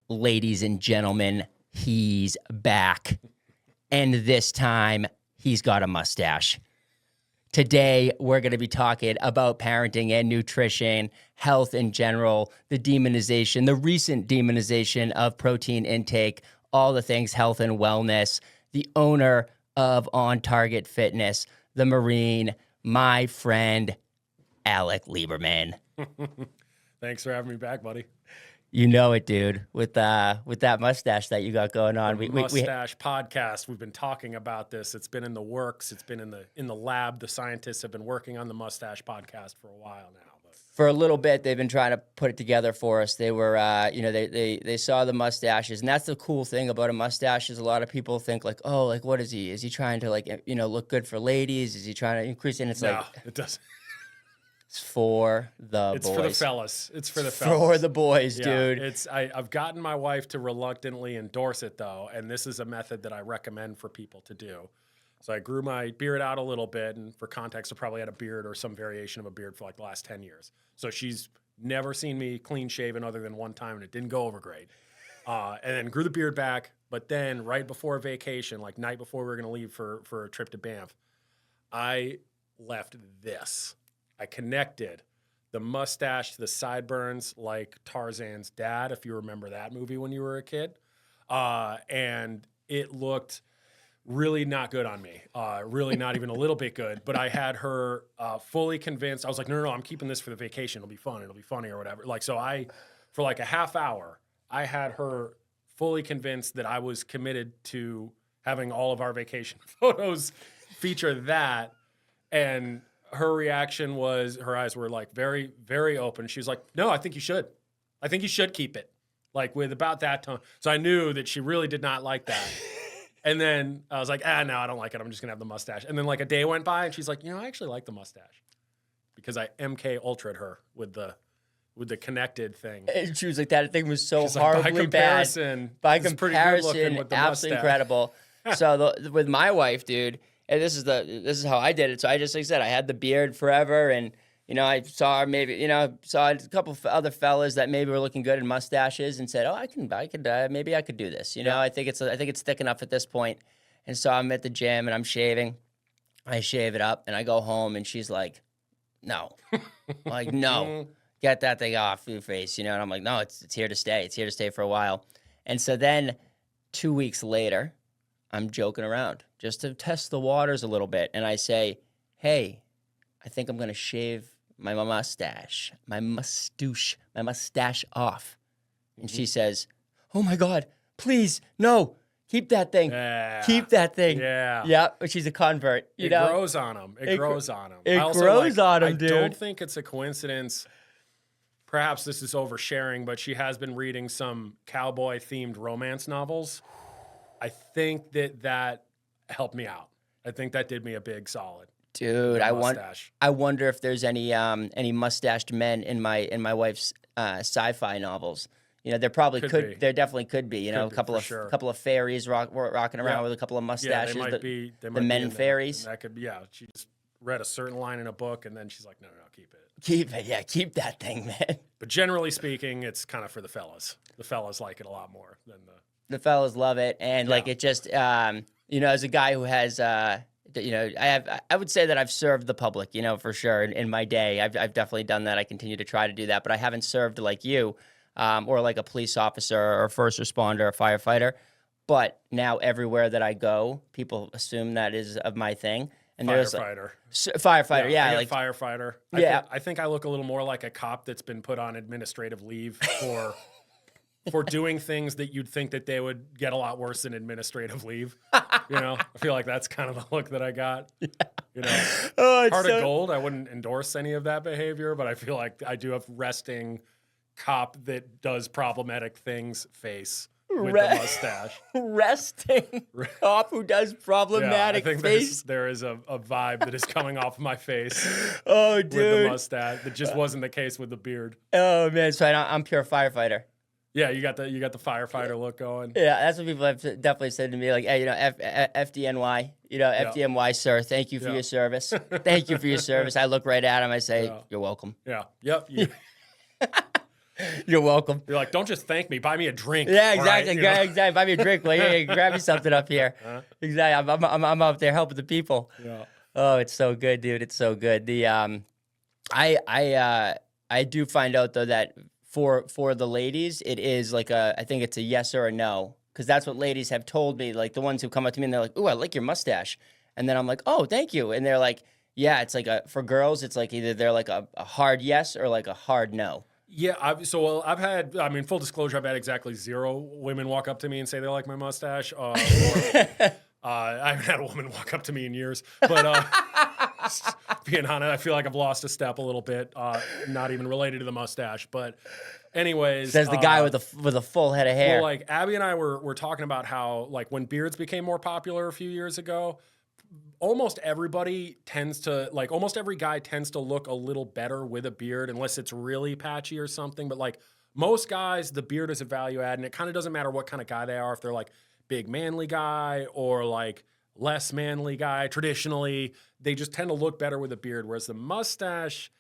Ladies and gentlemen, he's back. And this time, he's got a mustache. Today, we're going to be talking about parenting and nutrition, health in general, the demonization, the recent demonization of protein intake, all the things health and wellness, the owner of On Target Fitness, the Marine, my friend, Alec Liberman. Thanks for having me back, buddy. You know it, dude. With that mustache that you got going on, Mustache podcast. We've been talking about this. It's been in the works. It's been in the lab. The scientists have been working on the Mustache podcast for a while now. But for a little bit, they've been trying to put it together for us. They were, they saw the mustaches, and that's the cool thing about a mustache is a lot of people think like, oh, like what is he? Is he trying to like look good for ladies? Is he trying to increase? And it's no, like it doesn't. It's for the boys. It's for the fellas. It's for the fellas. For the boys, yeah, dude. I've gotten my wife to reluctantly endorse it, though, and this is a method that I recommend for people to do. So I grew my beard out a little bit, and for context, I probably had a beard or some variation of a beard for like the last 10 years. So she's never seen me clean shaven other than one time, and it didn't go over great. And then grew the beard back, but then right before vacation, like night before we were going to leave for a trip to Banff, I left this. I connected the mustache to the sideburns like Tarzan's dad, if you remember that movie when you were a kid. And it looked really not good on me, really not even a little bit good. But I had her fully convinced. I was like, no, I'm keeping this for the vacation. It'll be fun. It'll be funny or whatever. Like, so for like a half hour, I had her fully convinced that I was committed to having all of our vacation photos feature that. And her reaction was, her eyes were like very, very open. She was like, no, I think you should. I think you should keep it. Like with about that tone. So I knew that she really did not like that. And then I was like, no, I don't like it. I'm just going to have the mustache. And then like a day went by and she's like, I actually like the mustache. Because I MK Ultra'd her with the connected thing. And she was like, that thing was so She's horribly like, bad. By comparison, with the absolutely mustache. Incredible. So with my wife, dude, and this is how I did it. So I just, like I said, I had the beard forever, and I saw saw a couple of other fellas that maybe were looking good in mustaches, and said, oh, maybe I could do this. I think it's thick enough at this point. And so I'm at the gym and I'm shaving. I shave it up and I go home, and she's like, no, like no, get that thing off your face, And I'm like, no, it's here to stay. It's here to stay for a while. And so then 2 weeks later, I'm joking around just to test the waters a little bit. And I say, hey, I think I'm going to shave my mustache off. And she says, oh my God, please, no, keep that thing. Yeah. Keep that thing. Yeah. Yeah, but she's a convert. It grows on them. It grows on them. Dude. I don't think it's a coincidence. Perhaps this is oversharing, but she has been reading some cowboy-themed romance novels. I think that helped me out. I think that did me a big solid. Dude, I wonder if there's any mustached men in my wife's sci-fi novels. There probably could. There definitely could be. A couple of fairies rocking around with a couple of mustaches. Yeah, they might be the men fairies. That could be. Yeah, she just read a certain line in a book, and then she's like, no, keep it. Keep it. Yeah, keep that thing, man. But generally speaking, it's kind of for the fellas. The fellas like it a lot more than the fellas love it, and like it just, as a guy who has, I would say that I've served the public, for sure in my day. I've definitely done that. I continue to try to do that, but I haven't served like you, or like a police officer or first responder or firefighter. But now everywhere that I go, people assume that is of my thing. And firefighter. Firefighter, yeah. Like firefighter. I think I look a little more like a cop that's been put on administrative leave for doing things that you'd think that they would get a lot worse than administrative leave. I feel like that's kind of the look that I got. Heart of gold. I wouldn't endorse any of that behavior, but I feel like I do have resting cop that does problematic things face with the mustache. Resting cop who does problematic I think face. There is a vibe that is coming off my face. Oh, dude. With the mustache. That just wasn't the case with the beard. Oh, man. So I'm pure firefighter. Yeah, you got the firefighter look going. Yeah, that's what people have definitely said to me. Like, hey, FDNY, FDNY, sir. Thank you for your service. Thank you for your service. I look right at him. I say, you're welcome. Yeah. Yep. You're welcome. You're like, don't just thank me, buy me a drink. Yeah, all right? exactly. You know? Exactly. Buy me a drink. Well, yeah, grab me something up here. Exactly. I'm up there helping the people. Yeah. Oh, it's so good, dude. It's so good. I do find out though that for the ladies, it is like I think it's a yes or a no, because that's what ladies have told me. Like the ones who come up to me and they're like, "Ooh, I like your mustache," and then I'm like, "Oh, thank you," and they're like, "Yeah, it's like for girls, it's like either they're like a hard yes or like a hard no." Yeah, I've had, I mean, full disclosure, I've had exactly 0 women walk up to me and say they like my mustache. I haven't had a woman walk up to me in years, but being honest, I feel like I've lost a step a little bit, not even related to the mustache. But anyways. Says the guy with a full head of hair. Well, like Abby and I were talking about how like when beards became more popular a few years ago, almost every guy tends to look a little better with a beard unless it's really patchy or something. But like most guys, the beard is a value add, and it kind of doesn't matter what kind of guy they are. If they're like big manly guy or like less manly guy, traditionally, they just tend to look better with a beard. Whereas the mustache,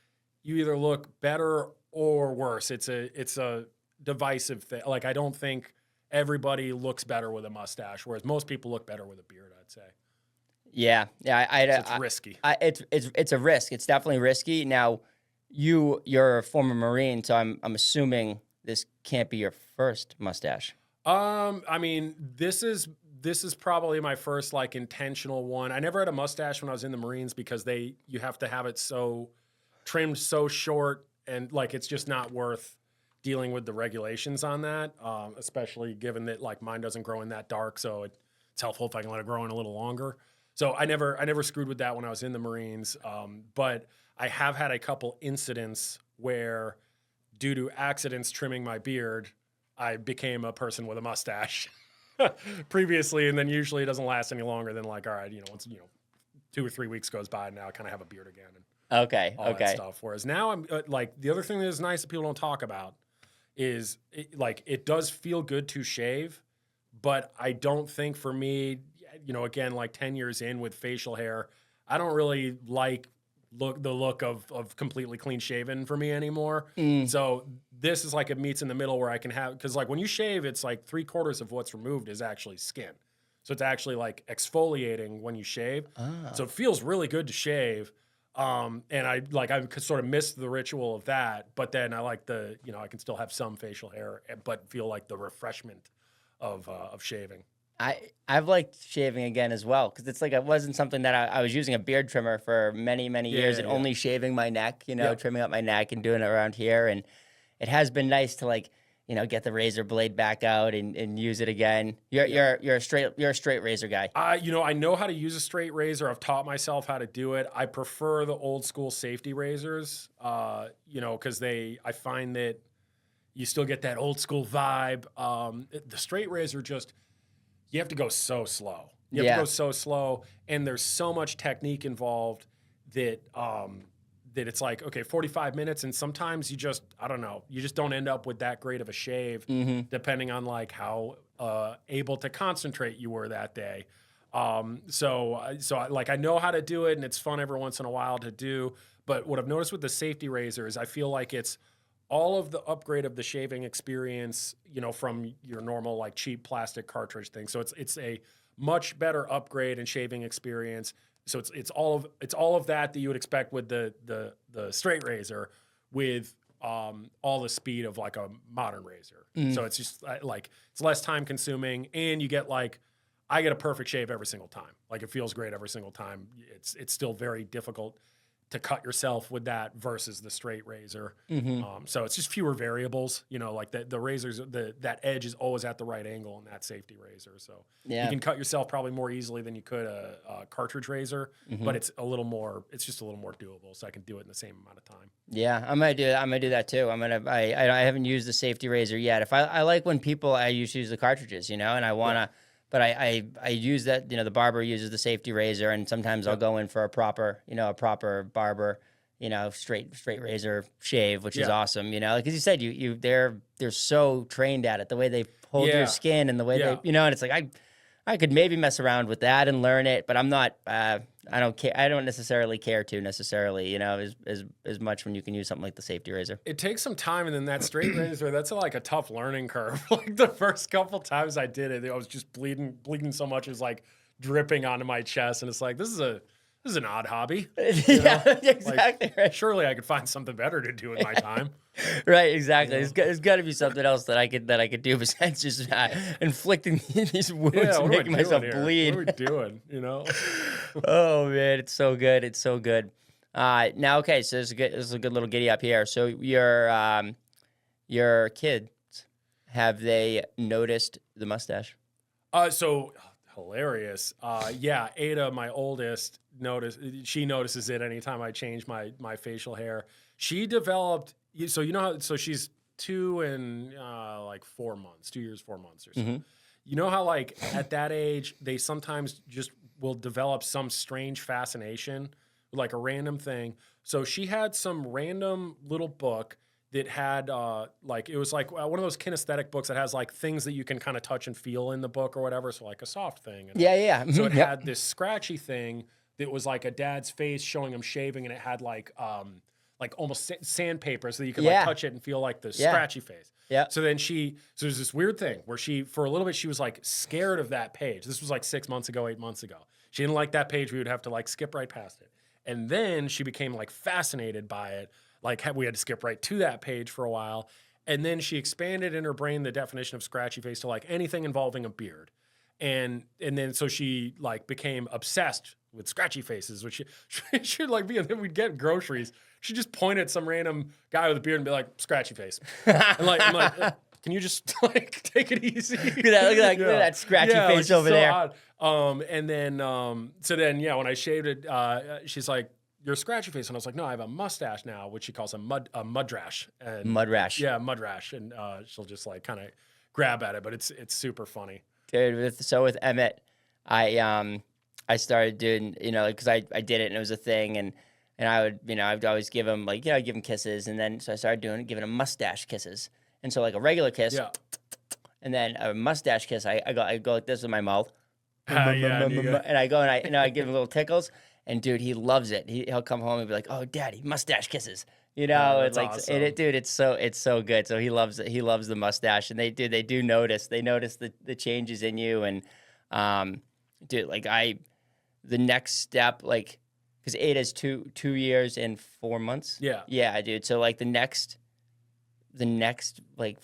you either look better or worse. It's a divisive thing. Like I don't think everybody looks better with a mustache, whereas most people look better with a beard, I'd say. Yeah. It's risky. It's a risk. It's definitely risky. Now, you're a former Marine, so I'm assuming this can't be your first mustache. I mean, this is probably my first like intentional one. I never had a mustache when I was in the Marines because you have to have it so trimmed so short, and like it's just not worth dealing with the regulations on that, especially given that like mine doesn't grow in that dark, so it's helpful if I can let it grow in a little longer. So I never screwed with that when I was in the Marines, but I have had a couple incidents where, due to accidents trimming my beard, I became a person with a mustache previously, and then usually it doesn't last any longer than like, all right, once 2 or 3 weeks goes by, and now I kind of have a beard again and all that stuff. Whereas now I'm like the other thing that is nice that people don't talk about is it does feel good to shave, but I don't think for me, again, like 10 years in with facial hair, I don't really like the look of completely clean shaven for me anymore. So this is like it meets in the middle where I can have, because like when you shave, it's like 3/4 of what's removed is actually skin. So it's actually like exfoliating when you shave. So it feels really good to shave. And I sort of miss the ritual of that, but then I like I can still have some facial hair, but feel like the refreshment of shaving. I've liked shaving again as well, because it's like it wasn't something that I was using a beard trimmer for many, many years and only shaving my neck, trimming up my neck and doing it around here. And it has been nice to like, get the razor blade back out and use it again. You're a straight razor guy. I know how to use a straight razor. I've taught myself how to do it. I prefer the old school safety razors, because I find that you still get that old school vibe. The straight razor you have to go so slow. You have to go so slow, and there's so much technique involved that it's like, okay, 45 minutes, and sometimes you just don't end up with that great of a shave, depending on like how able to concentrate you were that day. So I know how to do it, and it's fun every once in a while to do. But what I've noticed with the safety razor is I feel like it's all of the upgrade of the shaving experience, from your normal like cheap plastic cartridge thing. So it's a much better upgrade in shaving experience. So it's all of that you would expect with the straight razor, with all the speed of like a modern razor. So it's just like it's less time consuming, and you get like I get a perfect shave every single time. Like it feels great every single time. It's still very difficult to cut yourself with that versus the straight razor. So it's just fewer variables, like the razors, that edge is always at the right angle in that safety razor. So you can cut yourself probably more easily than you could a cartridge razor, but it's just a little more doable. So I can do it in the same amount of time. Yeah, I'm gonna do that. I'm gonna do that too. I haven't used the safety razor yet. If I like when I used to use the cartridges, and I wanna. Yeah. But I use that, the barber uses the safety razor, and sometimes I'll go in for a proper barber, straight razor shave, which is awesome, like as you said, they're so trained at it, the way they hold your skin and the way they, and it's like, I could maybe mess around with that and learn it, but I'm not. I don't care. I don't necessarily care to necessarily, as much when you can use something like the safety razor. It takes some time, and then that straight razor, that's like a tough learning curve. Like the first couple times I did it, I was just bleeding so much, it was like dripping onto my chest, and it's like this is an odd hobby. Yeah, exactly. Like, right. Surely I could find something better to do in my time. Right, exactly. There's got to be something else that I could do besides just inflicting these wounds Yeah, and what am I making myself doing here? bleed. What are we doing? Oh man, it's so good. It's so good. Now, okay, so this is a good little giddy up here. So your kids, have they noticed the mustache? So hilarious. Yeah, Ada, my oldest, she notices it anytime I change my facial hair. She developed, so so she's 2 and like 4 months, 2 years, 4 months or so. Mm-hmm. You know how like at that age, they sometimes just will develop some strange fascination, like a random thing. So she had some random little book that had like, it was like one of those kinesthetic books that has like things that you can kind of touch and feel in the book or whatever. So like a soft thing. And Yeah. so it Yep. had this scratchy thing that was like a dad's face showing him shaving, and it had like almost sandpaper so that you could Yeah. like touch it and feel like the Yeah. scratchy face. Yeah. So then so there's this weird thing where for a little bit, she was like scared of that page. This was like 6 months ago, 8 months ago. She didn't like that page. We would have to like skip right past it. And then she became like fascinated by it. Like we had to skip right to that page for a while. And then she expanded in her brain the definition of scratchy face to like anything involving a beard. And then so she like became obsessed with scratchy faces, which she'd like be, and then we'd get groceries. She'd just point at some random guy with a beard and be like, scratchy face. And like, I'm like, can you just like take it easy? Look at that scratchy face over there. Odd. And then, so then, yeah, when I shaved it, she's like, you're a scratchy face. And I was like, no, I have a mustache now, which she calls a mud rash. And Mud rash. Yeah, mud rash. And she'll just like kind of grab at it, but it's super funny. Dude, with Emmett, I started doing, because I did it and it was a thing, and I would, I'd always give him like, I'd give him kisses, and then so I started giving him mustache kisses, and so like a regular kiss, Yeah. and then a mustache kiss, I go like this with my mouth, Yeah, and I go and I give him little tickles, and dude, he loves it. He'll come home and be like, oh, daddy, mustache kisses. That's It's like, awesome. dude, it's so good. So he loves it. He loves the mustache, and they do notice. They notice the changes in you, and dude, like the next step, like, because Ada's 2 years and 4 months. Yeah, dude. So like the next like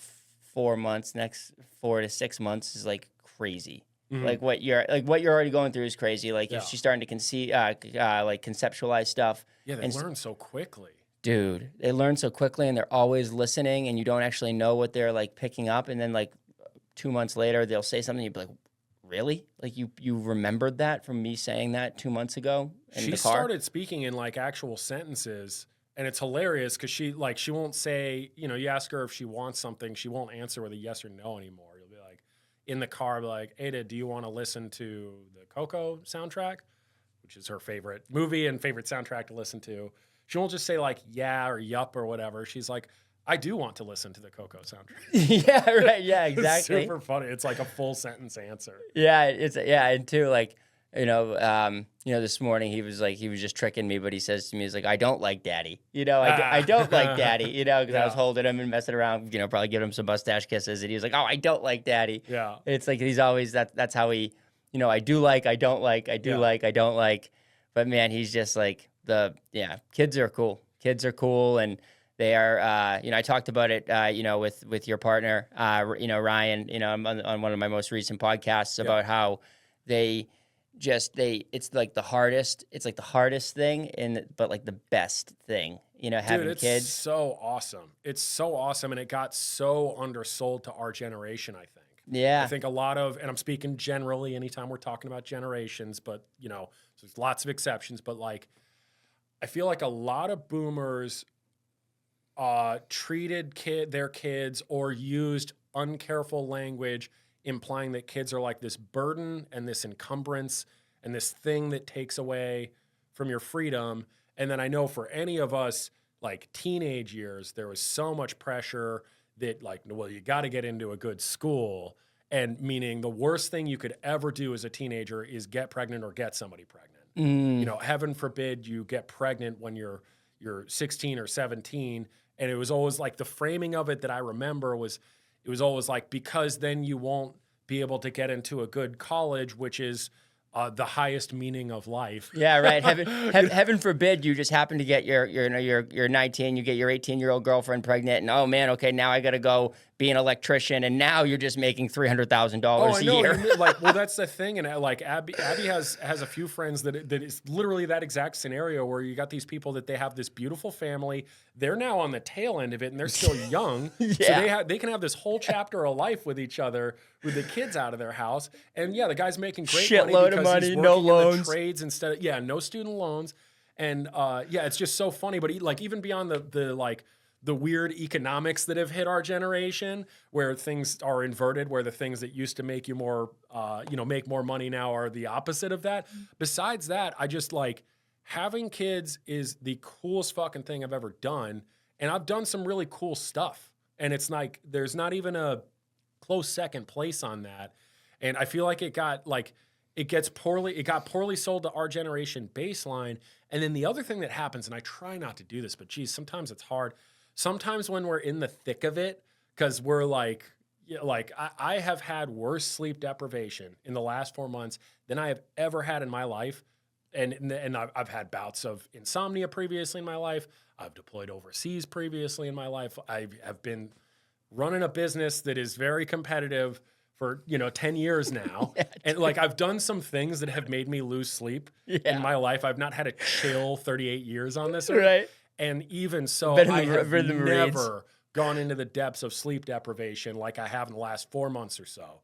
4 months, next 4 to 6 months is like crazy. Mhm. Like what you're already going through is crazy. Like Yeah. if she's starting to conceptualize stuff. Yeah, they And learn so quickly. Dude, they learn so quickly, and they're always listening, and you don't actually know what they're like picking up. And then like 2 months later, they'll say something. You'd be like, really? Like you remembered that from me saying that 2 months ago in She the car? started speaking in like actual sentences, and it's hilarious because she won't say, you ask her if she wants something, she won't answer with a yes or no anymore. You'll be like in the car, be like, Ada, do you want to listen to the Coco soundtrack, which is her favorite movie and favorite soundtrack to listen to? She won't just say like yeah or yup or whatever. She's like, I do want to listen to the Coco soundtrack. Yeah, right. Yeah, exactly. It's super funny. It's like a full sentence answer. Yeah, and too, like, this morning he was just tricking me, but he says to me, he's like, I don't like daddy. I don't like daddy, because I was holding him and messing around, probably giving him some mustache kisses, and he was like, oh, I don't like daddy. Yeah. It's like he's always that's how he, I do like, I don't like, I do like, I don't like. But man, he's just like kids are cool. Kids are cool, and they are, I talked about it, with your partner, Ryan, on one of my most recent podcasts about how it's like the hardest thing, but like the best thing, having Dude, kids. It's so awesome. It's so awesome. And it got so undersold to our generation, I think. Yeah. I think a lot of, and I'm speaking generally anytime we're talking about generations, but, so there's lots of exceptions, but like, I feel like a lot of boomers treated their kids or used uncareful language implying that kids are like this burden and this encumbrance and this thing that takes away from your freedom. And then I know for any of us, like teenage years, there was so much pressure that like, well, you got to get into a good school. And meaning the worst thing you could ever do as a teenager is get pregnant or get somebody pregnant. You know, heaven forbid you get pregnant when you're 16 or 17. And it was always like the framing of it that I remember was, it was always like, because then you won't be able to get into a good college, which is the highest meaning of life. Yeah, right. Heaven forbid you just happen to get you're 19, you get your 18-year-old girlfriend pregnant, and oh man, okay, now I got to go be an electrician, and now you're just making $300,000 a year. Like, well, that's the thing, and like Abby has a few friends that is literally that exact scenario where you got these people that they have this beautiful family, they're now on the tail end of it, and they're still young, so they can have this whole chapter of life with each other, with the kids out of their house, and yeah, the guy's making great shitload money of money, he's no working in loans, the trades instead of no student loans, and yeah, it's just so funny. But like even beyond the weird economics that have hit our generation, where things are inverted, where the things that used to make you more, make more money now are the opposite of that. Besides that, I just like having kids is the coolest fucking thing I've ever done, and I've done some really cool stuff, and it's like there's not even a close second place on that. And I feel like it got poorly sold to our generation baseline. And then the other thing that happens, and I try not to do this, but geez, sometimes it's hard. Sometimes when we're in the thick of it, because we're like I have had worse sleep deprivation in the last 4 months than I have ever had in my life. And I've had bouts of insomnia previously in my life. I've deployed overseas previously in my life. I have been running a business that is very competitive for 10 years now. And like I've done some things that have made me lose sleep in my life. I've not had a chill 38 years on this earth. Right. And even so, I have never gone into the depths of sleep deprivation like I have in the last 4 months or so.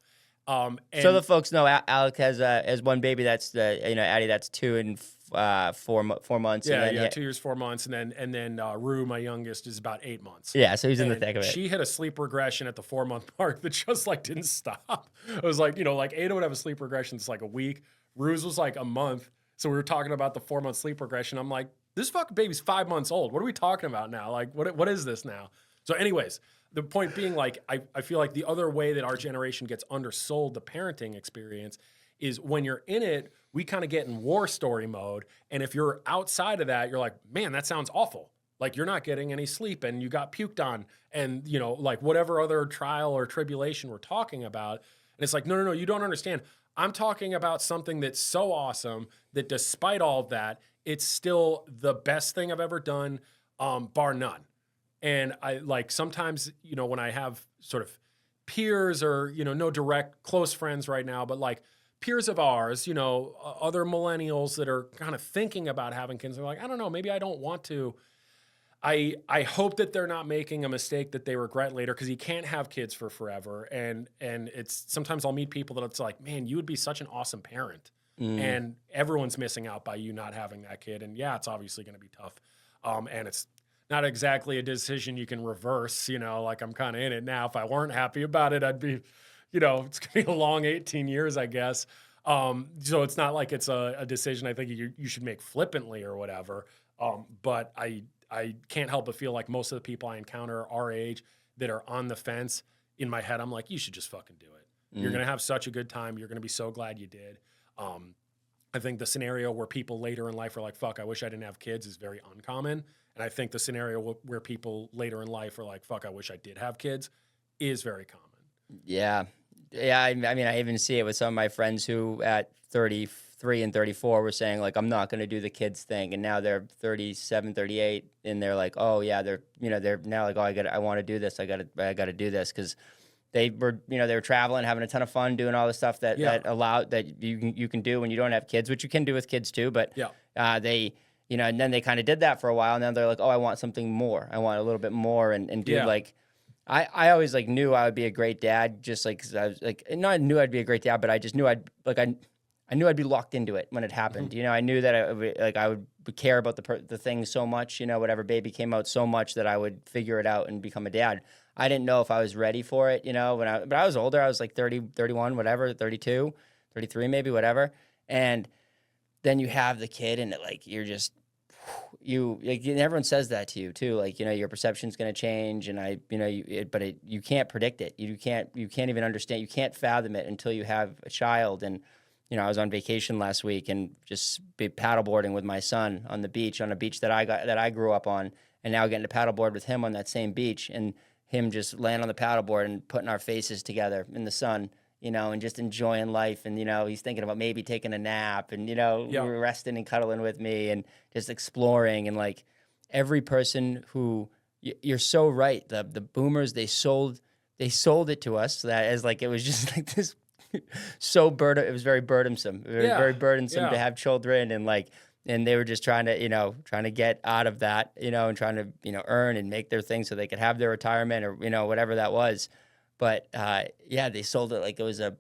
So the folks know Alec has one baby that's Addie, that's 2 and 4 months. Yeah, and then, 2 years, 4 months, and then Rue, my youngest, is about 8 months. Yeah, so he's in the thick of it. She hit a sleep regression at the 4-month mark that just like didn't stop. It was like like Ada would have a sleep regression that's like a week. Rue's was like a month. So we were talking about the 4-month sleep regression. I'm like, this fucking baby's 5 months old. What are we talking about now? Like, what is this now? So anyways, the point being, like, I feel like the other way that our generation gets undersold the parenting experience is when you're in it, we kind of get in war story mode. And if you're outside of that, you're like, man, that sounds awful. Like you're not getting any sleep and you got puked on and, like whatever other trial or tribulation we're talking about. And it's like, no, you don't understand. I'm talking about something that's so awesome that despite all of that, it's still the best thing I've ever done, bar none. And I like sometimes, when I have sort of peers or, no direct close friends right now, but like peers of ours, other millennials that are kind of thinking about having kids, they're like, I don't know, maybe I don't want to. I hope that they're not making a mistake that they regret later, because you can't have kids for forever. And it's sometimes I'll meet people that it's like, man, you would be such an awesome parent. And everyone's missing out by you not having that kid. And yeah, it's obviously going to be tough. And it's not exactly a decision you can reverse, like I'm kind of in it now. If I weren't happy about it, I'd be, it's going to be a long 18 years, I guess. So it's not like it's a decision I think you should make flippantly or whatever. But I can't help but feel like most of the people I encounter our age that are on the fence, in my head, I'm like, you should just fucking do it. You're going to have such a good time. You're going to be so glad you did. I think the scenario where people later in life are like, fuck, I wish I didn't have kids is very uncommon. And I think the scenario where people later in life are like, fuck, I wish I did have kids is very common. Yeah. Yeah. I mean, I even see it with some of my friends who at 33 and 34 were saying like, I'm not going to do the kids thing. And now they're 37, 38. And they're like, oh yeah, they're now like, oh, I want to do this. I got to do this. Cause they were traveling, having a ton of fun, doing all the stuff that you can do when you don't have kids, which you can do with kids too. But they, and then they kind of did that for a while, and then they're like, oh, I want something more. I want a little bit more, and dude, like, I always like knew I would be a great dad, just like 'cause I was like, not I knew I'd be a great dad, but I just knew I knew I'd be locked into it when it happened. I knew that I would care about the thing so much, whatever baby came out so much that I would figure it out and become a dad. I didn't know if I was ready for it, but I was older. I was like 30, 31, whatever, 32, 33 maybe, whatever. And then you have the kid and you're just and everyone says that to you too. Like, your perception's going to change, and you can't predict it. You can't even understand. You can't fathom it until you have a child. And, I was on vacation last week and just be paddleboarding with my son on the beach, on a beach that I grew up on, and now getting to paddleboard with him on that same beach, and him just laying on the paddleboard and putting our faces together in the sun, and just enjoying life. And, he's thinking about maybe taking a nap and, resting and cuddling with me and just exploring. And like every person who, you're so right. The boomers, they sold it to us that as like, it was just like this it was very burdensome, very burdensome to have children. And like, and they were just trying to get out of that, and trying to, earn and make their thing so they could have their retirement or, whatever that was. But they sold it like it was a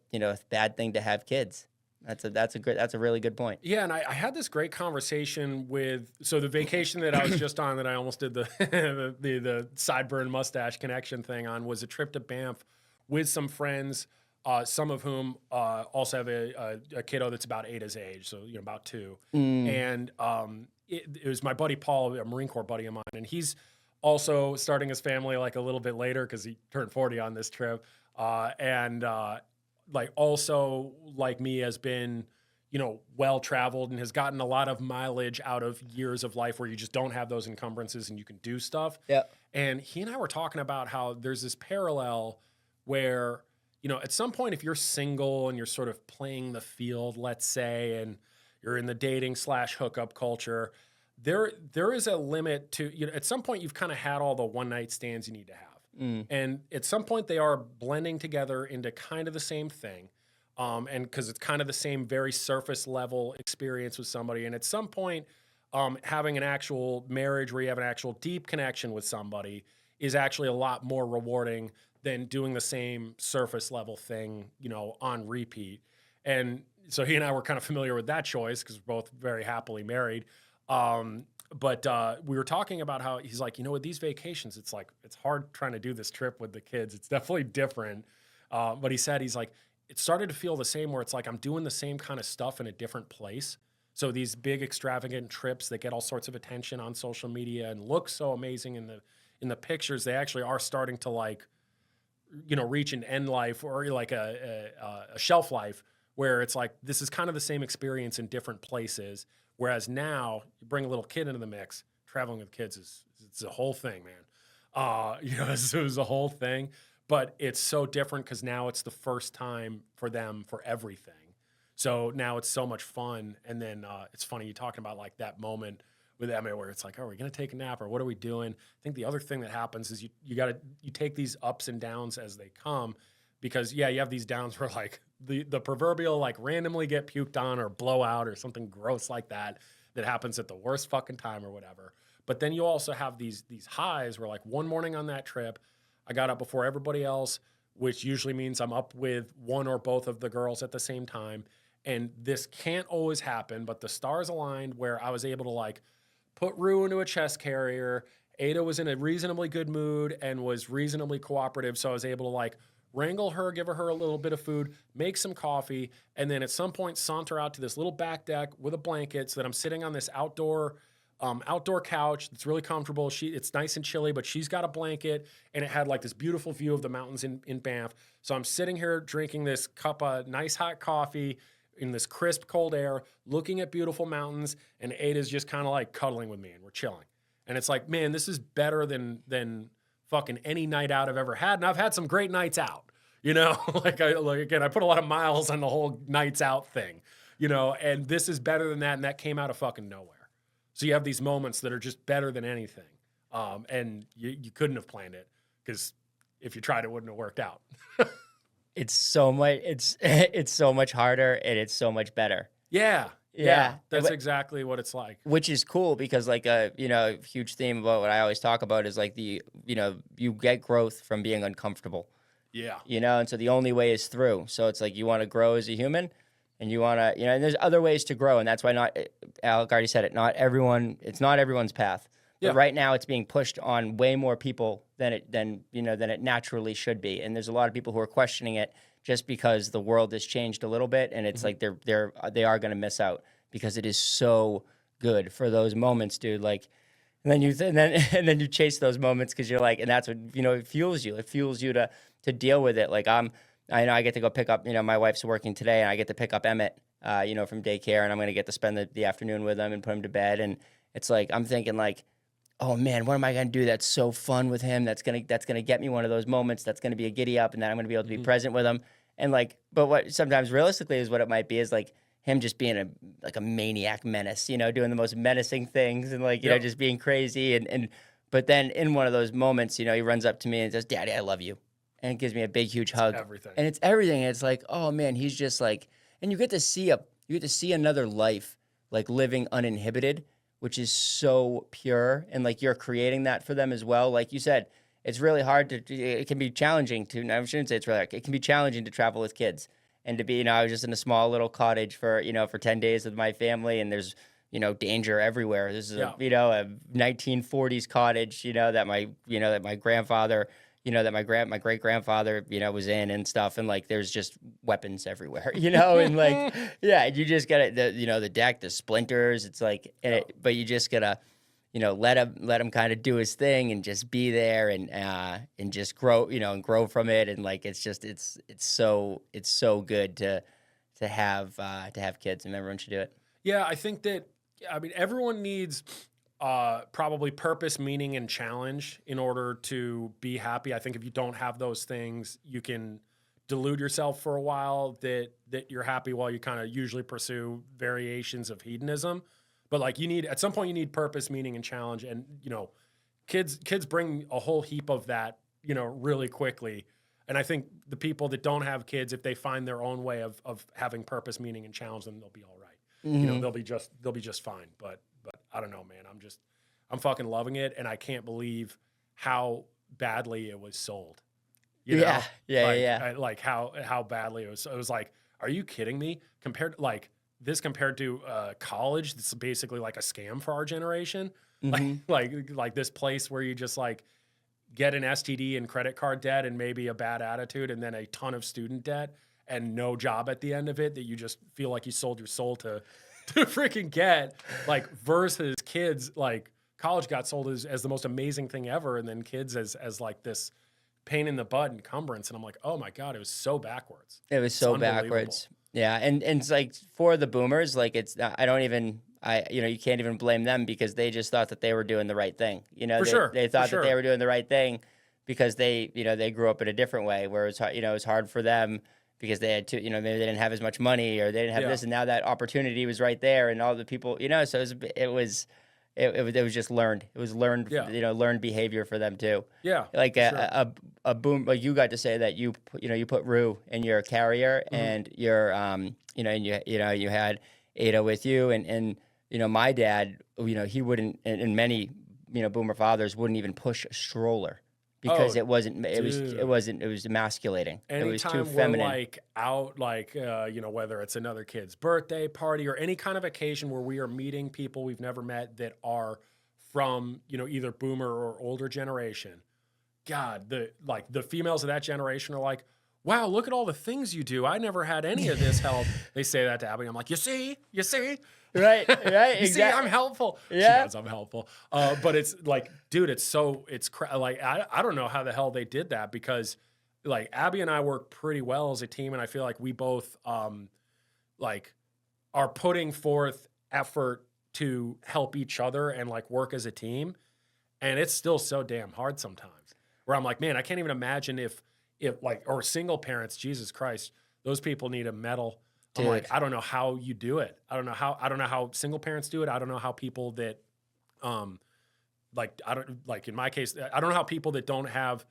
bad thing to have kids. That's a really good point. Yeah, and I had this great conversation the vacation that I was just on that I almost did the the sideburn mustache connection thing on was a trip to Banff with some friends, some of whom also have a kiddo that's about Ada's age, so about 2. And it was my buddy Paul, a Marine Corps buddy of mine, and he's also starting his family like a little bit later because he turned 40 on this trip. Like also like me has been, well-traveled and has gotten a lot of mileage out of years of life where you just don't have those encumbrances and you can do stuff. Yeah. And he and I were talking about how there's this parallel where, at some point if you're single and you're sort of playing the field, let's say, and you're in the dating / hookup culture, there is a limit to, at some point you've kind of had all the one-night stands you need to have. And at some point they are blending together into kind of the same thing. And because it's kind of the same very surface level experience with somebody. And at some point, having an actual marriage where you have an actual deep connection with somebody is actually a lot more rewarding than doing the same surface level thing, on repeat. And so he and I were kind of familiar with that choice because we're both very happily married. But we were talking about how he's like, with these vacations, it's like, it's hard trying to do this trip with the kids. It's definitely different. But he's like, it started to feel the same where it's like, I'm doing the same kind of stuff in a different place. So these big extravagant trips that get all sorts of attention on social media and look so amazing in the pictures, they actually are starting to like, reach an end life or like a shelf life where it's like, this is kind of the same experience in different places. Whereas now you bring a little kid into the mix, traveling with kids it's a whole thing, man. It was a whole thing, but it's so different because now it's the first time for them for everything. So now it's so much fun. And then it's funny you talking about like that moment with Emma where it's like, oh, are we going to take a nap or what are we doing? I think the other thing that happens is you take these ups and downs as they come because you have these downs where like the proverbial like randomly get puked on or blow out or something gross like that happens at the worst fucking time or whatever. But then you also have these highs where like one morning on that trip, I got up before everybody else, which usually means I'm up with one or both of the girls at the same time. And this can't always happen, but the stars aligned where I was able to like put Rue into a chest carrier. Ada was in a reasonably good mood and was reasonably cooperative. So I was able to like wrangle her, give her a little bit of food, make some coffee, and then at some point saunter out to this little back deck with a blanket so that I'm sitting on this outdoor couch that's really comfortable. It's nice and chilly, but she's got a blanket, and it had like this beautiful view of the mountains in Banff. So I'm sitting here drinking this cup of nice hot coffee in this crisp cold air, looking at beautiful mountains, and Ada's just kind of like cuddling with me, and we're chilling. And it's like, man, this is better than fucking any night out I've ever had. And I've had some great nights out, again, I put a lot of miles on the whole nights out thing, and this is better than that. And that came out of fucking nowhere. So you have these moments that are just better than anything. And you couldn't have planned it because if you tried, it wouldn't have worked out. It's so much harder and it's so much better. Yeah. That's exactly what it's like. Which is cool because like a huge theme about what I always talk about is like you get growth from being uncomfortable. Yeah. And so the only way is through. So it's like you want to grow as a human and you want to, and there's other ways to grow. And that's why Alec already said it, it's not everyone's path. But right now it's being pushed on way more people than it naturally should be. And there's a lot of people who are questioning it just because the world has changed a little bit. And it's like they are going to miss out because it is so good for those moments, dude. Like, and then and then you chase those moments because you're like, and that's what it fuels you. It fuels you to deal with it. Like I know I get to go pick up. My wife's working today, and I get to pick up Emmett, from daycare, and I'm gonna get to spend the afternoon with him and put him to bed. And it's like I'm thinking like, oh man, what am I gonna do that's so fun with him? That's gonna get me one of those moments. That's gonna be a giddy up, and then I'm gonna be able to be present with him. And like, but what sometimes realistically is what it might be is like him just being a maniac menace, doing the most menacing things and like, just being crazy. But then in one of those moments, he runs up to me and says, "Daddy, I love you." And gives me a big, huge hug. Everything. And it's everything. And it's like, oh man, he's just like, and you get to see another life, like living uninhibited, which is so pure. And like, you're creating that for them as well. Like you said, it's really hard it can be challenging no, I shouldn't say it's really hard. It can be challenging to travel with kids. And to be, I was just in a small little cottage for 10 days with my family, and there's, danger everywhere. This is a 1940s cottage, that my grandfather, that my great grandfather, was in and stuff. And like, there's just weapons everywhere, and like, yeah, you just gotta, the deck, the splinters, it's like, but you just gotta, let him kind of do his thing and just be there and just grow, and grow from it. And like, it's just, it's so good to have kids, and everyone should do it. Yeah. I think that, everyone needs probably purpose, meaning, and challenge in order to be happy. I think if you don't have those things, you can delude yourself for a while that you're happy while you kind of usually pursue variations of hedonism. But like at some point you need purpose, meaning, and challenge. And, kids bring a whole heap of that, really quickly. And I think the people that don't have kids, if they find their own way of having purpose, meaning, and challenge, then they'll be all right. Mm-hmm. They'll be just fine. But I don't know, man. I'm fucking loving it. And I can't believe how badly it was sold. Yeah. Like how badly it was. It was like, are you kidding me? Compared to college, this is basically like a scam for our generation. Mm-hmm. Like this place where you just like get an STD and credit card debt and maybe a bad attitude and then a ton of student debt and no job at the end of it that you just feel like you sold your soul to freaking get, like, versus kids. Like, college got sold as the most amazing thing ever, and then kids as like this pain in the butt encumbrance. And I'm like, oh my God, it was so backwards. It was so backwards. Yeah, and it's like for the boomers, like you can't even blame them because they just thought that they were doing the right thing. They thought that they were doing the right thing because they grew up in a different way where it was hard for them because they had to, maybe they didn't have as much money or they didn't have this, and now that opportunity was right there, and all the people, so it was just learned. It was learned, learned behavior for them too. Yeah, like a boom. Like you got to say that you put Rue in your carrier, and your you had Ada with you, and my dad, he wouldn't, and many boomer fathers wouldn't even push a stroller because it was emasculating. Anytime it was too feminine. We're like out, like whether it's another kid's birthday party or any kind of occasion where we are meeting people we've never met that are from either boomer or older generation. God, the females of that generation are like, wow, look at all the things you do. I never had any of this help. They say that to Abby. I'm like, you see? Right, you exactly. See, I'm helpful. Yeah. She knows I'm helpful. But it's like, dude, like, I don't know how the hell they did that, because like Abby and I work pretty well as a team. And I feel like we both, like, are putting forth effort to help each other and like work as a team. And it's still so damn hard sometimes where I'm like, man, I can't even imagine if like, or single parents, Jesus Christ, those people need a medal. I'm like, I don't know how you do it. I don't know how single parents do it. I don't know how people that, in my case, I don't know how people that don't have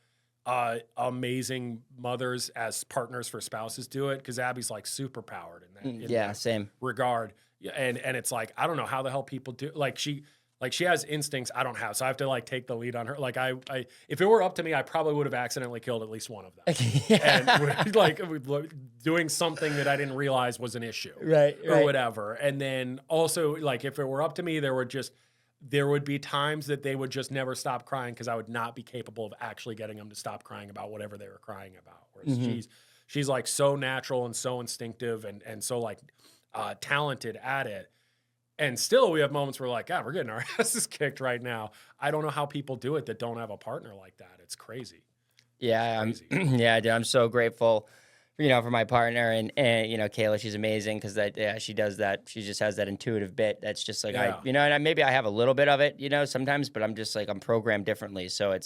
amazing mothers as partners for spouses do it. Cause Abby's like super powered in that same regard. And it's like, I don't know how the hell people do, she has instincts I don't have, so I have to like take the lead on her. Like I if it were up to me, I probably would have accidentally killed at least one of them, and doing something that I didn't realize was an issue, right, or whatever. And then also, like, if it were up to me, there would be times that they would just never stop crying because I would not be capable of actually getting them to stop crying about whatever they were crying about. Whereas she's like so natural and so instinctive and so like talented at it. And still, we have moments where we're like, God, we're getting our asses kicked right now. I don't know how people do it that don't have a partner like that. It's crazy. Yeah, Crazy. yeah, dude, I'm so grateful, for my partner and Kayla. She's amazing because she does that. She just has that intuitive bit. That's just like Yeah. maybe I have a little bit of it, sometimes, but I'm just like I'm programmed differently. So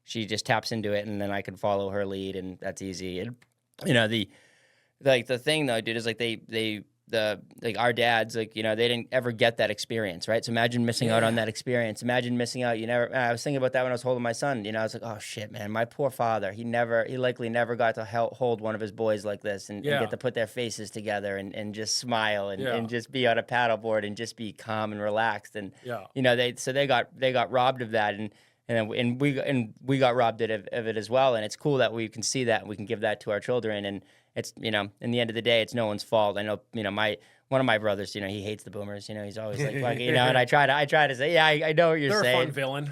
she just taps into it, and then I can follow her lead, and that's easy. And the thing though, dude, is like our dads, they didn't ever get that experience, right? So imagine missing out on that experience. Imagine missing out. I was thinking about that when I was holding my son. I was like, oh shit, man, my poor father. He likely never got to hold one of his boys like this and get to put their faces together and just smile and just be on a paddleboard and just be calm and relaxed. And they got robbed of that and we got robbed of it as well. And it's cool that we can see that and we can give that to our children. And it's, in the end of the day, it's no one's fault. I know, one of my brothers, he hates the boomers. He's always like, and I try to say, yeah, I know what you're saying. They're a fun villain,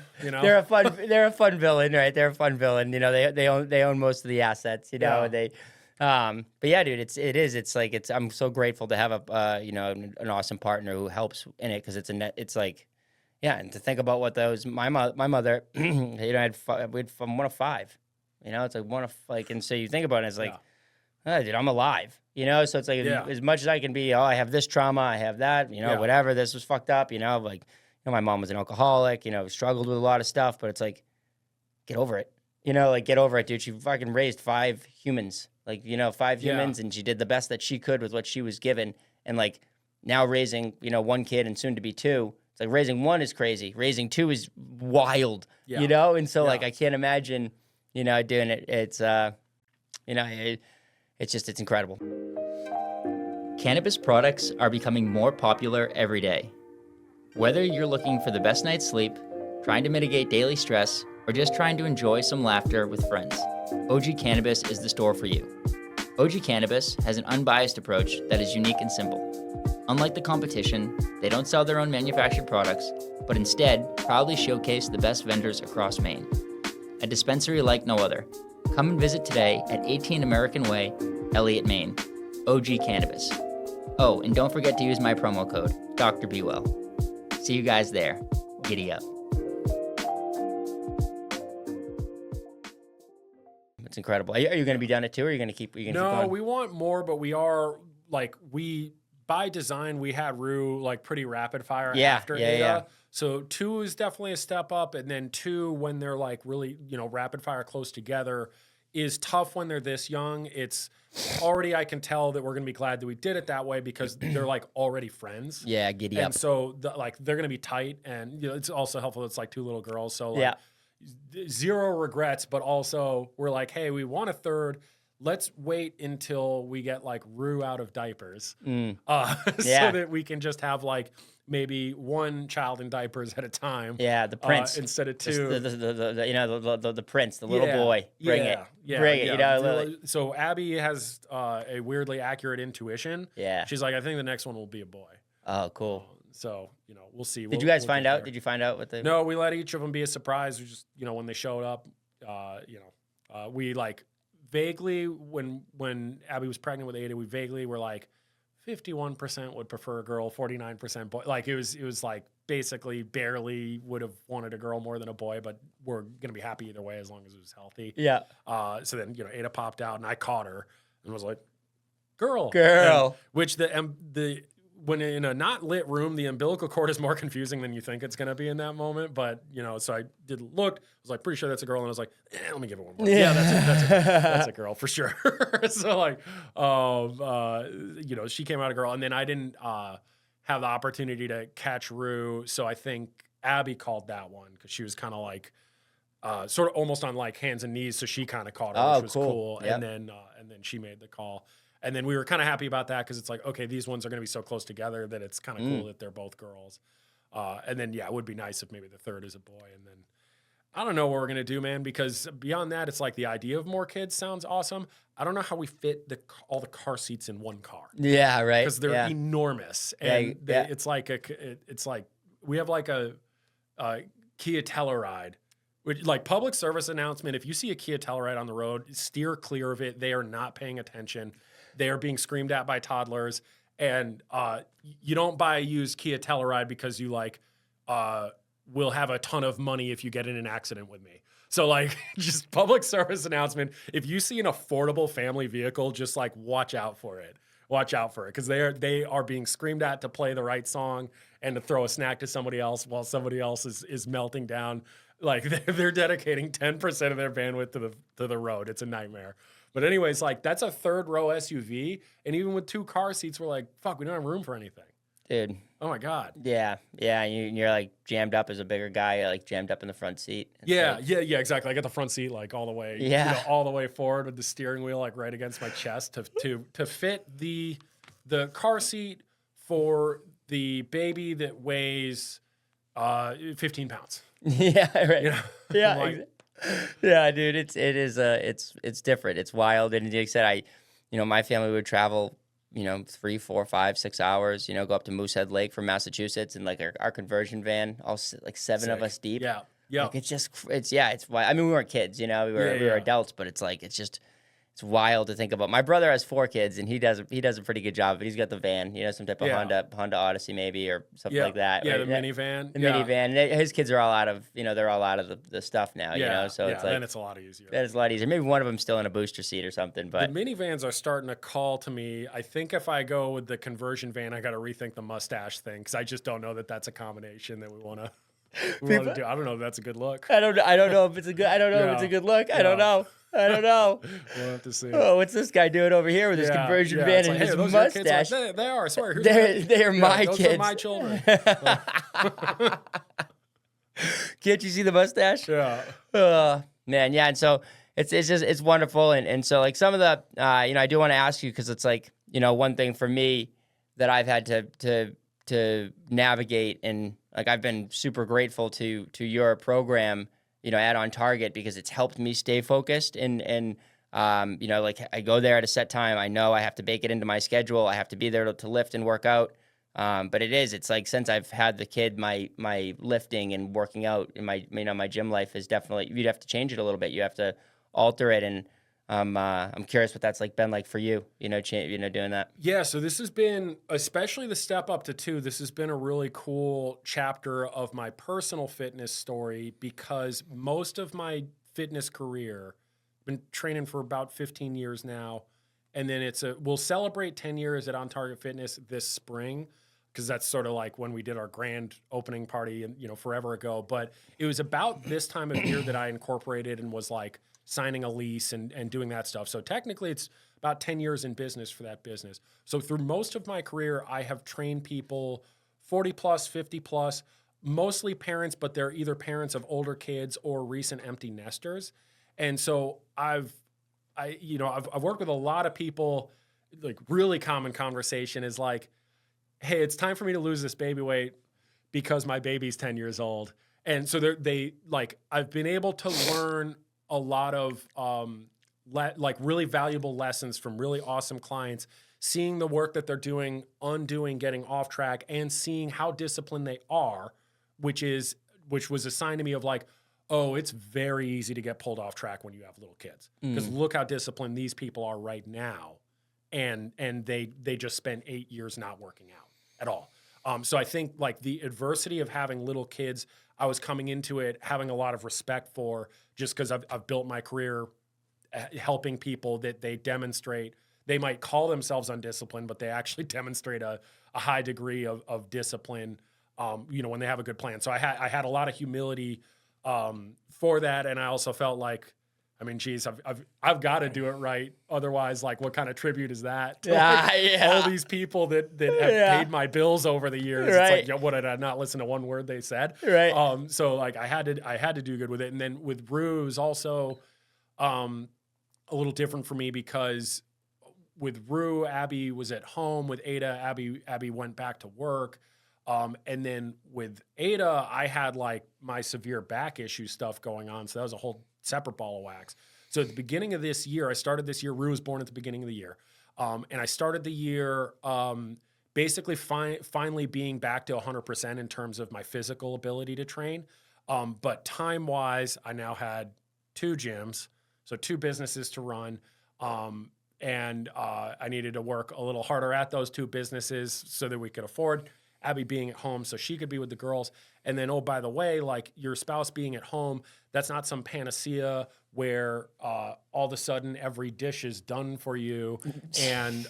They're a fun villain, right? They're a fun villain. They own most of the assets, but yeah, dude, I'm so grateful to have an awesome partner who helps in it. Cause and to think about what my mother, had from one of five, it's like one of and so you think about it, it's like, oh, dude, I'm alive, so it's like as much as I can be, I have this trauma, I have that, whatever, this was fucked up, my mom was an alcoholic, struggled with a lot of stuff, but it's like, get over it, get over it, dude. She fucking raised 5 humans, 5 humans, and she did the best that she could with what she was given, and now raising, 1 kid and soon to be 2, it's like raising 1 is crazy, raising 2 is wild, and so I can't imagine, doing it. It's, it's incredible. Cannabis products are becoming more popular every day. Whether you're looking for the best night's sleep, trying to mitigate daily stress, or just trying to enjoy some laughter with friends, OG Cannabis is the store for you. OG Cannabis has an unbiased approach that is unique and simple. Unlike the competition, they don't sell their own manufactured products, but instead proudly showcase the best vendors across Maine. A dispensary like no other. Come and visit today at 18 American Way, Elliott, Maine. OG Cannabis. Oh, and don't forget to use my promo code, Dr. BeeWell. See you guys there. Giddy up. It's incredible. Are you going to be down it too, or are you going to keep? No, we want more, but we are by design we had Rue pretty rapid fire after Ada. Yeah. So 2 is definitely a step up, and then 2 when they're really rapid fire close together is tough when they're this young. It's already, I can tell that we're going to be glad that we did it that way because they're already friends. Yeah, giddy up. And so they're going to be tight, and it's also helpful. It's 2 little girls, so zero regrets. But also we're hey, we want a third. Let's wait until we get Rue out of diapers, so that we can just have maybe 1 child in diapers at a time. Yeah, the prince instead of 2. The prince, the little boy. Bring it. Bring it. So Abby has a weirdly accurate intuition. Yeah, she's I think the next one will be a boy. Oh, cool. So we'll see. Did you guys find out? Did you find out what the? No, we let each of them be a surprise. We just when they showed up, we vaguely when Abby was pregnant with Ada, we vaguely were 51% would prefer a girl, 49% boy. It was basically barely would have wanted a girl more than a boy, but we're gonna be happy either way as long as it was healthy. Yeah. So then Ada popped out and I caught her and was like, girl. And, which when in a not lit room, the umbilical cord is more confusing than you think it's going to be in that moment. But, so I did look, I was pretty sure that's a girl. And I was let me give it one more. Yeah, that's a girl for sure. So she came out a girl. And then I didn't have the opportunity to catch Rue. So I think Abby called that one because she was kind of sort of almost on hands and knees. So she kind of caught her, which was cool. Yep. And then she made the call. And then we were kind of happy about that because it's okay, these ones are going to be so close together that it's kind of cool that they're both girls. And then, it would be nice if maybe the third is a boy. And then I don't know what we're going to do, man, because beyond that, it's the idea of more kids sounds awesome. I don't know how we fit all the car seats in one car. Yeah, right. Because they're enormous. And it's we have a Kia Telluride. Which, public service announcement, if you see a Kia Telluride on the road, steer clear of it. They are not paying attention. They are being screamed at by toddlers, And you don't buy a used Kia Telluride because you will have a ton of money if you get in an accident with me. So like, just public service announcement. If you see an affordable family vehicle, just like watch out for it. Watch out for it, because they are being screamed at to play the right song and to throw a snack to somebody else while somebody else is melting down. Like they're dedicating 10% of their bandwidth to the road. It's a nightmare. But anyways, like that's a third row SUV, and even with 2 car seats, we're like, fuck, we don't have room for anything. Dude. Oh my God. Yeah. You're like jammed up as a bigger guy, like jammed up in the front seat. It's Yeah, like, yeah, exactly. I got the front seat like all the way, all the way forward with the steering wheel like right against my chest to fit the car seat for the baby that weighs 15 pounds. Yeah, right. You know? Yeah, Like, yeah, dude. It's different. It's wild. And like I said, my family would travel, 3, 4, 5, 6 hours, go up to Moosehead Lake from Massachusetts in like our conversion van, all like 7 of us deep. Yeah. Yeah. Like it's wild. I mean, we weren't kids, we were adults, but it's like, it's wild to think about. My brother has 4 kids, and he does a pretty good job. But he's got the van, some type of Honda Odyssey maybe, or something like that. Yeah, right? the minivan. The minivan. And his kids are all out of they're all out of the stuff now. So it's like then it's a lot easier. That is a lot easier. Maybe one of them's still in a booster seat or something. But the minivans are starting to call to me. I think if I go with the conversion van, I got to rethink the mustache thing, because I just don't know that that's a combination that we want to. Do. I don't know if that's a good look. I don't know if it's a good. I don't know if it's a good look. I don't know. We'll have to see. Oh, what's this guy doing over here with his conversion van and his mustache? Like, they are. Sorry, they are my those kids. Are my children. Can't you see the mustache? Yeah. Man, yeah. And so it's wonderful. And so like some of the I do want to ask you, because it's like one thing for me that I've had to navigate, and like I've been super grateful to your program, at On Target, because it's helped me stay focused and like I go there at a set time. I know I have to bake it into my schedule. I have to be there to lift and work out. But it's like, since I've had the kid, my lifting and working out in my gym life is definitely, you'd have to change it a little bit. You have to alter it. And I'm curious what that's been like for you, doing that. Yeah, so this has been, especially the step up to 2, this has been a really cool chapter of my personal fitness story, because most of my fitness career, been training for about 15 years now, and then we'll celebrate 10 years at On Target Fitness this spring, because that's sort of like when we did our grand opening party and forever ago. But it was about this time of year that I incorporated and was like signing a lease and doing that stuff. So technically it's about 10 years in business for that business. So through most of my career, I have trained people 40 plus, 50 plus, mostly parents, but they're either parents of older kids or recent empty nesters. And so I've worked with a lot of people. Like, really common conversation is like, hey, it's time for me to lose this baby weight because my baby's 10 years old. And so I've been able to learn a lot of really valuable lessons from really awesome clients, seeing the work that they're doing, undoing, getting off track, and seeing how disciplined they are, which was a sign to me of like, oh, it's very easy to get pulled off track when you have little kids, because look how disciplined these people are right now. And they just spent 8 years not working out at all. So I think like the adversity of having little kids, I was coming into it having a lot of respect for, just because I've built my career helping people that they might call themselves undisciplined, but they actually demonstrate a high degree of discipline, when they have a good plan. So I had a lot of humility for that. And I also felt like, I mean, geez, I've got to do it right. Otherwise, like, what kind of tribute is that to all these people that have paid my bills over the years? Right. It's like, what, did I not listen to one word they said? Right. So like I had to do good with it. And then with Rue, it was also a little different for me, because with Rue, Abby was at home. With Ada, Abby went back to work. And then with Ada, I had like my severe back issue stuff going on. So that was a whole separate ball of wax. So at the beginning of this year, Rue was born at the beginning of the year. And I started the year basically finally being back to 100% in terms of my physical ability to train. But time-wise, I now had 2 gyms, so 2 businesses to run. and I needed to work a little harder at those two businesses so that we could afford Abby being at home so she could be with the girls. And then, oh, by the way, like your spouse being at home, that's not some panacea where all of a sudden every dish is done for you and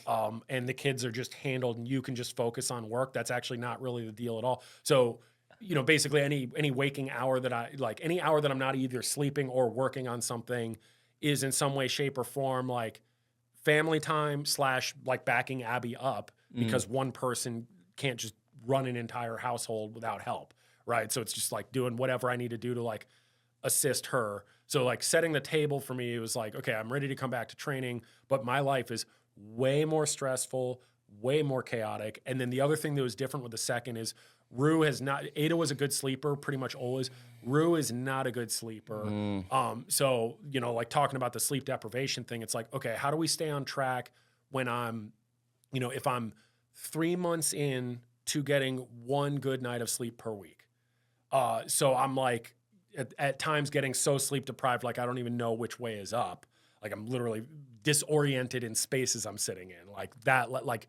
the kids are just handled and you can just focus on work. That's actually not really the deal at all. So, you know, basically any waking hour that any hour that I'm not either sleeping or working on something is in some way, shape, or form like family time / like backing Abby up because one person can't just run an entire household without help, right? So it's just like doing whatever I need to do to like assist her. So like setting the table for me, it was like, okay, I'm ready to come back to training, but my life is way more stressful, way more chaotic. And then the other thing that was different with the second is Ada was a good sleeper, pretty much always. Rue is not a good sleeper. So, you know, like talking about the sleep deprivation thing, it's like, okay, how do we stay on track when I'm, you know, if I'm 3 months in to getting one good night of sleep per week. So I'm like, at times getting so sleep deprived, like I don't even know which way is up. Like I'm literally disoriented in spaces I'm sitting in, like that, like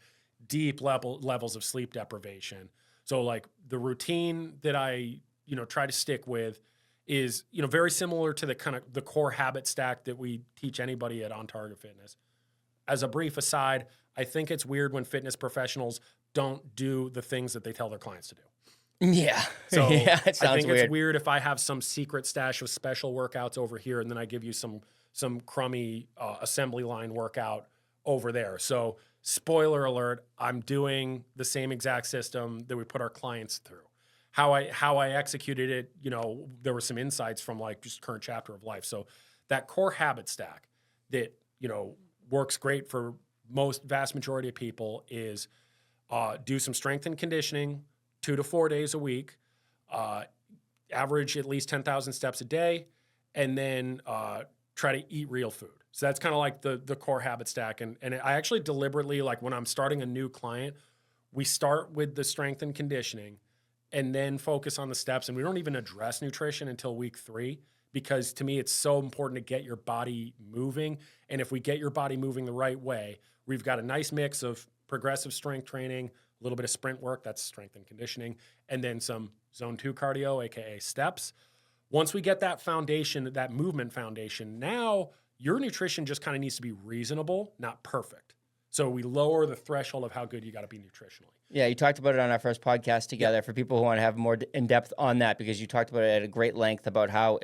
deep levels of sleep deprivation. So like the routine that I, you know, try to stick with is, you know, very similar to the kind of the core habit stack that we teach anybody at On Target Fitness. As a brief aside, I think it's weird when fitness professionals don't do the things that they tell their clients to do. Yeah. So yeah, it sounds I think weird. it's weird if I have some secret stash of special workouts over here and then I give you some crummy assembly line workout over there. So spoiler alert, I'm doing the same exact system that we put our clients through. How I executed it, you know, there were some insights from like just current chapter of life. So that core habit stack that, you know, works great for vast majority of people is do some strength and conditioning 2 to 4 days a week, average at least 10,000 steps a day, and then try to eat real food. So that's kind of like the core habit stack. And I actually deliberately, like when I'm starting a new client, we start with the strength and conditioning and then focus on the steps. And we don't even address nutrition until week 3, because to me, it's so important to get your body moving. And if we get your body moving the right way, we've got a nice mix of progressive strength training, a little bit of sprint work, that's strength and conditioning, and then some zone 2 cardio, AKA steps. Once we get that foundation, that movement foundation, now your nutrition just kind of needs to be reasonable, not perfect. So we lower the threshold of how good you got to be nutritionally. Yeah, you talked about it on our first podcast together for people who want to have more in depth on that, because you talked about it at a great length about how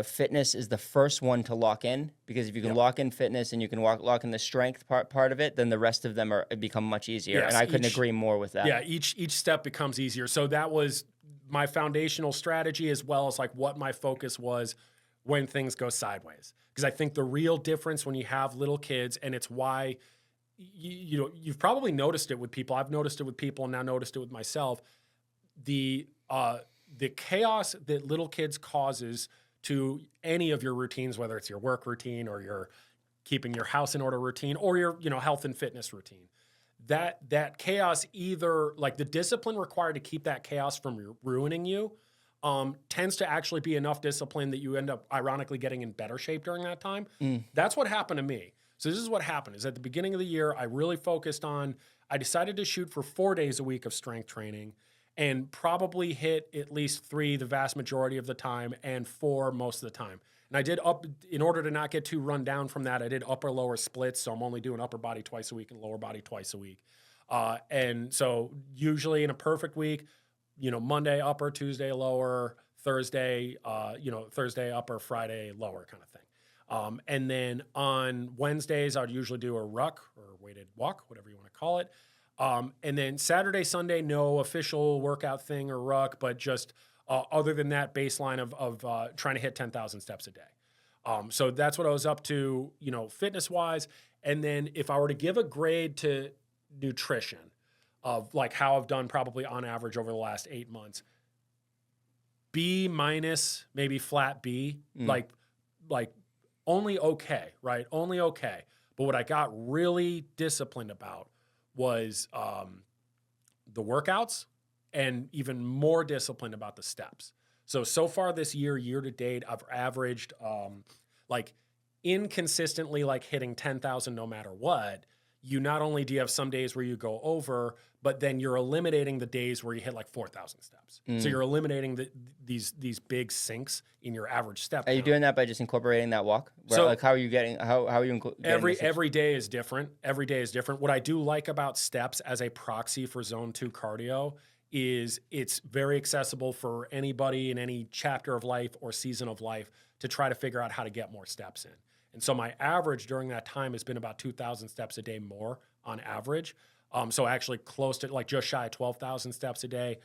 fitness is the first one to lock in, because if you can lock in fitness and you can lock in the strength part of it, then the rest of them become much easier. Yes, and I couldn't agree more with that. Yeah, each step becomes easier. So that was my foundational strategy, as well as like what my focus was when things go sideways. Because I think the real difference when you have little kids, and it's why you know, you've probably noticed it with people. I've noticed it with people and now noticed it with myself. The chaos that little kids causes to any of your routines, whether it's your work routine or your keeping your house in order routine or your, you know, health and fitness routine, that chaos, either like the discipline required to keep that chaos from ruining you, tends to actually be enough discipline that you end up ironically getting in better shape during that time. That's what happened to me. So this is what happened is at the beginning of the year, I really focused on, I decided to shoot for 4 days a week of strength training and probably hit at least 3 the vast majority of the time and 4 most of the time. And I did in order to not get too run down from that, I did upper lower splits. So I'm only doing upper body twice a week and lower body twice a week. And so usually in a perfect week, you know, Monday upper, Tuesday lower, Thursday, Thursday upper, Friday lower kind of thing. And then on Wednesdays, I'd usually do a ruck or weighted walk, whatever you want to call it. And then Saturday, Sunday, no official workout thing or ruck, but just other than that baseline of trying to hit 10,000 steps a day. So that's what I was up to, you know, fitness-wise. And then if I were to give a grade to nutrition of like how I've done probably on average over the last 8 months, B-, maybe flat B, like only okay, right? Only okay. But what I got really disciplined about was the workouts and even more disciplined about the steps. So far this year to date, I've averaged like inconsistently like hitting 10,000 no matter what, you not only do you have some days where you go over, but then you're eliminating the days where you hit like 4,000 steps. So you're eliminating these big sinks in your average step Are you count. doing that by just incorporating that walk? So- Like, how are you getting? How are you getting this? Every day is different. Every day is different. What I do like about steps as a proxy for zone 2 cardio is it's very accessible for anybody in any chapter of life or season of life to try to figure out how to get more steps in. And so my average during that time has been about 2,000 steps a day more on average. So actually close to like just shy of 12,000 steps a day,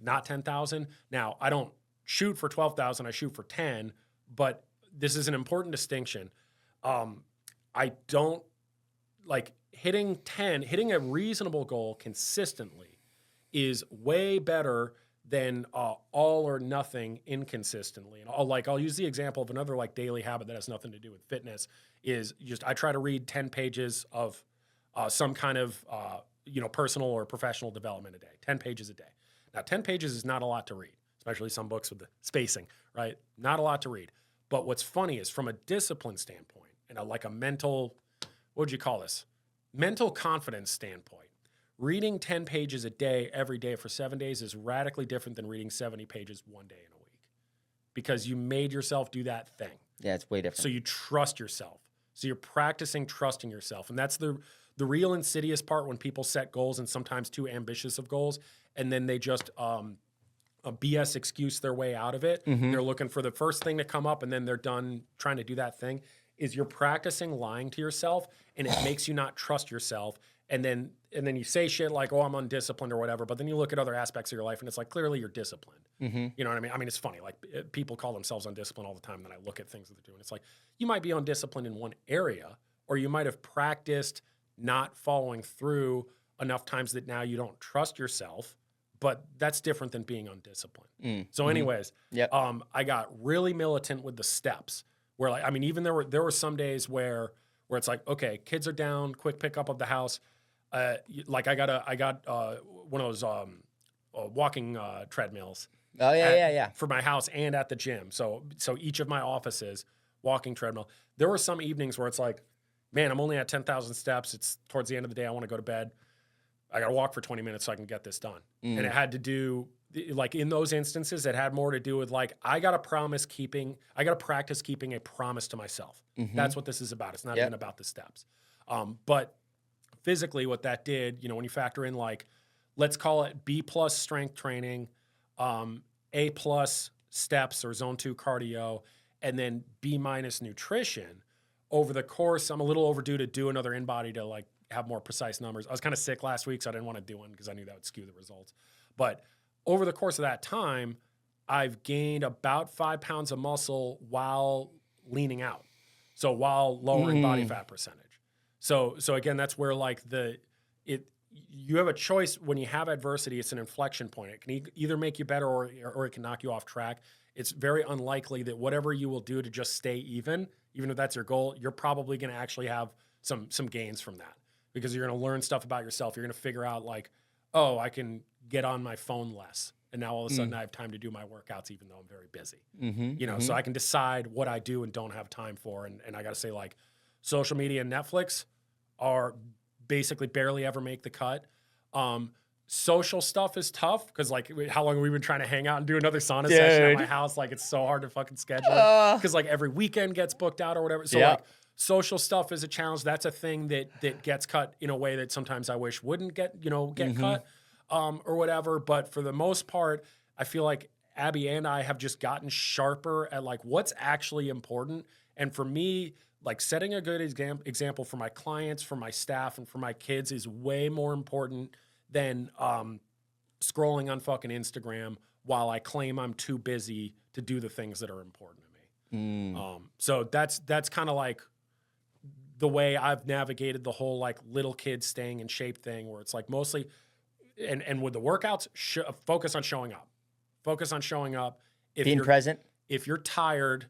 not 10,000. Now, I don't shoot for 12,000, I shoot for 10, but this is an important distinction. I don't like hitting a reasonable goal consistently is way better than all or nothing inconsistently. And I'll use the example of another like daily habit that has nothing to do with fitness is just I try to read 10 pages of some kind of personal or professional development a day, 10 pages a day. Now, 10 pages is not a lot to read, especially some books with the spacing, right? Not a lot to read. But what's funny is from a discipline standpoint and like a mental, what would you call this? Mental confidence standpoint, reading 10 pages a day every day for 7 days is radically different than reading 70 pages one day in a week because you made yourself do that thing. Yeah, it's way different. So you trust yourself. So you're practicing trusting yourself. And that's the real insidious part when people set goals and sometimes too ambitious of goals. And then they just a BS excuse their way out of it. They're looking for the first thing to come up and then they're done trying to do that thing. Is you're practicing lying to yourself and it makes you not trust yourself. And then you say shit like, oh, I'm undisciplined or whatever. But then you look at other aspects of your life and it's like, clearly you're disciplined. You know what I mean? I mean, it's funny. Like people call themselves undisciplined all the time. And then I look at things that they're doing. It's like, you might be undisciplined in one area or you might have practiced not following through enough times that now you don't trust yourself. But that's different than being undisciplined. So anyways, I got really militant with the steps where like, I mean, even there were some days where it's like, okay, kids are down, quick pickup of the house. Like I got one of those walking treadmills. Oh yeah. For my house and at the gym. So each of my offices, walking treadmill. There were some evenings where it's like, man, I'm only at 10,000 steps. It's towards the end of the day. I want to go to bed. I got to walk for 20 minutes so I can get this done. And it had to do, like in those instances, it had more to do with like, I got to practice keeping a promise to myself. That's what this is about. It's not even about the steps. But physically what that did, when you factor in like, let's call it B+ strength training, A+ steps or zone 2 cardio, and then B- nutrition over the course, I'm a little overdue to do another in-body to like have more precise numbers. I was kind of sick last week, so I didn't want to do one because I knew that would skew the results. But over the course of that time, I've gained about 5 pounds of muscle while leaning out. So while lowering body fat percentage. So again, that's where like you have a choice when you have adversity. It's an inflection point. It can either make you better or it can knock you off track. It's very unlikely that whatever you will do to just stay even if that's your goal, you're probably going to actually have some gains from that because you're going to learn stuff about yourself. You're going to figure out like, oh, I can get on my phone less. And now all of a sudden I have time to do my workouts, even though I'm very busy, so I can decide what I do and don't have time for. And I got to say like social media and Netflix are basically barely ever make the cut. Social stuff is tough because like how long have we been trying to hang out and do another sauna session at my house? Like it's so hard to fucking schedule because like every weekend gets booked out or whatever. So like social stuff is a challenge. That's a thing that gets cut in a way that sometimes I wish wouldn't get cut or whatever. But for the most part, I feel like Abby and I have just gotten sharper at like what's actually important. And for me, like setting a good example for my clients, for my staff, and for my kids is way more important than scrolling on fucking Instagram while I claim I'm too busy to do the things that are important to me. So that's kind of like the way I've navigated the whole like little kids staying in shape thing where it's like mostly, and with the workouts, focus on showing up. Focus on showing up. Being present. If you're tired,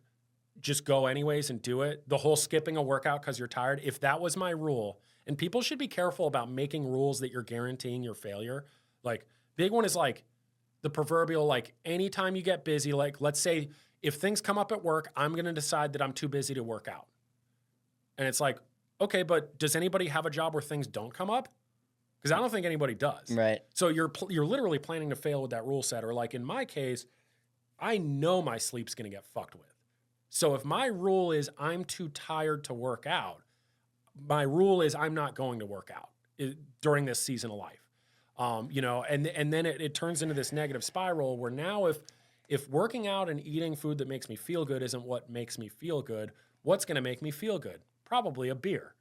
just go anyways and do it. The whole skipping a workout because you're tired, if that was my rule, and people should be careful about making rules that you're guaranteeing your failure. Like, big one is like the proverbial, like, anytime you get busy, like, let's say if things come up at work, I'm going to decide that I'm too busy to work out. And it's like, okay, but does anybody have a job where things don't come up? Because I don't think anybody does. Right. So you're literally planning to fail with that rule set. Or like in my case, I know my sleep's going to get fucked with. So if my rule is I'm too tired to work out, my rule is I'm not going to work out during this season of life. And then it turns into this negative spiral where now if working out and eating food that makes me feel good isn't what makes me feel good, what's going to make me feel good? Probably a beer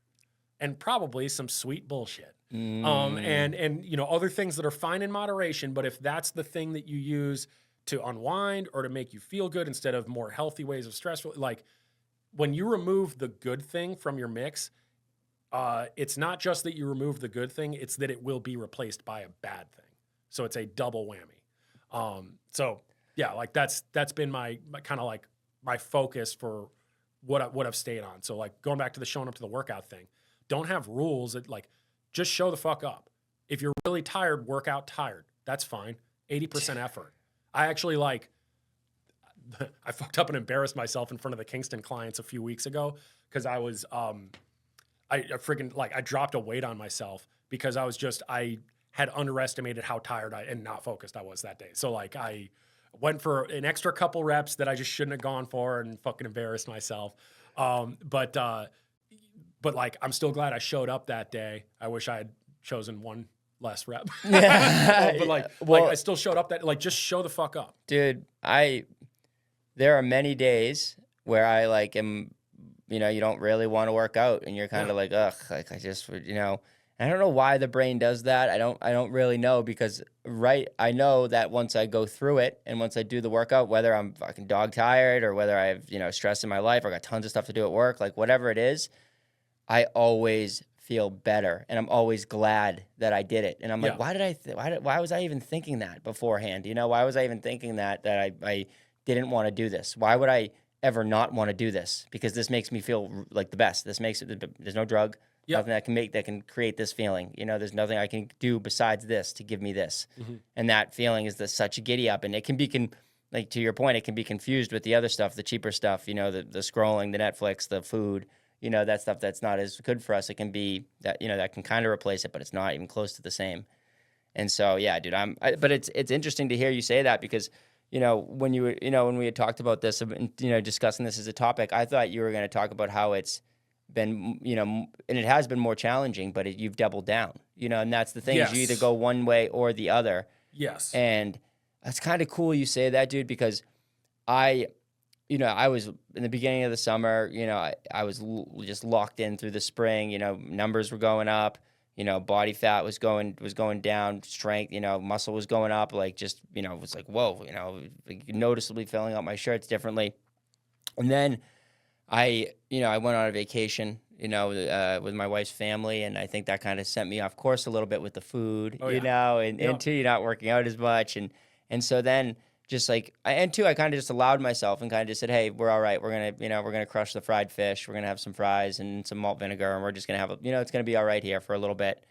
and probably some sweet bullshit. And other things that are fine in moderation. But if that's the thing that you use to unwind or to make you feel good instead of more healthy ways of stress, like when you remove the good thing from your mix, it's not just that you remove the good thing, it's that it will be replaced by a bad thing. So it's a double whammy. So yeah, like that's been my kind of like my focus for what I've stayed on. So like going back to the showing up to the workout thing, don't have rules that like just show the fuck up. If you're really tired, work out tired. That's fine. 80% effort. I actually I fucked up and embarrassed myself in front of the Kingston clients a few weeks ago because I was I dropped a weight on myself because I had underestimated how tired and not focused I was that day. So like I went for an extra couple reps that I just shouldn't have gone for and fucking embarrassed myself. But like I'm still glad I showed up that day. I wish I had chosen one less rep. But I still showed up that just show the fuck up. Dude, there are many days where I like am, you don't really want to work out and you're kind of like, ugh, like I just, I don't know why the brain does that. I don't really know because I know that once I go through it and once I do the workout, whether I'm fucking dog tired or whether I have, stress in my life or I got tons of stuff to do at work, like whatever it is, I always feel better and I'm always glad that I did it. And I'm like, why was I even thinking that beforehand? Why was I even thinking that I didn't want to do this? Why would I ever not want to do this? Because this makes me feel like the best. This makes it, there's no drug, nothing that can create this feeling. There's nothing I can do besides this to give me this. Mm-hmm. And that feeling is such a giddy up. And it can be, like to your point, it can be confused with the other stuff, the cheaper stuff, the scrolling, the Netflix, the food, that stuff that's not as good for us. It can be that, that can kind of replace it, but it's not even close to the same. And so, yeah, dude, but it's interesting to hear you say that because, when when we had talked about this, discussing this as a topic, I thought you were going to talk about how it's been, and it has been more challenging, but you've doubled down, and that's the thing is you either go one way or the other. Yes. And that's kind of cool you say that, dude, because I was in the beginning of the summer, I was just locked in through the spring, numbers were going up. Body fat was going down, strength, muscle was going up, like just, it was like, whoa, noticeably filling out my shirts differently. And then I went on a vacation, with my wife's family, and I think that kind of sent me off course a little bit with the food, and two, you're not working out as much. And so then just like, I kind of just allowed myself and kind of just said, hey, we're all right. We're going to, we're going to crush the fried fish. We're going to have some fries and some malt vinegar. And we're just going to have, it's going to be all right here for a little bit.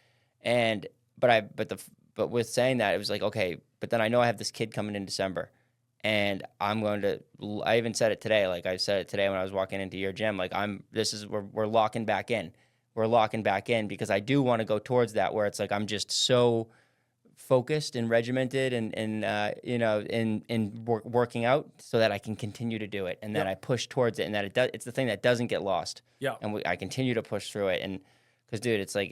But with saying that, it was like, okay, but then I know I have this kid coming in December and I even said it today. Like I said it today when I was walking into your gym, like we're locking back in. We're locking back in because I do want to go towards that where it's like, I'm just so focused and regimented and working out so that I can continue to do it and that I push towards it and that it's the thing that doesn't get lost. Yeah. And I continue to push through it. And cause dude, it's like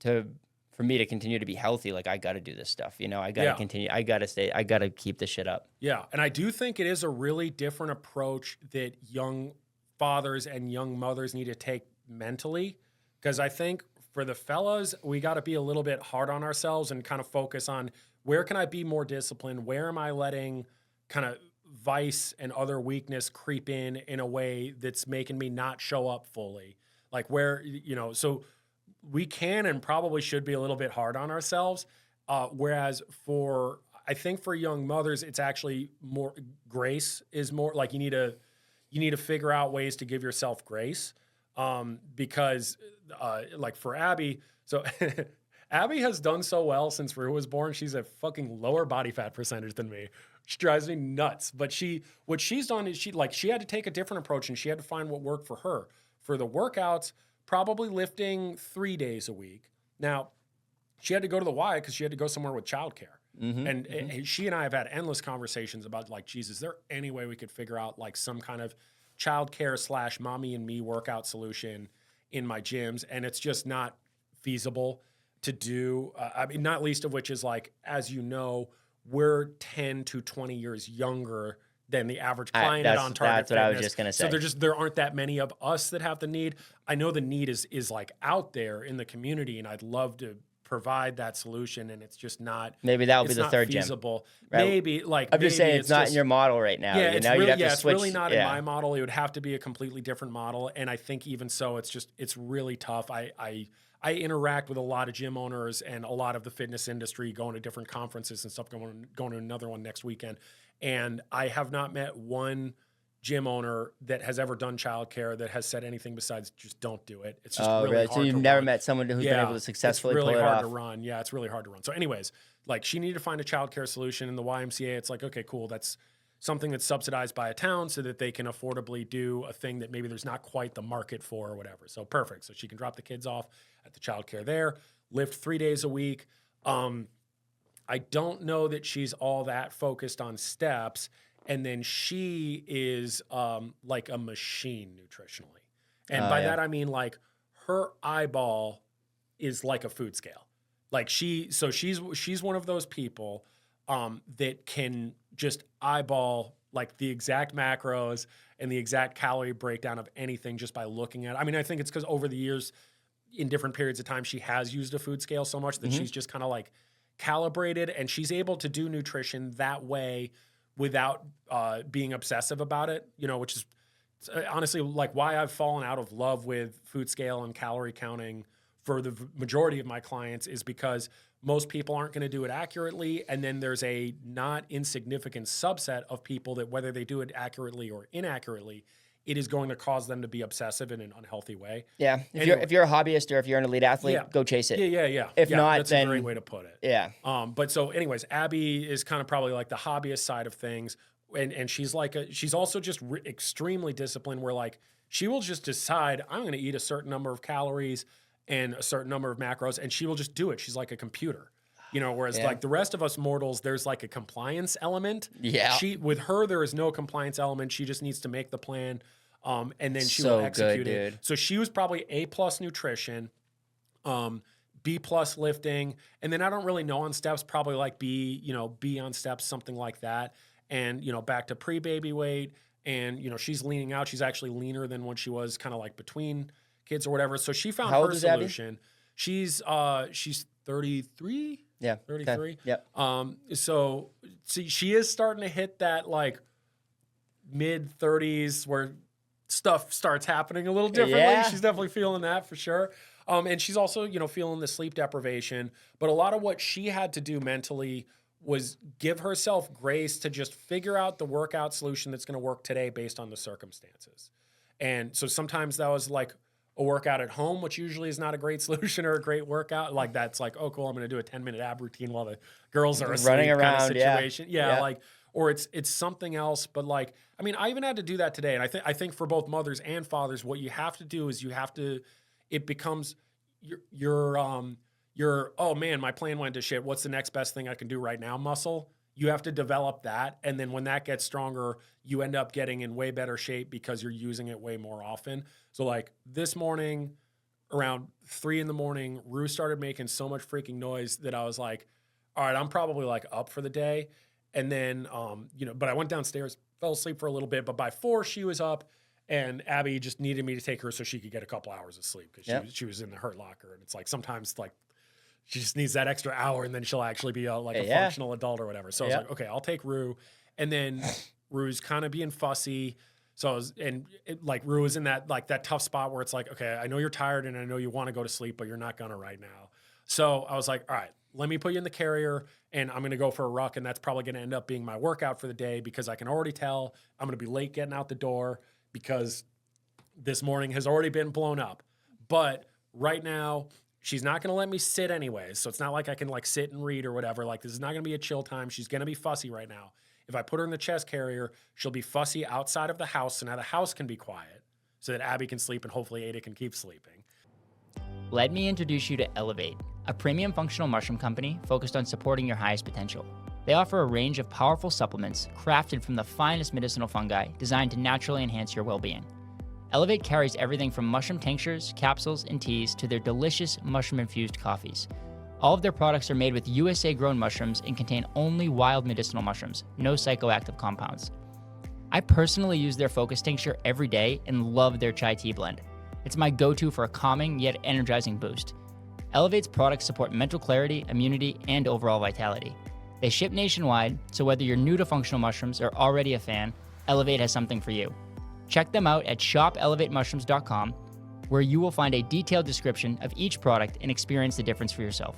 for me to continue to be healthy, like I got to do this stuff, I got to continue. I got to keep this shit up. Yeah. And I do think it is a really different approach that young fathers and young mothers need to take mentally. Cause I think for the fellas, we got to be a little bit hard on ourselves and kind of focus on where can I be more disciplined? Where am I letting kind of vice and other weakness creep in a way that's making me not show up fully? Like where, so we can and probably should be a little bit hard on ourselves. Whereas I think for young mothers, it's actually more grace is more like you need to figure out ways to give yourself grace. Because like for Abby, so Abby has done so well since Rue was born. She's a fucking lower body fat percentage than me. She drives me nuts. But what she's done is she had to take a different approach and she had to find what worked for her. For the workouts, probably lifting 3 days a week. Now, she had to go to the Y because she had to go somewhere with childcare. And she and I have had endless conversations about like, geez, is there any way we could figure out like some kind of childcare / mommy and me workout solution in my gyms? And it's just not feasible to do. I mean, not least of which is like, as you know, we're 10 to 20 years younger than the average client at On Target That's what Fitness. I was just gonna say. So there aren't that many of us that have the need. I know the need is like out there in the community, and I'd love to provide that solution, and it's just not. Maybe that'll be the third feasible. gym. Right? Maybe like I'm just maybe saying it's not in your model right now. Yeah, you it's know, really, you'd have to it's switch. really not in my model. It would have to be a completely different model, and I think even so, it's really tough. I interact with a lot of gym owners and a lot of the fitness industry, going to different conferences and stuff. Going to another one next weekend, and I have not met one gym owner that has ever done childcare that has said anything besides just don't do it. It's just really hard. So you've never met someone who's been able to successfully pull it off. It's really hard to run. Yeah, it's really hard to run. So anyways, like she needed to find a childcare solution in the YMCA. It's like, okay, cool. That's something that's subsidized by a town so that they can affordably do a thing that maybe there's not quite the market for or whatever. So perfect. So she can drop the kids off at the childcare there, lift 3 days a week. I don't know that she's all that focused on steps. And then she is like a machine nutritionally. And by that, I mean like her eyeball is like a food scale. Like she's one of those people that can just eyeball like the exact macros and the exact calorie breakdown of anything just by looking at it. I mean, I think it's because over the years, in different periods of time, she has used a food scale so much that she's just kind of like calibrated, and she's able to do nutrition that way without being obsessive about it, you know, which is honestly like why I've fallen out of love with food scale and calorie counting for the majority of my clients, is because most people aren't going to do it accurately. And then there's a not insignificant subset of people that whether they do it accurately or inaccurately, it is going to cause them to be obsessive in an unhealthy way. Yeah. If you're a hobbyist or if you're an elite athlete, go chase it. Yeah. If not, that's then a great way to put it. Yeah. But so anyways, Abby is kind of probably like the hobbyist side of things. And she's like, she's also just extremely disciplined, where like, she will just decide, I'm going to eat a certain number of calories and a certain number of macros, and she will just do it. She's like a computer, you know, whereas like the rest of us mortals, there's like a compliance element. Yeah. With her, there is no compliance element. She just needs to make the plan. And then she will execute it. So she was probably A+ nutrition, B+ lifting. And then I don't really know on steps, probably like B on steps, something like that. And, you know, back to pre-baby weight. And, you know, she's leaning out. She's actually leaner than what she was kind of like between kids or whatever. So she found her solution. Abby? She's 33. Yeah. 33. Okay. Yep. So see, she is starting to hit that like mid 30s where stuff starts happening a little differently. Yeah. She's definitely feeling that for sure. And she's also, you know, feeling the sleep deprivation. But a lot of what she had to do mentally was give herself grace to just figure out the workout solution that's going to work today based on the circumstances. And so sometimes that was like a workout at home, which usually is not a great solution or a great workout. Like that's like, oh, cool, I'm going to do a 10-minute ab routine while the girls are asleep, running around kind of situation. Yeah. Like, or it's something else. But like, I mean, I even had to do that today. And I think for both mothers and fathers, what you have to do is it becomes your oh man, my plan went to shit. What's the next best thing I can do right now? Muscle. You have to develop that. And then when that gets stronger, you end up getting in way better shape because you're using it way more often. So like this morning around 3 a.m, Rue started making so much freaking noise that I was like, all right, I'm probably like up for the day. And then, but I went downstairs, fell asleep for a little bit, but by 4 she was up, and Abby just needed me to take her so she could get a couple hours of sleep because she was in the hurt locker. And it's like, sometimes like she just needs that extra hour and then she'll actually be a functional adult or whatever. So I was like, okay, I'll take Rue. And then Rue's kind of being fussy. So Rue was in that tough spot where it's like, okay, I know you're tired and I know you want to go to sleep, but you're not gonna right now. So I was like, all right, let me put you in the carrier and I'm going to go for a ruck. And that's probably going to end up being my workout for the day because I can already tell I'm going to be late getting out the door because this morning has already been blown up. But right now, she's not going to let me sit anyways. So it's not like I can like sit and read or whatever. Like this is not going to be a chill time. She's going to be fussy right now. If I put her in the chest carrier, she'll be fussy outside of the house. So now the house can be quiet. so that Abby can sleep and hopefully Ada can keep sleeping. Let me introduce you to Elevate, a premium functional mushroom company focused on supporting your highest potential. They offer a range of powerful supplements crafted from the finest medicinal fungi designed to naturally enhance your well-being. Elevate carries everything from mushroom tinctures, capsules, and teas to their delicious mushroom-infused coffees. All of their products are made with USA-grown mushrooms and contain only wild medicinal mushrooms, no psychoactive compounds. I personally use their Focus Tincture every day and love their chai tea blend. It's my go-to for a calming yet energizing boost. Elevate's products support mental clarity, immunity, and overall vitality. They ship nationwide, so whether you're new to functional mushrooms or already a fan, Elevate has something for you. Check them out at shopelevatemushrooms.com, where you will find a detailed description of each product and experience the difference for yourself.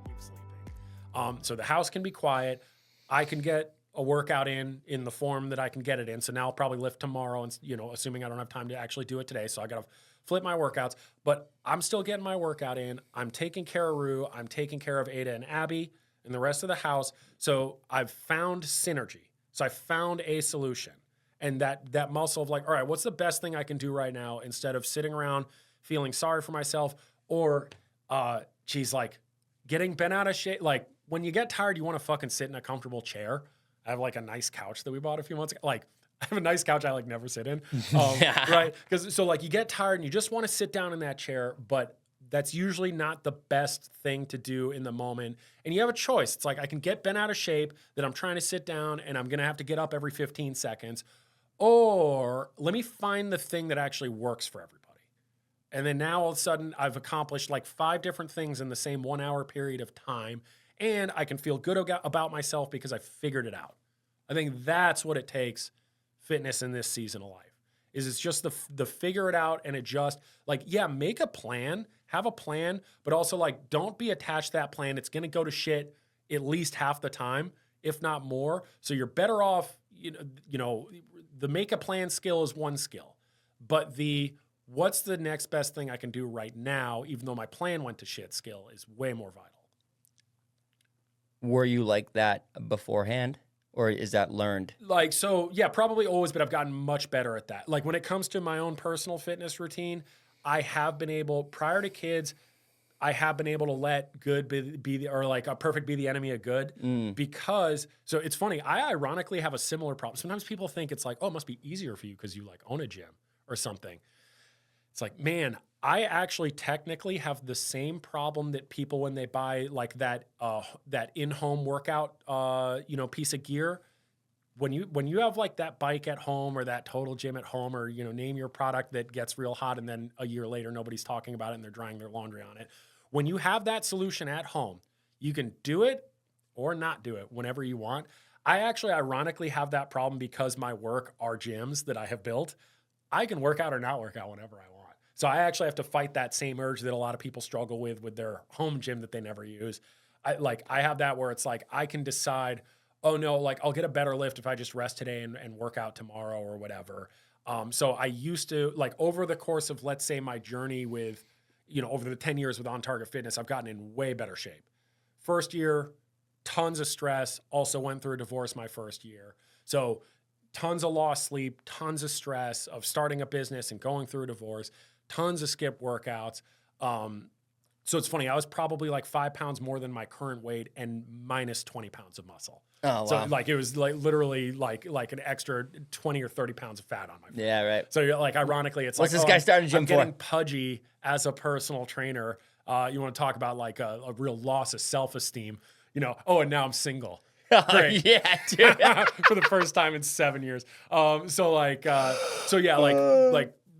Keep sleeping. So the house can be quiet. I can get a workout in the form that I can get it in. So now I'll probably lift tomorrow, and assuming I don't have time to actually do it today. So I got to flip my workouts, but I'm still getting my workout in. I'm taking care of Rue. I'm taking care of Ada and Abby and the rest of the house. So I've found synergy. So I found a solution, and that muscle of like, all right, what's the best thing I can do right now instead of sitting around feeling sorry for myself or, like getting bent out of shape. Like when you get tired, you want to fucking sit in a comfortable chair. I have like a nice couch that we bought a few months ago. Like I have a nice couch I like never sit in, right? Because so like you get tired and you just want to sit down in that chair, but that's usually not the best thing to do in the moment. And you have a choice. It's like I can get bent out of shape that I'm trying to sit down and I'm going to have to get up every 15 seconds. Or let me find the thing that actually works for everybody. And then now all of a sudden I've accomplished like 5 different things in the same 1 hour period of time. And I can feel good about myself because I figured it out. I think that's what it takes fitness in this season of life is it's just the figure it out and adjust. Like, yeah, make a plan, have a plan, but also like don't be attached to that plan. It's going to go to shit at least half the time, if not more. So you're better off, the make a plan skill is one skill, but what's the next best thing I can do right now, even though my plan went to shit skill is way more vital. Were you like that beforehand, or is that learned? Like, so yeah, probably always, but I've gotten much better at that. Like when it comes to my own personal fitness routine, I have been able, prior to kids, I have been able to let good or like a perfect be the enemy of good because, so it's funny, I ironically have a similar problem. Sometimes people think it's like, oh, it must be easier for you because you like own a gym or something. It's like, man, I actually technically have the same problem that people when they buy like that in-home workout piece of gear. When you have like that bike at home or that total gym at home or name your product that gets real hot and then a year later nobody's talking about it and they're drying their laundry on it. When you have that solution at home, you can do it or not do it whenever you want. I actually ironically have that problem because my work are gyms that I have built. I can work out or not work out whenever I want. So I actually have to fight that same urge that a lot of people struggle with their home gym that they never use. I have that where it's like I can decide, oh no, like I'll get a better lift if I just rest today and work out tomorrow or whatever. So I used to, like over the course of, let's say, my journey with, over the 10 years with On Target Fitness, I've gotten in way better shape. First year, tons of stress. Also went through a divorce my first year. So tons of lost sleep, tons of stress of starting a business and going through a divorce. Tons of skip workouts. So it's funny, I was probably like 5 pounds more than my current weight and minus 20 pounds of muscle. Oh, wow. So like it was like literally like an extra 20 or 30 pounds of fat on my face. Yeah, right. So you're like, ironically, it's What's like, this guy starting a gym I'm for? getting pudgy as a personal trainer. You want to talk about like a real loss of self-esteem, and now I'm single. Great. Yeah, dude. For the first time in 7 years.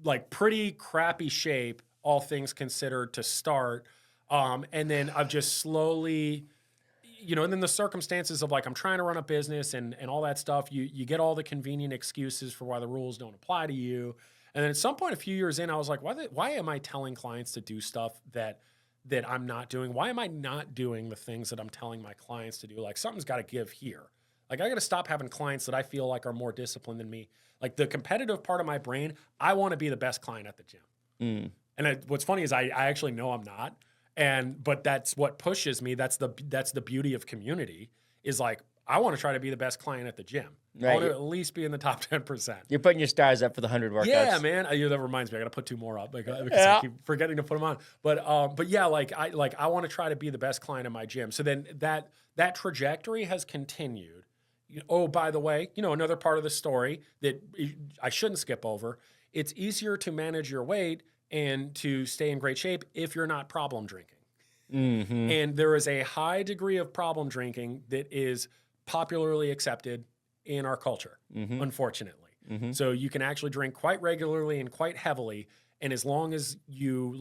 Like pretty crappy shape, all things considered, to start. And then I've just slowly, and then the circumstances of like, I'm trying to run a business and all that stuff, you get all the convenient excuses for why the rules don't apply to you. And then at some point, a few years in, I was like, why am I telling clients to do stuff that I'm not doing? Why am I not doing the things that I'm telling my clients to do? Like something's got to give here. Like I got to stop having clients that I feel like are more disciplined than me. Like the competitive part of my brain, I want to be the best client at the gym. And what's funny is I actually know I'm not. But that's what pushes me. That's the beauty of community is like, I want to try to be the best client at the gym. I Right. want to at least be in the top 10%. You're putting your stars up for the 100 workouts. Yeah, man. That reminds me. I got to put 2 more up because Yeah. I keep forgetting to put them on. But yeah, I want to try to be the best client in my gym. So then that trajectory has continued. Oh, by the way, another part of the story that I shouldn't skip over. It's easier to manage your weight and to stay in great shape if you're not problem drinking. Mm-hmm. And there is a high degree of problem drinking that is popularly accepted in our culture, unfortunately. Mm-hmm. So you can actually drink quite regularly and quite heavily. And as long as you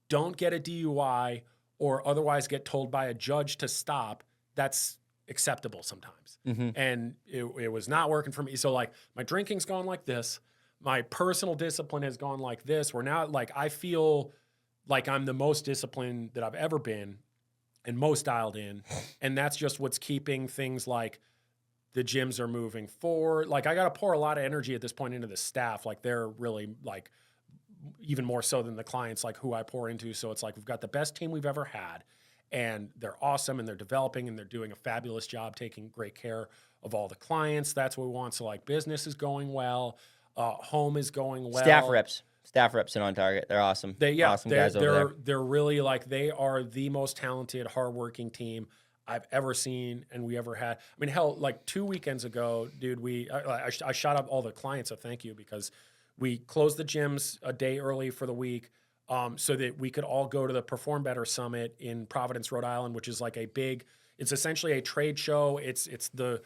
don't get a DUI or otherwise get told by a judge to stop, that's acceptable sometimes. Mm-hmm. And it was not working for me. So my drinking's gone like this. My personal discipline has gone like this, where now I feel like I'm the most disciplined that I've ever been and most dialed in. And that's just what's keeping things like the gyms are moving forward. I got to pour a lot of energy at this point into the staff. They're really even more so than the clients, who I pour into. So it's we've got the best team we've ever had, and they're awesome, and they're developing, and they're doing a fabulous job taking great care of all the clients. That's what we want. So business is going well. Home is going well. Staff reps in On Target. They're awesome. Awesome guys over there. They're really they are the most talented, hardworking team I've ever seen and we ever had. I mean, hell, 2 weekends ago, dude, I shot up all the clients a thank you because we closed the gyms a day early for the week so that we could all go to the Perform Better Summit in Providence, Rhode Island, which is it's essentially a trade show. It's the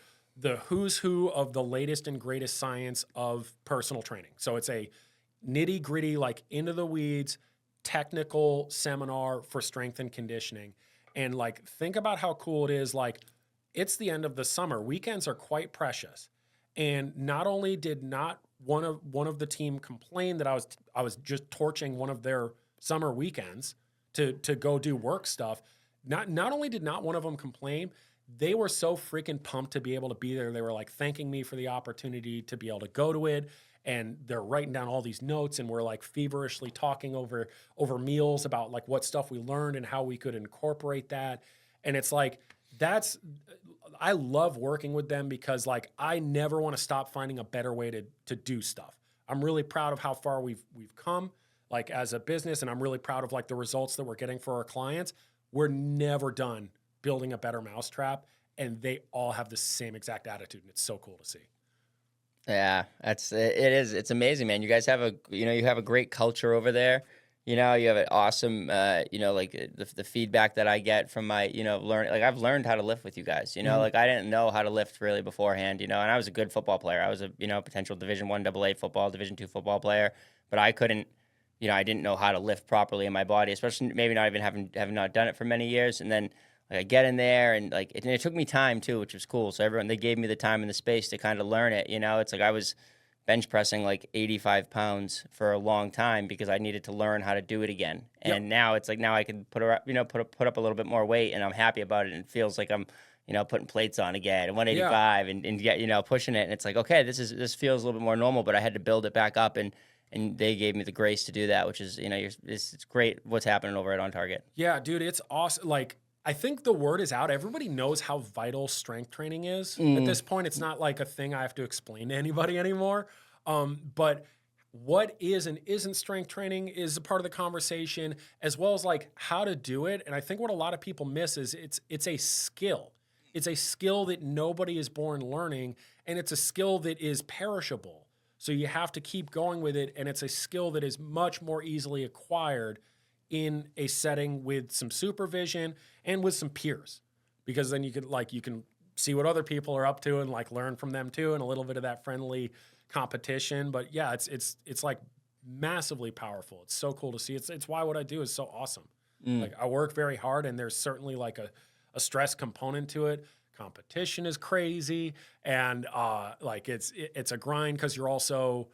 who's who of the latest and greatest science of personal training. So it's a nitty gritty, into the weeds, technical seminar for strength and conditioning. And think about how cool it is. It's the end of the summer. Weekends are quite precious. And not only did not one of the team complain that I was just torching one of their summer weekends to go do work stuff. Not only did not one of them complain, they were so freaking pumped to be able to be there. They were thanking me for the opportunity to be able to go to it. And they're writing down all these notes, and we're feverishly talking over meals about what stuff we learned and how we could incorporate that. And it's I love working with them because I never want to stop finding a better way to do stuff. I'm really proud of how far we've come as a business, and I'm really proud of the results that we're getting for our clients. We're never done building a better mousetrap, and they all have the same exact attitude, and it's so cool to see. Yeah, it is. It's amazing, man. You guys have you have a great culture over there. You have an awesome, the feedback that I get from my, learning. I've learned how to lift with you guys. I didn't know how to lift really beforehand. And I was a good football player. I was a, potential Division I AA football, Division II football player, but I couldn't, I didn't know how to lift properly in my body, especially maybe not even having not done it for many years. And then I get in there and it took me time too, which was cool. So they gave me the time and the space to kind of learn it. It's I was bench pressing 85 pounds for a long time because I needed to learn how to do it again. And now it's now I can put up a little bit more weight, and I'm happy about it. And it feels like I'm, putting plates on again, 185 and get, pushing it. And it's okay, this feels a little bit more normal, but I had to build it back up, and they gave me the grace to do that, which is, it's great what's happening over at On Target. Yeah, dude, it's awesome. I think the word is out. Everybody knows how vital strength training is. At this point, it's not a thing I have to explain to anybody anymore. But what is and isn't strength training is a part of the conversation, as well as how to do it. And I think what a lot of people miss is it's a skill. It's a skill that nobody is born learning, and it's a skill that is perishable. So you have to keep going with it, and it's a skill that is much more easily acquired in a setting with some supervision and with some peers, because then you can see what other people are up to and learn from them too, and a little bit of that friendly competition. But yeah, it's massively powerful. It's so cool to see. It's why what I do is so awesome. I work very hard, and there's certainly a stress component to it. Competition is crazy, and it's a grind because you're also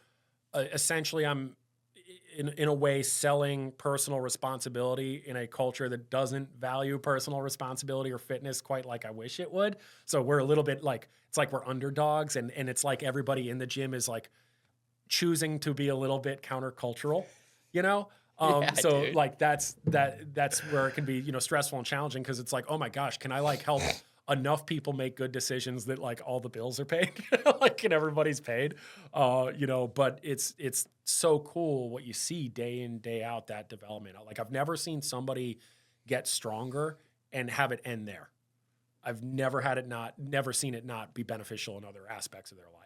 essentially I'm in a way selling personal responsibility in a culture that doesn't value personal responsibility or fitness quite like I wish it would. So we're a little bit it's we're underdogs, and it's everybody in the gym is choosing to be a little bit countercultural, Yeah, so dude. that's where it can be, stressful and challenging, because it's oh my gosh, can I help enough people make good decisions that like all the bills are paid, like and everybody's paid. But it's so cool what you see day in, day out, that development. Like I've never seen somebody get stronger and have it end there. I've never seen it not be beneficial in other aspects of their life.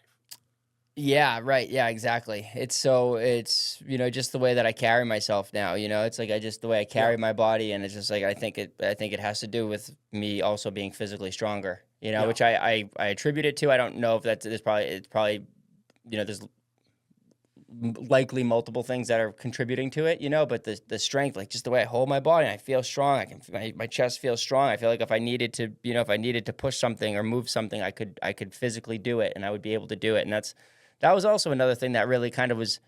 Yeah, right. Yeah, exactly. It's just the way that I carry myself now, it's like the way I carry my body, and it's just like I think it has to do with me also being physically stronger, which I attribute it to. I don't know if it's probably there's likely multiple things that are contributing to it, but the strength, like just the way I hold my body, I feel strong. My chest feels strong. I feel like if I needed to push something or move something, I could physically do it, and I would be able to do it. And that was also another thing that really kind of was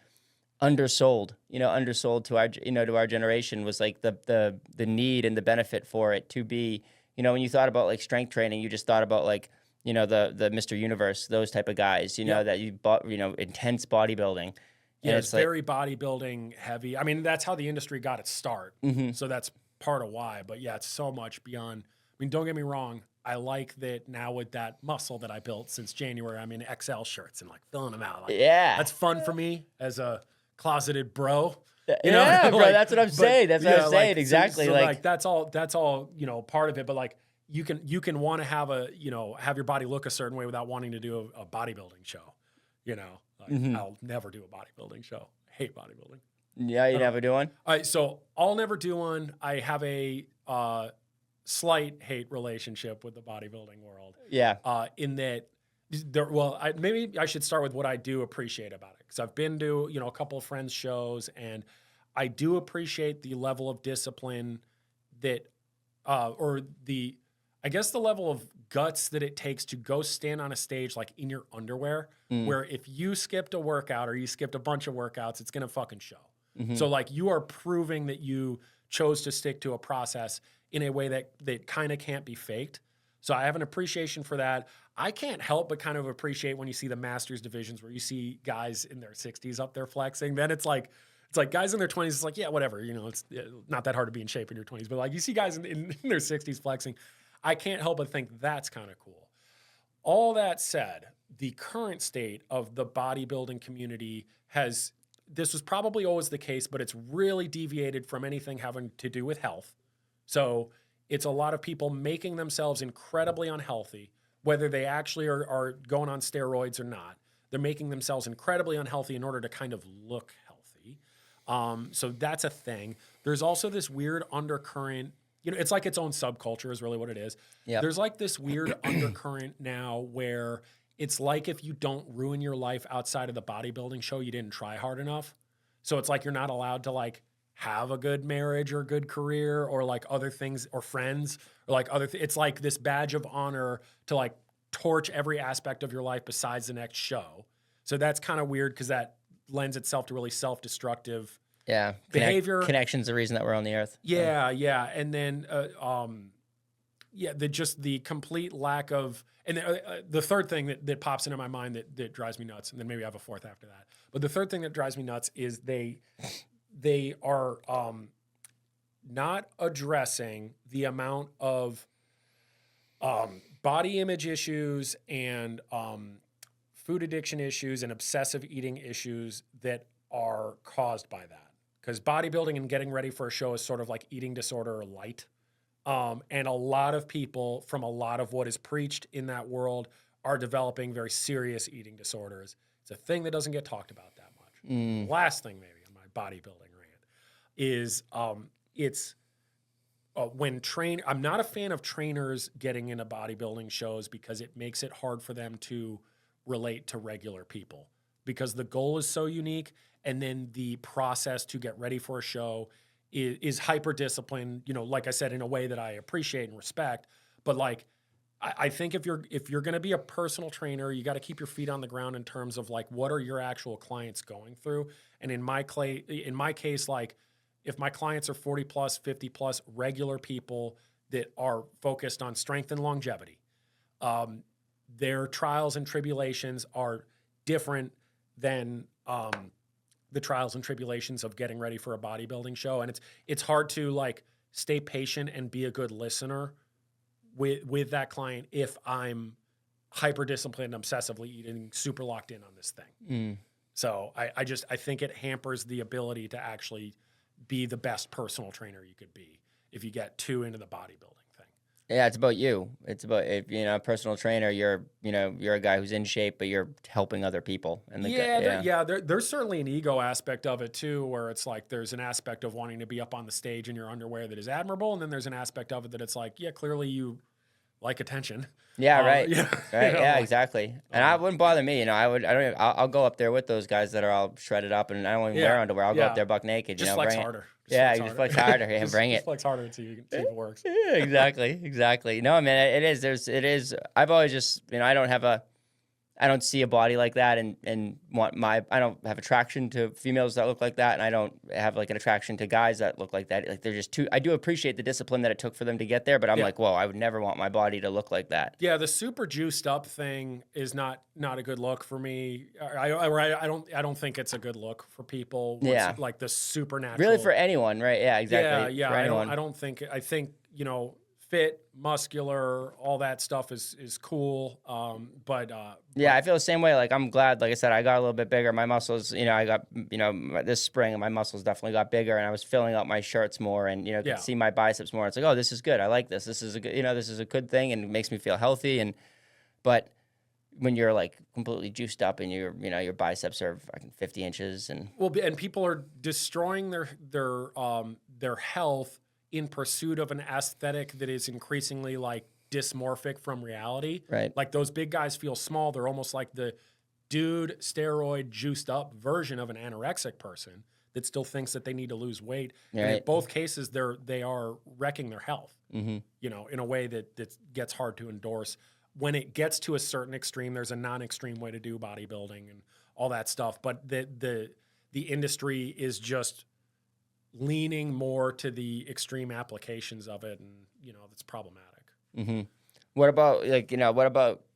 undersold to our generation, was like the need and the benefit for it to be, when you thought about like strength training, you just thought about like, the Mr. Universe, those type of guys, that you bought, intense bodybuilding. Yeah, And it's very bodybuilding heavy. I mean, that's how the industry got its start. Mm-hmm. So that's part of why. But yeah, it's so much beyond. I mean, don't get me wrong. I like that now with that muscle that I built since January, I'm in XL shirts and like filling them out. Like, that's fun for me as a closeted bro. Bro, that's what I'm saying. That's what I'm saying. Exactly. So like that's all, part of it. But like you can want to have have your body look a certain way without wanting to do a bodybuilding show. I'll never do a bodybuilding show. I hate bodybuilding. Yeah, you never do one? All right, so I'll never do one. I have a slight hate relationship with the bodybuilding world. Yeah. In that, maybe I should start with what I do appreciate about it. Because I've been to, a couple of friends' shows, and I do appreciate the level of discipline that, I guess the level of guts that it takes to go stand on a stage like in your underwear, where if you skipped a workout or you skipped a bunch of workouts, it's going to fucking show. Mm-hmm. So like you are proving that you chose to stick to a process in a way that kind of can't be faked. So I have an appreciation for that. I can't help but kind of appreciate when you see the masters divisions where you see guys in their 60s up there flexing. Then it's like guys in their 20s, it's like, yeah, whatever. It's not that hard to be in shape in your 20s. But like you see guys in their 60s flexing. I can't help but think that's kind of cool. All that said, the current state of the bodybuilding community this was probably always the case, but it's really deviated from anything having to do with health. So it's a lot of people making themselves incredibly unhealthy, whether they actually are going on steroids or not. They're making themselves incredibly unhealthy in order to kind of look healthy. So that's a thing. There's also this weird undercurrent. It's like its own subculture is really what it is. Yep. There's like this weird undercurrent now where it's like if you don't ruin your life outside of the bodybuilding show, you didn't try hard enough. So it's like you're not allowed to like have a good marriage or a good career or like other things or friends or like it's like this badge of honor to like torch every aspect of your life besides the next show. So that's kind of weird because that lends itself to really self-destructive behavior. Connection's the reason that we're on the earth. Yeah, yeah. And then, the complete lack of, and the third thing that pops into my mind that drives me nuts, and then maybe I have a fourth after that. But the third thing that drives me nuts is they are not addressing the amount of body image issues and food addiction issues and obsessive eating issues that are caused by that. Because bodybuilding and getting ready for a show is sort of like eating disorder light. And a lot of people from a lot of what is preached in that world are developing very serious eating disorders. It's a thing that doesn't get talked about that much. Last thing maybe on my bodybuilding rant is I'm not a fan of trainers getting into bodybuilding shows because it makes it hard for them to relate to regular people because the goal is so unique. And then the process to get ready for a show is hyper disciplined, like I said, in a way that I appreciate and respect. But like, I think if you're going to be a personal trainer, you got to keep your feet on the ground in terms of like, what are your actual clients going through? And in my case, like if my clients are 40 plus, 50 plus regular people that are focused on strength and longevity, their trials and tribulations are different than, the trials and tribulations of getting ready for a bodybuilding show. And it's hard to like stay patient and be a good listener with that client if I'm hyper disciplined, obsessively eating, super locked in on this thing. So I think it hampers the ability to actually be the best personal trainer you could be if you get too into the bodybuilding thing. Yeah, it's about you. It's about, if you know, a personal trainer, you're a guy who's in shape, but you're helping other people. And There's certainly an ego aspect of it too, where it's like there's an aspect of wanting to be up on the stage in your underwear that is admirable, and then there's an aspect of it that it's like, yeah, clearly you like attention. Yeah, right. Yeah, Right. you know, Yeah, like, exactly. And I wouldn't bother me. You know, I'll go up there with those guys that are all shredded up, and I don't even wear underwear. I'll go up there buck naked. Just you know, flex bring harder. It. You just flex harder. Yeah, bring Just it. flex harder until you see if it works. Yeah, exactly. No, man, it is. I've always just, I don't see a body like that and I don't have attraction to females that look like that, and I don't have like an attraction to guys that look like that. Like they're just too, I do appreciate the discipline that it took for them to get there, but I'm like, whoa, I would never want my body to look like that. Yeah, the super juiced up thing is not a good look for me. I don't think it's a good look for people. Like the supernatural. Really for anyone, right? Yeah, exactly. Yeah. For anyone. I think, fit, muscular, all that stuff is cool. Yeah, I feel the same way. Like, I'm glad, like I said, I got a little bit bigger. My muscles, I got, this spring, my muscles definitely got bigger, and I was filling out my shirts more, and, could see my biceps more. It's like, oh, this is good. I like this. This is a good, this is a good thing, and it makes me feel healthy. But when you're like completely juiced up and your biceps are fucking 50 inches and people are destroying their health in pursuit of an aesthetic that is increasingly like dysmorphic from reality. Right. Like those big guys feel small. They're almost like the dude steroid juiced up version of an anorexic person that still thinks that they need to lose weight. Right. And in both cases, they are wrecking their health, in a way that gets hard to endorse. When it gets to a certain extreme, there's a non-extreme way to do bodybuilding and all that stuff. But the industry is just leaning more to the extreme applications of it, and that's problematic. Mm-hmm. What about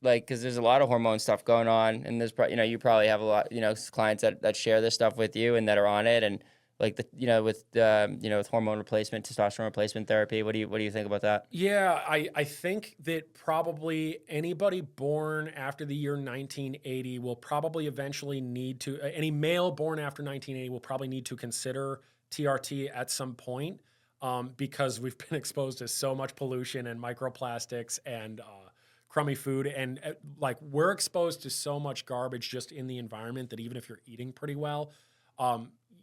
because there's a lot of hormone stuff going on, and there's you probably have a lot clients that share this stuff with you and that are on it, and like with hormone replacement, testosterone replacement therapy. What do you think about that? Yeah, I think that probably anybody born after the year 1980 will probably eventually need to, any male born after 1980 will probably need to consider TRT at some point, because we've been exposed to so much pollution and microplastics and crummy food, and like we're exposed to so much garbage just in the environment that even if you're eating pretty well,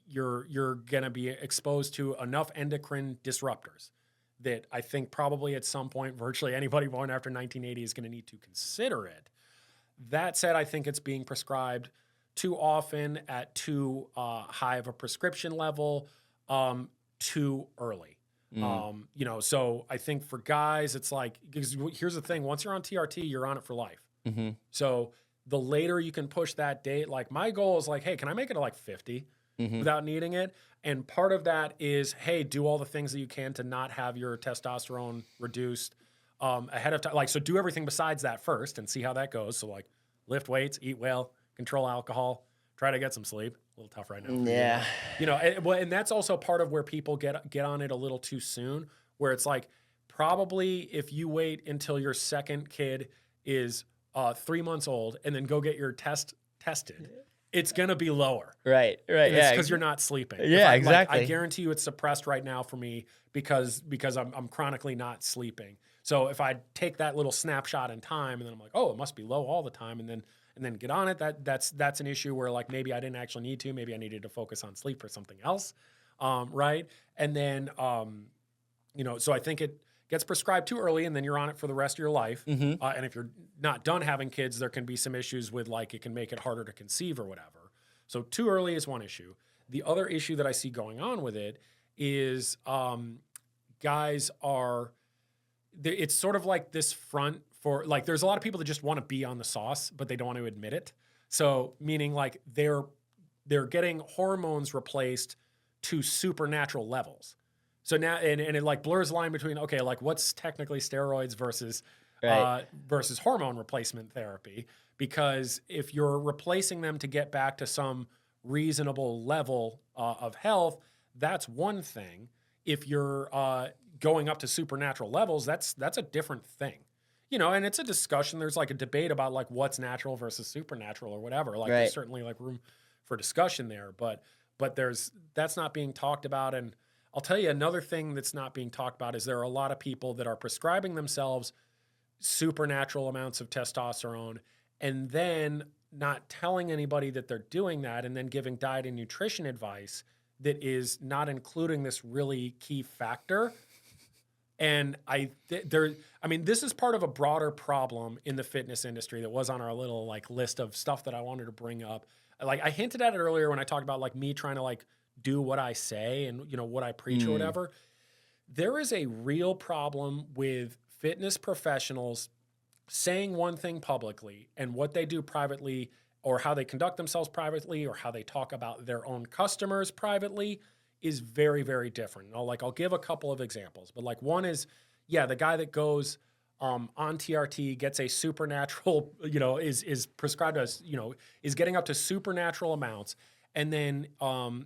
you're gonna be exposed to enough endocrine disruptors that I think probably at some point virtually anybody born after 1980 is gonna need to consider it. That said, I think it's being prescribed too often at too high of a prescription level, too early. So I think for guys, it's like, because here's the thing, once you're on TRT, you're on it for life. Mm-hmm. So the later you can push that date, like my goal is like, hey, can I make it to like 50 without needing it? And part of that is, hey, do all the things that you can to not have your testosterone reduced ahead of time. Like, so do everything besides that first and see how that goes. So like lift weights, eat well, control alcohol, try to get some sleep. A little tough right now. Yeah. And that's also part of where people get on it a little too soon, where it's like, probably if you wait until your second kid is 3 months old and then go get your tested, it's going to be lower. Right. And it's because you're not sleeping. Yeah, exactly. I guarantee you it's suppressed right now for me because I'm chronically not sleeping. So if I take that little snapshot in time and then I'm like, oh, it must be low all the time, and then get on it, that's an issue where like maybe I didn't actually need to, maybe I needed to focus on sleep for something else, right? And then, so I think it gets prescribed too early, and then you're on it for the rest of your life. Mm-hmm. And if you're not done having kids, there can be some issues with like it can make it harder to conceive or whatever. So too early is one issue. The other issue that I see going on with it is guys are, it's sort of like this front for like, there's a lot of people that just want to be on the sauce, but they don't want to admit it. So meaning like they're getting hormones replaced to supernatural levels. So now, and it like blurs the line between, okay, like what's technically steroids versus hormone replacement therapy? Because if you're replacing them to get back to some reasonable level of health, that's one thing. If you're going up to supernatural levels, that's a different thing. And it's a discussion. There's like a debate about like what's natural versus supernatural or whatever. Like there's certainly like room for discussion there, but that's not being talked about. And I'll tell you another thing that's not being talked about is there are a lot of people that are prescribing themselves supernatural amounts of testosterone and then not telling anybody that they're doing that, and then giving diet and nutrition advice that is not including this really key factor. And this is part of a broader problem in the fitness industry that was on our little like list of stuff that I wanted to bring up. Like I hinted at it earlier when I talked about like me trying to like do what I say and what I preach or whatever. There is a real problem with fitness professionals saying one thing publicly and what they do privately, or how they conduct themselves privately, or how they talk about their own customers privately is very, very different. I'll give a couple of examples, but like one is, the guy that goes on TRT, gets a supernatural, is prescribed as, is getting up to supernatural amounts, and then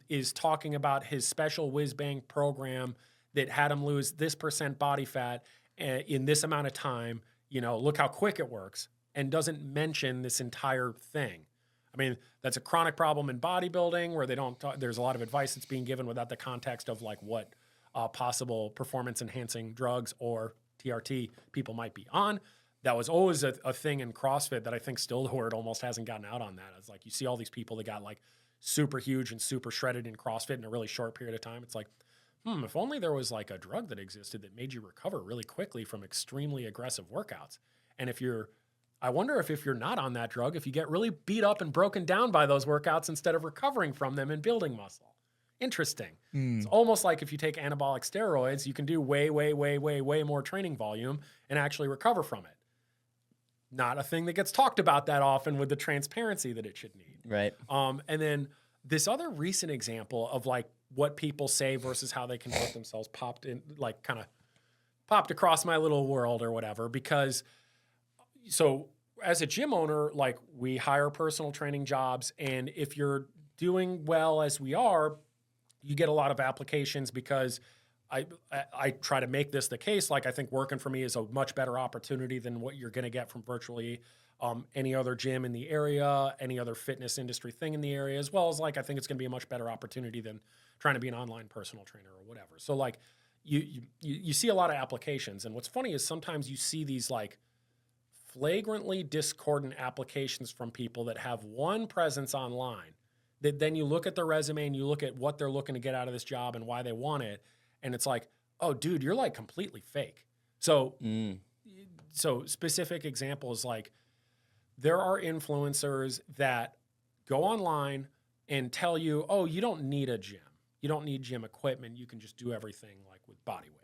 is talking about his special whiz bang program that had him lose this % body fat in this amount of time, look how quick it works, and doesn't mention this entire thing. I mean, that's a chronic problem in bodybuilding where they don't there's a lot of advice that's being given without the context of like what possible performance enhancing drugs or TRT people might be on. That was always a thing in CrossFit that I think still the word almost hasn't gotten out on that. It's like you see all these people that got like super huge and super shredded in CrossFit in a really short period of time. It's like, if only there was like a drug that existed that made you recover really quickly from extremely aggressive workouts. And I wonder if you're not on that drug, if you get really beat up and broken down by those workouts instead of recovering from them and building muscle. Interesting. It's almost like if you take anabolic steroids, you can do way, way, way, way, way more training volume and actually recover from it. Not a thing that gets talked about that often with the transparency that it should need. Right. And then this other recent example of like what people say versus how they conduct themselves popped across my little world or whatever, because so as a gym owner, like we hire personal training jobs, and if you're doing well as we are, you get a lot of applications because I try to make this the case. Like I think working for me is a much better opportunity than what you're going to get from virtually any other gym in the area, any other fitness industry thing in the area, as well as like I think it's going to be a much better opportunity than trying to be an online personal trainer or whatever. So like you see a lot of applications, and what's funny is sometimes you see these like flagrantly discordant applications from people that have one presence online, that then you look at their resume and you look at what they're looking to get out of this job and why they want it, and it's like, oh, dude, you're like completely fake. So specific examples, like there are influencers that go online and tell you, oh, you don't need a gym. You don't need gym equipment. You can just do everything like with body weight.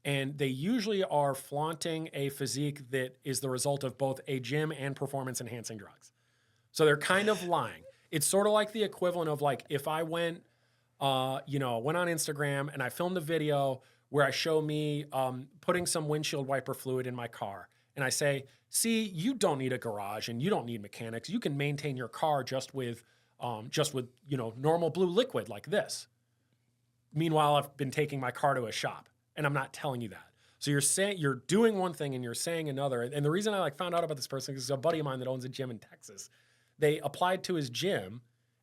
And they usually are flaunting a physique that is the result of both a gym and performance-enhancing drugs. So they're kind of lying. It's sort of like the equivalent of like if I went on Instagram and I filmed a video where I show me putting some windshield wiper fluid in my car. And I say, see, you don't need a garage and you don't need mechanics. You can maintain your car just with normal blue liquid like this. Meanwhile, I've been taking my car to a shop. And I'm not telling you that. So you're doing one thing and you're saying another. And the reason I like found out about this person is a buddy of mine that owns a gym in Texas. They applied to his gym,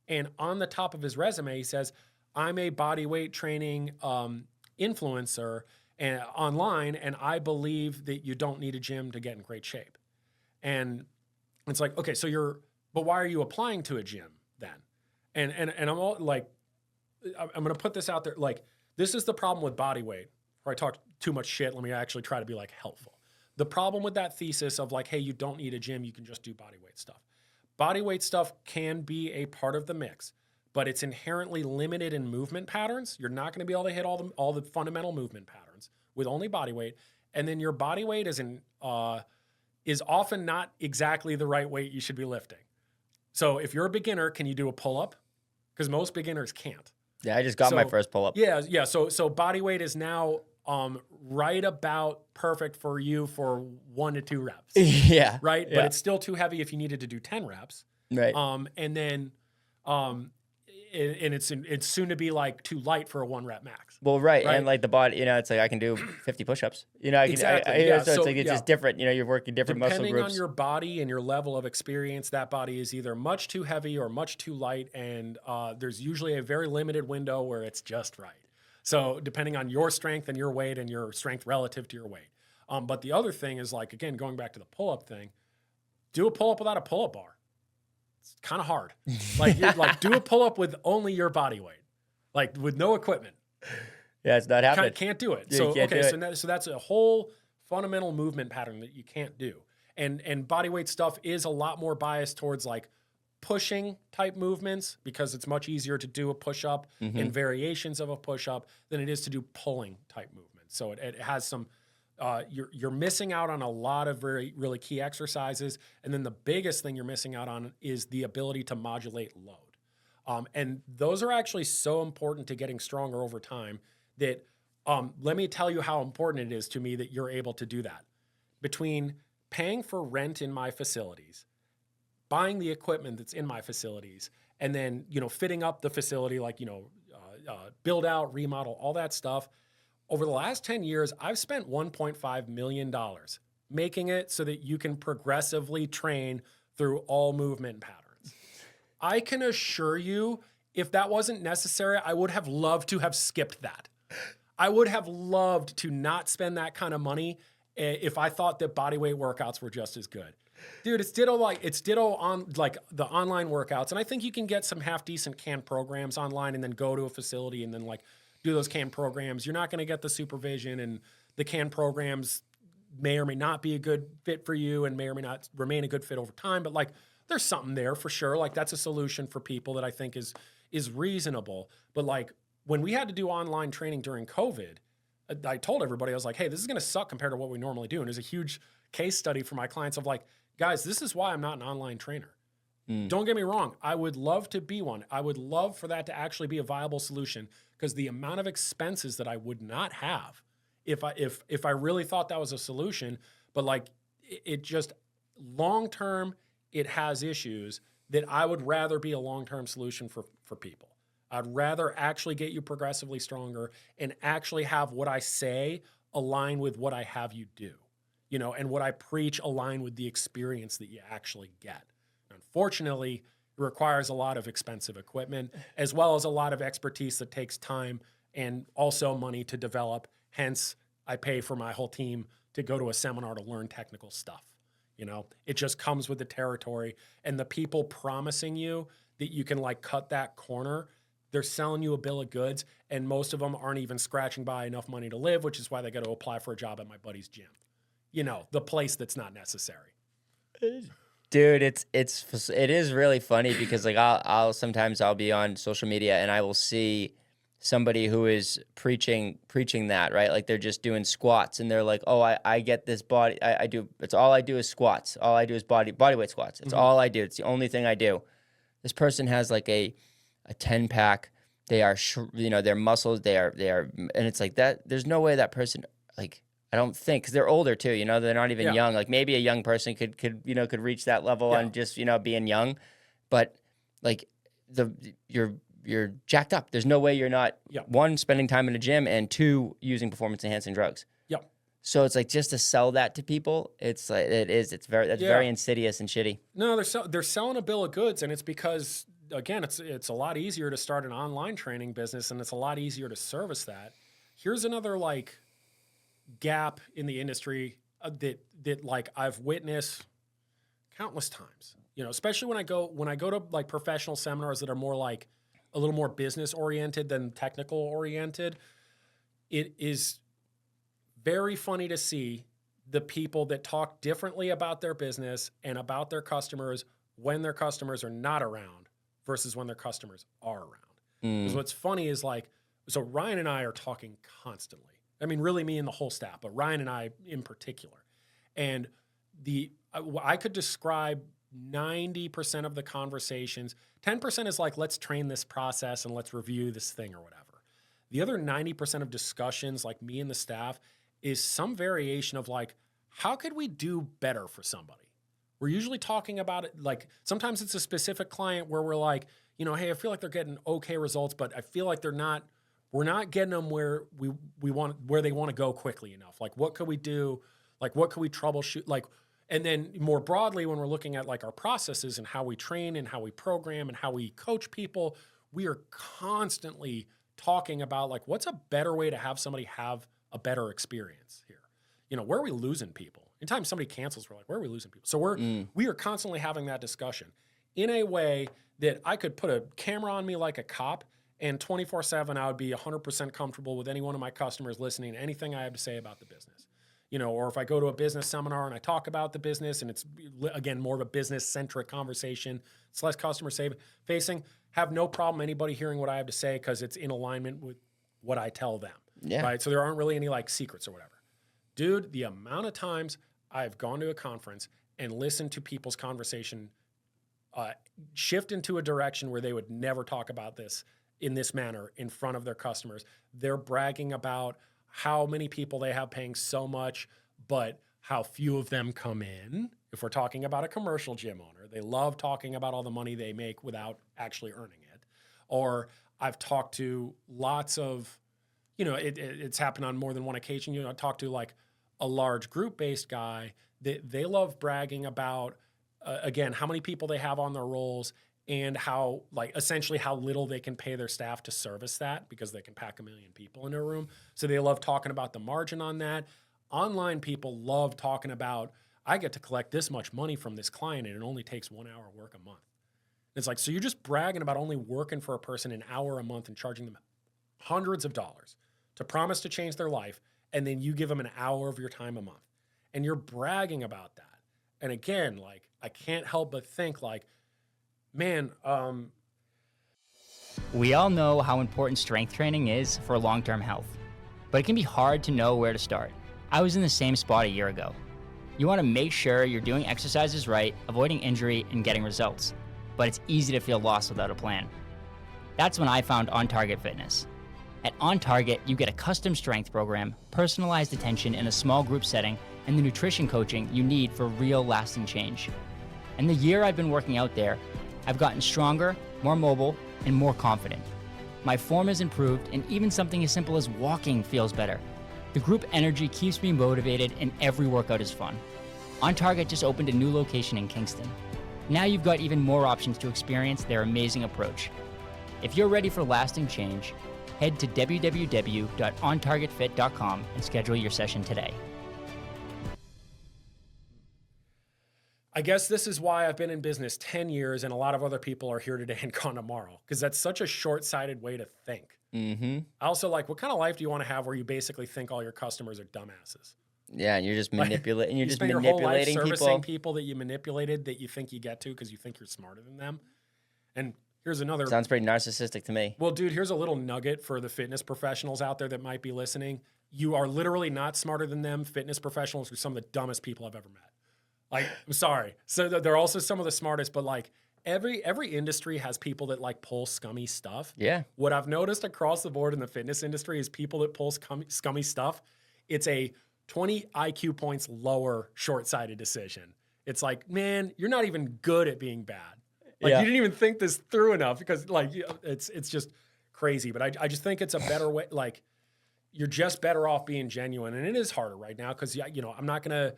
and on the top of his resume, he says, I'm a body weight training influencer and online, and I believe that you don't need a gym to get in great shape. And it's like, okay, but why are you applying to a gym then? And I'm all like, I'm going to put this out there. Like, this is the problem with body weight. Or I talk too much shit, let me actually try to be like helpful. The problem with that thesis of like, hey, you don't need a gym, you can just do body weight stuff. Body weight stuff can be a part of the mix, but it's inherently limited in movement patterns. You're not going to be able to hit all the fundamental movement patterns with only body weight. And then your body weight is often not exactly the right weight you should be lifting. So if you're a beginner, can you do a pull-up? Because most beginners can't. Yeah, I just got my first pull-up. Yeah. So body weight is now right about perfect for you for 1 to 2 reps. Yeah. Right? Yeah. But it's still too heavy if you needed to do 10 reps. Right. And and it's soon to be like too light for a 1 rep max. Well, right. Right. And like the body, it's like I can do 50 push-ups. I can, Exactly, yeah. so it's So, like it's just different. You're working different muscle Depending groups. on your body and your level of experience, that body is either much too heavy or much too light, and there's usually a very limited window where it's just right. So depending on your strength and your weight and your strength relative to your weight. But the other thing is, like, again, going back to the pull-up thing, do a pull-up without a pull-up bar. It's kind of hard. Like do a pull-up with only your body weight, like with no equipment. Yeah, it's not happening. Can't do it. Yeah, So you can't do okay, it. so that's a whole fundamental movement pattern that you can't do. And body weight stuff is a lot more biased towards like pushing type movements because it's much easier to do a push-up and variations of a push-up than it is to do pulling type movements. So it has some you're missing out on a lot of really key exercises. And then the biggest thing you're missing out on is the ability to modulate load. And those are actually so important to getting stronger over time that let me tell you how important it is to me that you're able to do that. Between paying for rent in my facilities, buying the equipment that's in my facilities, and then, fitting up the facility, like, build out, remodel, all that stuff. Over the last 10 years, I've spent $1.5 million making it so that you can progressively train through all movement patterns. I can assure you, if that wasn't necessary, I would have loved to have skipped that. I would have loved to not spend that kind of money if I thought that bodyweight workouts were just as good. Dude, it's ditto on like the online workouts. And I think you can get some half decent canned programs online and then go to a facility and then like do those canned programs. You're not going to get the supervision, and the canned programs may or may not be a good fit for you and may or may not remain a good fit over time. But like, there's something there for sure. Like, that's a solution for people that I think is reasonable. But like, when we had to do online training during COVID, I told everybody, I was like, hey, this is going to suck compared to what we normally do. And there's a huge case study for my clients of like, guys, this is why I'm not an online trainer. Don't get me wrong. I would love to be one. I would love for that to actually be a viable solution, because the amount of expenses that I would not have if I really thought that was a solution, but like it just long-term, it has issues that I would rather be a long-term solution for people. I'd rather actually get you progressively stronger and actually have what I say align with what I have you do, and what I preach align with the experience that you actually get. Unfortunately, it requires a lot of expensive equipment, as well as a lot of expertise that takes time and also money to develop. Hence, I pay for my whole team to go to a seminar to learn technical stuff. It just comes with the territory. And the people promising you that you can like cut that corner, they're selling you a bill of goods, and most of them aren't even scratching by enough money to live, which is why they got to apply for a job at my buddy's gym. The place that's not necessary. Dude, it is really funny because like I'll sometimes be on social media and I will see somebody who is preaching that, right? Like they're just doing squats and they're like, oh, I get this body. It's all I do is squats. All I do is body weight squats. It's all I do. It's the only thing I do. This person has like a 10 pack. They are, their muscles, they are, and it's like that. There's no way that person, like, I don't think, because they're older too, they're not even young. Like maybe a young person could reach that level on just, being young, but like you're jacked up. There's no way you're not, one, spending time in a gym, and two, using performance enhancing drugs. Yep. So it's like, just to sell that to people, it's like, that's very insidious and shitty. No, they're selling a bill of goods, and it's because, again, it's a lot easier to start an online training business, and it's a lot easier to service that. Here's another like gap in the industry that like I've witnessed countless times, especially when I go to like professional seminars that are more like a little more business oriented than technical oriented. It is very funny to see the people that talk differently about their business and about their customers when their customers are not around versus when their customers are around. Because what's funny is like, so Ryan and I are talking constantly. I mean, really me and the whole staff, but Ryan and I in particular. And I could describe 90% of the conversations. 10% is like, let's train this process and let's review this thing or whatever. The other 90% of discussions, like me and the staff, is some variation of like, how could we do better for somebody? We're usually talking about it like sometimes it's a specific client where we're like, you know, hey, I feel like they're getting okay results, but I feel like we're not getting them where where they want to go quickly enough. Like, what could we do? Like, what could we troubleshoot? Like, and then more broadly, when we're looking at like our processes and how we train and how we program and how we coach people, we are constantly talking about like, what's a better way to have somebody have a better experience here? You know, where are we losing people? Anytime somebody cancels, we're like, where are we losing people? So we are constantly having that discussion in a way that I could put a camera on me like a cop, and 24/7, I would be 100% comfortable with any one of my customers listening to anything I have to say about the business. You know, or if I go to a business seminar and I talk about the business and it's, again, more of a business-centric conversation, it's less customer-facing, have no problem anybody hearing what I have to say because it's in alignment with what I tell them. Yeah. Right? So there aren't really any like secrets or whatever. Dude, the amount of times I've gone to a conference and listened to people's conversation shift into a direction where they would never talk about this in this manner in front of their customers. They're bragging about how many people they have paying so much, but how few of them come in. If we're talking about a commercial gym owner, they love talking about all the money they make without actually earning it. Or I've talked to lots of, you know, it's happened on more than one occasion. You know, I talked to like a large group-based guy that they love bragging about, again, how many people they have on their rolls and how, like, essentially how little they can pay their staff to service that because they can pack 1 million people in a room. So they love talking about the margin on that. Online people love talking about, I get to collect this much money from this client and it only takes 1 hour work a month. It's like, so you're just bragging about only working for a person an hour a month and charging them hundreds of dollars to promise to change their life, and then you give them an hour of your time a month. And you're bragging about that. And again, like, I can't help but think like, man, We all know how important strength training is for long-term health, but it can be hard to know where to start. I was in the same spot a year ago. You want to make sure you're doing exercises right, avoiding injury, and getting results, but it's easy to feel lost without a plan. That's when I found On Target Fitness. At On Target, you get a custom strength program, personalized attention in a small group setting, and the nutrition coaching you need for real lasting change. And the year I've been working out there, I've gotten stronger, more mobile, and more confident. My form has improved, and even something as simple as walking feels better. The group energy keeps me motivated, and every workout is fun. On Target just opened a new location in Kingston. Now you've got even more options to experience their amazing approach. If you're ready for lasting change, head to www.ontargetfit.com and schedule your session today. I guess this is why I've been in business 10 years and a lot of other people are here today and gone tomorrow, because that's such a short-sighted way to think. Mm-hmm. I also like, what kind of life do you want to have where you basically think all your customers are dumbasses? Yeah, and you're just manipulating. You're You just spend your whole life manipulating servicing people. people that you manipulated that you think you get to because you think you're smarter than them. And here's another. Sounds pretty narcissistic to me. Well, dude, here's a little nugget for the fitness professionals out there that might be listening. You are literally not smarter than them. Fitness professionals are some of the dumbest people I've ever met. Like, I'm sorry. So they're also some of the smartest, but like every industry has people that like pull scummy stuff. Yeah. What I've noticed across the board in the fitness industry is people that pull scummy stuff. It's a 20 IQ points lower short-sighted decision. It's like, man, you're not even good at being bad. Like, Yeah. you didn't even think this through enough because like it's just crazy. But I just think it's a better way. Like, you're just better off being genuine, and it is harder right now because you know I'm not gonna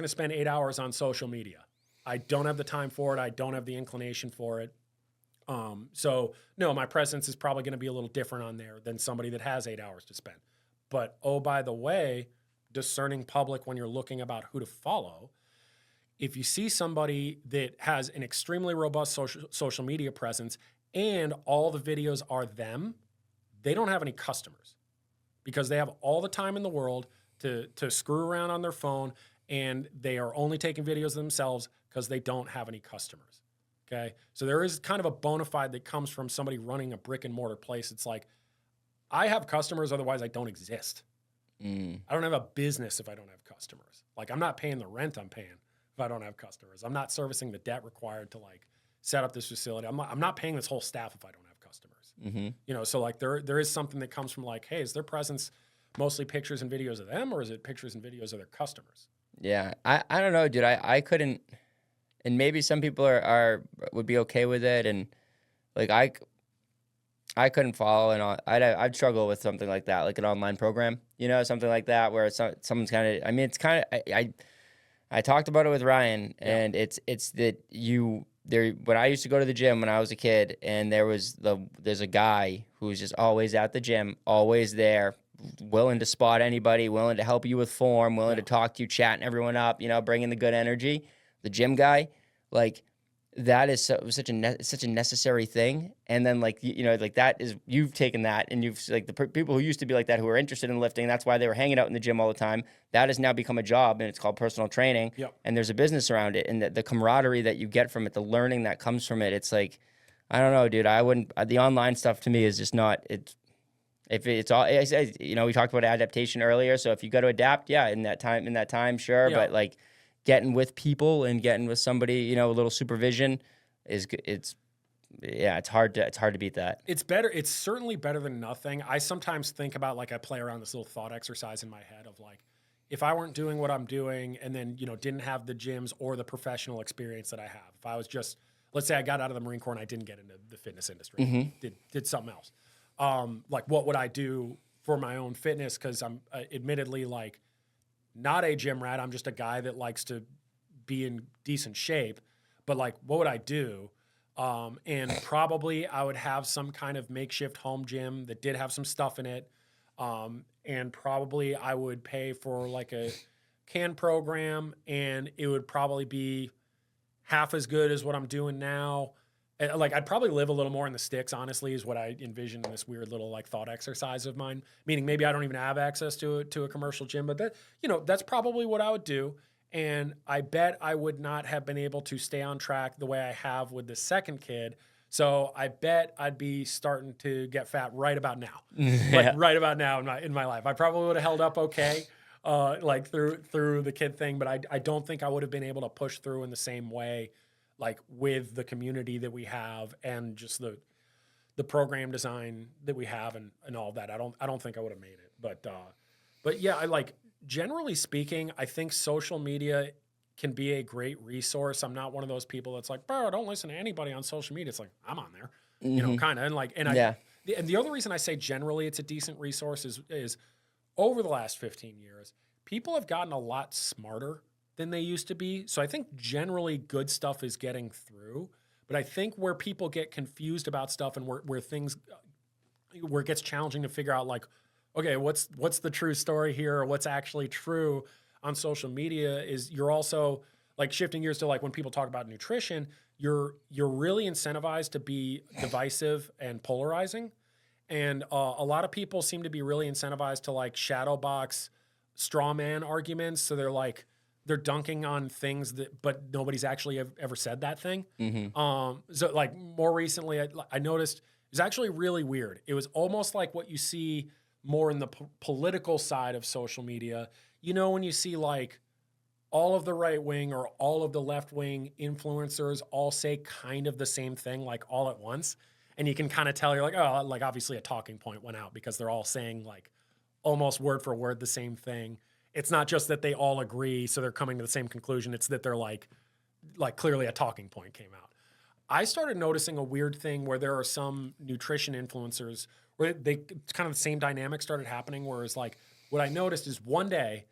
spend 8 hours on social media. I don't have the time for it. I don't have the inclination for it. So no, my presence is probably going to be a little different on there than somebody that has 8 hours to spend. But oh, by the way, discerning public when you're looking about who to follow. If you see somebody that has an extremely robust social media presence and all the videos are them, they don't have any customers because they have all the time in the world to screw around on their phone, and they are only taking videos of themselves because they don't have any customers. Okay? So there is kind of a bona fide that comes from somebody running a brick and mortar place. It's like, I have customers, otherwise I don't exist. I don't have a business if I don't have customers. Like, I'm not paying the rent I'm paying if I don't have customers. I'm not servicing the debt required to like set up this facility. I'm not paying this whole staff if I don't have customers. Mm-hmm. You know, so like there is something that comes from like, hey, is their presence mostly pictures and videos of them, or is it pictures and videos of their customers? Yeah, I don't know, dude. I couldn't, and maybe some people would be okay with it, and like I couldn't follow, and I'd struggle with something like that, like an online program, something like that, where someone's kind of. I mean, it's kind of. I talked about it with Ryan, and it's that when I used to go to the gym when I was a kid, and there's a guy who's just always at the gym, always there, willing to spot anybody, willing to help you with form, willing to talk to you, chatting everyone up, bringing the good energy. The gym guy, like that is such a necessary thing. And then like like that is, you've taken that, and you've like the people who used to be like that, who are interested in lifting, that's why they were hanging out in the gym all the time, that has now become a job, and it's called personal training. And there's a business around it, and the camaraderie that you get from it, the learning that comes from it, it's like, I don't know, dude. I wouldn't. The online stuff to me is just not. If it's all, we talked about adaptation earlier. So if you got to adapt, in that time, sure. But like getting with people and getting with somebody, a little supervision it's hard to beat that. It's better. It's certainly better than nothing. I sometimes think about, like, I play around this little thought exercise in my head of like, if I weren't doing what I'm doing, and then, didn't have the gyms or the professional experience that I have, if I was just, let's say I got out of the Marine Corps and I didn't get into the fitness industry, did something else. Like, what would I do for my own fitness? Because I'm admittedly like not a gym rat. I'm just a guy that likes to be in decent shape. But like, what would I do? And probably I would have some kind of makeshift home gym that did have some stuff in it. And probably I would pay for like a CAN program, and it would probably be half as good as what I'm doing now. Like, I'd probably live a little more in the sticks, honestly, is what I envision in this weird little like thought exercise of mine. Meaning maybe I don't even have access to a commercial gym, but that, that's probably what I would do. And I bet I would not have been able to stay on track the way I have with the second kid. So I bet I'd be starting to get fat right about now, like right about now in my life. I probably would have held up okay, like through the kid thing, but I don't think I would have been able to push through in the same way, like with the community that we have and just the program design that we have and all that. I don't think I would have made it, but yeah, I like, generally speaking, I think social media can be a great resource. I'm not one of those people that's like, bro, don't listen to anybody on social media. It's like, I'm on there, kind of. And like, and the other reason I say generally it's a decent resource is over the last 15 years, people have gotten a lot smarter than they used to be. So I think generally good stuff is getting through. But I think where people get confused about stuff and where it gets challenging to figure out, like, okay, what's the true story here, or what's actually true on social media, is you're also like shifting gears to like when people talk about nutrition, you're really incentivized to be divisive and polarizing. And a lot of people seem to be really incentivized to like shadow box straw man arguments. So they're dunking on things but nobody's actually ever said that thing. So like more recently, I noticed it's actually really weird. It was almost like what you see more in the political side of social media. When you see like all of the right wing or all of the left wing influencers all say kind of the same thing, like all at once. And you can kind of tell, you're like, oh, like obviously a talking point went out because they're all saying like almost word for word the same thing. It's not just that they all agree, so they're coming to the same conclusion. It's that they're like clearly a talking point came out. I started noticing a weird thing where there are some nutrition influencers where it's kind of the same dynamic started happening, whereas like what I noticed is one day,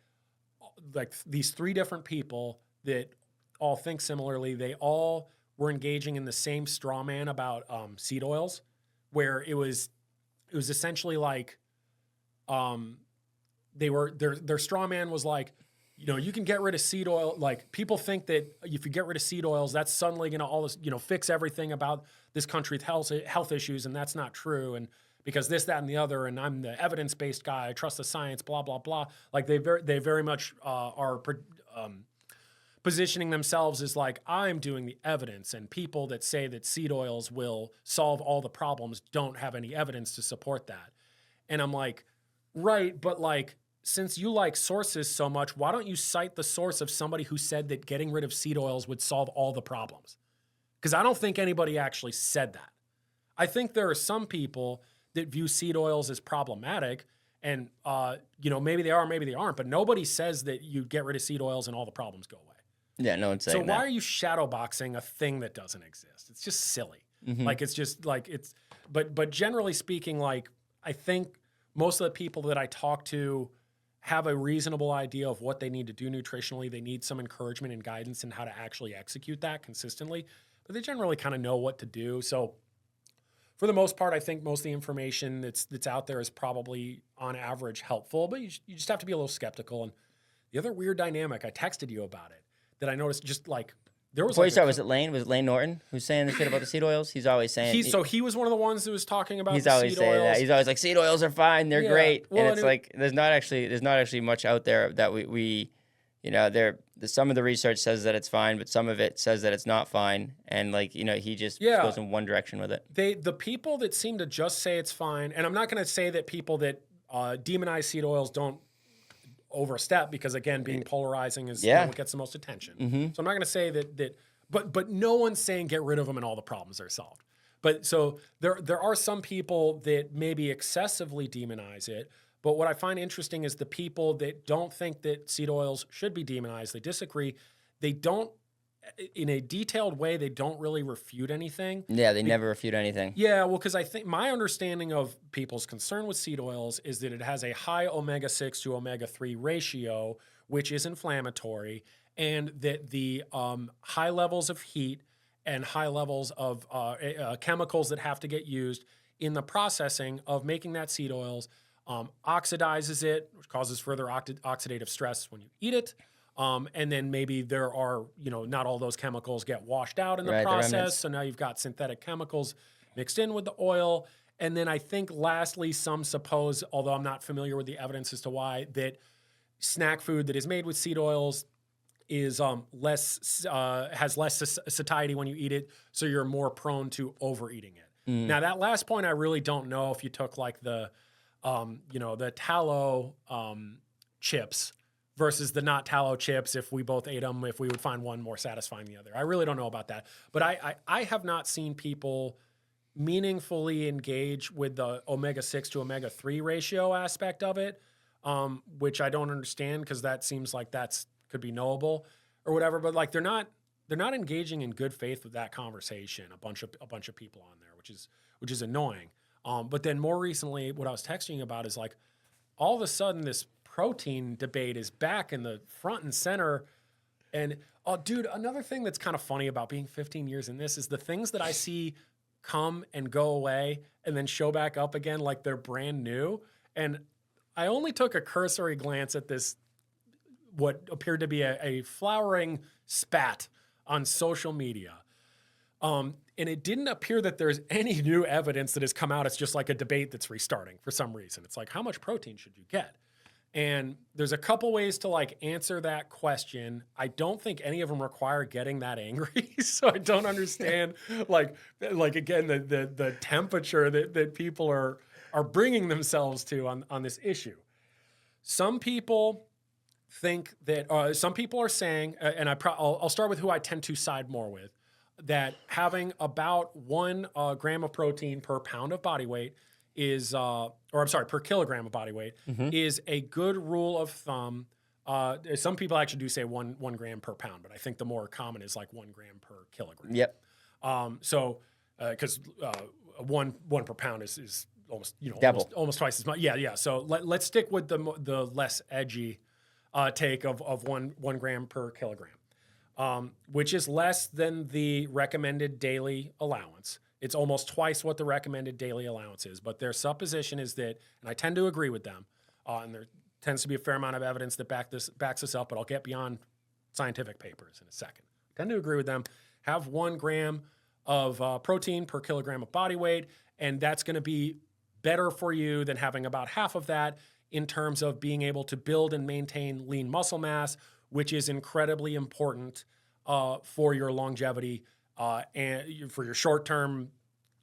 like these three different people that all think similarly, they all were engaging in the same straw man about seed oils, where it was essentially like their straw man was like, you can get rid of seed oil. Like, people think that if you get rid of seed oils, that's suddenly going to all this, fix everything about this country's health issues, and that's not true. And because this, that, and the other, and I'm the evidence-based guy, I trust the science, blah, blah, blah. Like, they very much are positioning themselves as like, I'm doing the evidence, and people that say that seed oils will solve all the problems don't have any evidence to support that. And I'm like, right, but like, since you like sources so much, why don't you cite the source of somebody who said that getting rid of seed oils would solve all the problems? Because I don't think anybody actually said that. I think there are some people that view seed oils as problematic, And, maybe they are, maybe they aren't, but nobody says that you get rid of seed oils and all the problems go away. Yeah, no one's saying So that. why are you shadowboxing a thing that doesn't exist? It's just silly. Mm-hmm. Like, it's just like, but generally speaking, like, I think most of the people that I talk to have a reasonable idea of what they need to do nutritionally. They need some encouragement and guidance in how to actually execute that consistently, but they generally kind of know what to do. So for the most part, I think most of the information that's out there is probably on average helpful, but you just have to be a little skeptical. And the other weird dynamic, I texted you about it, that I noticed just like, there was Before like you start, was it Lane? Was it Lane Norton who's saying the shit about the seed oils? He's always saying... he was one of the ones who was talking about He's the always seed saying oils. that. He's always like, seed oils are fine. They're great. Well, and it's like, there's not actually much out there that we some of the research says that it's fine, but some of it says that it's not fine. And like, he just goes in one direction with it. The people that seem to just say it's fine, and I'm not going to say that people that demonize seed oils don't overstep, because again, being polarizing is what gets the most attention. Mm-hmm. So I'm not going to say that, but no one's saying get rid of them and all the problems are solved. But so there are some people that maybe excessively demonize it. But what I find interesting is the people that don't think that seed oils should be demonized, they disagree. They don't, in a detailed way, they don't really refute anything. Yeah, they never refute anything. Yeah, well, because I think my understanding of people's concern with seed oils is that it has a high omega-6 to omega-3 ratio, which is inflammatory, and that the high levels of heat and high levels of chemicals that have to get used in the processing of making that seed oils oxidizes it, which causes further oxidative stress when you eat it. And then maybe there are, not all those chemicals get washed out in the process. So now you've got synthetic chemicals mixed in with the oil. And then I think lastly, some suppose, although I'm not familiar with the evidence as to why, that snack food that is made with seed oils is has less satiety when you eat it, so you're more prone to overeating it. Now that last point, I really don't know if you took like the tallow chips versus the not tallow chips, if we both ate them, if we would find one more satisfying than the other. I really don't know about that. But I have not seen people meaningfully engage with the omega-6 to omega-3 ratio aspect of it, which I don't understand, because that seems like could be knowable or whatever. But like they're not engaging in good faith with that conversation. A bunch of people on there, which is annoying. But then more recently, what I was texting you about is like all of a sudden this protein debate is back in the front and center. And dude, another thing that's kind of funny about being 15 years in this is the things that I see come and go away and then show back up again like they're brand new. And I only took a cursory glance at this, what appeared to be a flowering spat on social media. And it didn't appear that there's any new evidence that has come out. It's just like a debate that's restarting for some reason. It's like, how much protein should you get? And there's a couple ways to like answer that question. I don't think any of them require getting that angry. So I don't understand like again, the temperature that people are bringing themselves to on this issue. Some people think that some people are saying, and I'll start with who I tend to side more with, that having about 1 gram of protein per pound of body weight per kilogram of body weight is a good rule of thumb. Some people actually do say one gram per pound, but I think the more common is like 1 gram per kilogram. Yep. Because 1 per pound is almost almost twice as much. Yeah. So let's stick with the less edgy take of 1 gram per kilogram, which is less than the recommended daily allowance. It's almost twice what the recommended daily allowance is. But their supposition is that, and I tend to agree with them, and there tends to be a fair amount of evidence that backs this up, but I'll get beyond scientific papers in a second. I tend to agree with them. Have 1 gram of protein per kilogram of body weight, and that's going to be better for you than having about half of that in terms of being able to build and maintain lean muscle mass, which is incredibly important for your longevity and for your short-term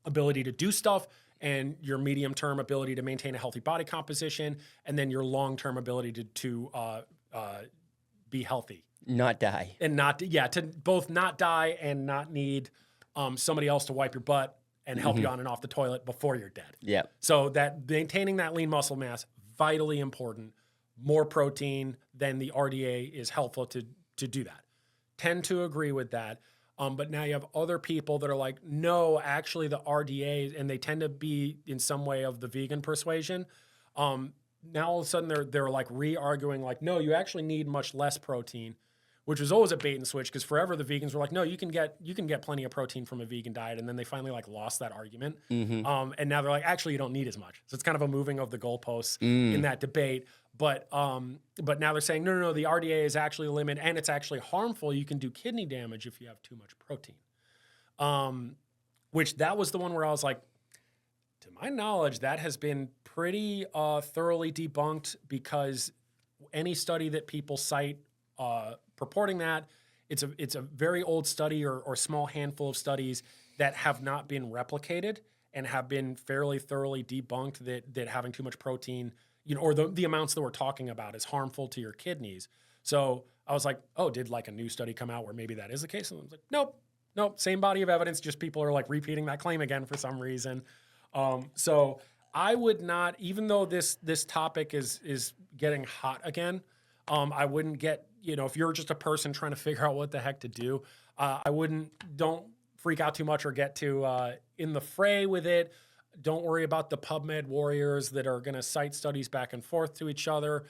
ability to do stuff, and your medium-term ability to maintain a healthy body composition, and then your long-term ability to be healthy. Not die. And to both not die and not need somebody else to wipe your butt and help you on and off the toilet before you're dead. Yeah. So that maintaining that lean muscle mass, vitally important. More protein than the RDA is helpful to do that. Tend to agree with that. But now you have other people that are like, no, actually the RDA, and they tend to be in some way of the vegan persuasion. Now all of a sudden they're like re-arguing like, no, you actually need much less protein, which was always a bait and switch because forever the vegans were like, no, you can get plenty of protein from a vegan diet, and then they finally like lost that argument. And now they're like, actually, you don't need as much. So it's kind of a moving of the goalposts in that debate. But now they're saying, no, the RDA is actually a limit, and it's actually harmful. You can do kidney damage if you have too much protein. Which that was the one where I was like, to my knowledge, that has been pretty thoroughly debunked, because any study that people cite purporting that, it's a very old study or small handful of studies that have not been replicated and have been fairly thoroughly debunked that having too much protein, or the amounts that we're talking about is harmful to your kidneys. So I was like, oh, did like a new study come out where maybe that is the case? And I was like, nope, same body of evidence, just people are like repeating that claim again for some reason. So I would not, even though this topic is getting hot again, I wouldn't get, if you're just a person trying to figure out what the heck to do, don't freak out too much or get too in the fray with it. Don't worry about the PubMed warriors that are going to cite studies back and forth to each other.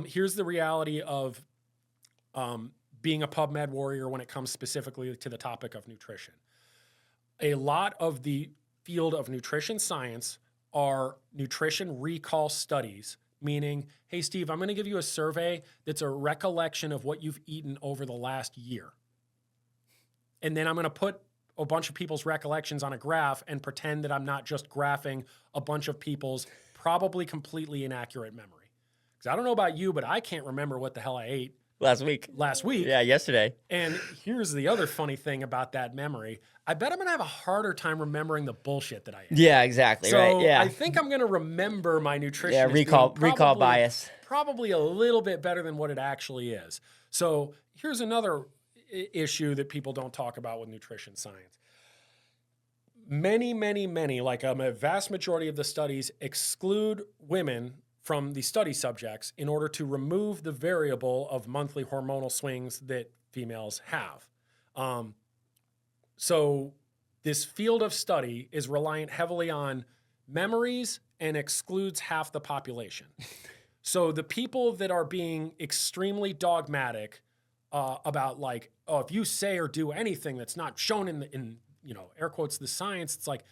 Here's the reality of being a PubMed warrior when it comes specifically to the topic of nutrition. A lot of the field of nutrition science are nutrition recall studies, meaning, hey, Steve, I'm going to give you a survey that's a recollection of what you've eaten over the last year. And then I'm going to put a bunch of people's recollections on a graph and pretend that I'm not just graphing a bunch of people's probably completely inaccurate memory. Because I don't know about you, but I can't remember what the hell I ate last week. Yeah, yesterday. And here's the other funny thing about that memory. I bet I'm going to have a harder time remembering the bullshit that I ate. Yeah, exactly. So right. Yeah. I think I'm going to remember my nutrition. Yeah, recall bias. Probably a little bit better than what it actually is. So here's another issue that people don't talk about with nutrition science. Many, like a vast majority of the studies exclude women from the study subjects in order to remove the variable of monthly hormonal swings that females have. So this field of study is reliant heavily on memories and excludes half the population. So the people that are being extremely dogmatic about like, oh, if you say or do anything that's not shown in air quotes, the science, it's like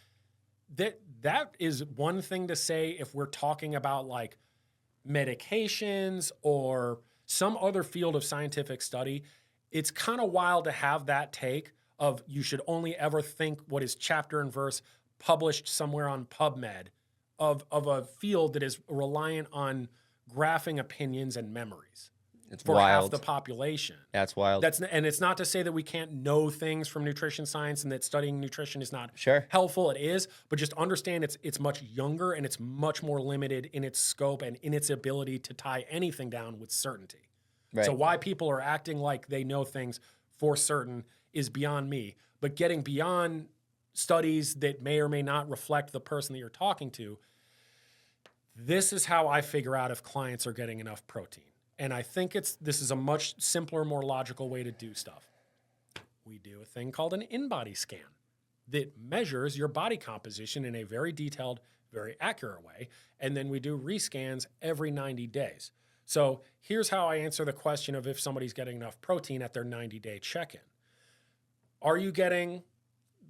that is one thing to say if we're talking about like medications or some other field of scientific study. It's kind of wild to have that take of you should only ever think what is chapter and verse published somewhere on PubMed of a field that is reliant on graphing opinions and memories. It's for wild. Half the population. That's wild. And it's not to say that we can't know things from nutrition science and that studying nutrition is not Sure. helpful. It is, but just understand it's much younger and it's much more limited in its scope and in its ability to tie anything down with certainty. Right. So why people are acting like they know things for certain is beyond me. But getting beyond studies that may or may not reflect the person that you're talking to, this is how I figure out if clients are getting enough protein. And I think this is a much simpler, more logical way to do stuff. We do a thing called an in-body scan that measures your body composition in a very detailed, very accurate way. And then we do rescans every 90 days. So here's how I answer the question of if somebody's getting enough protein at their 90-day check-in. Are you getting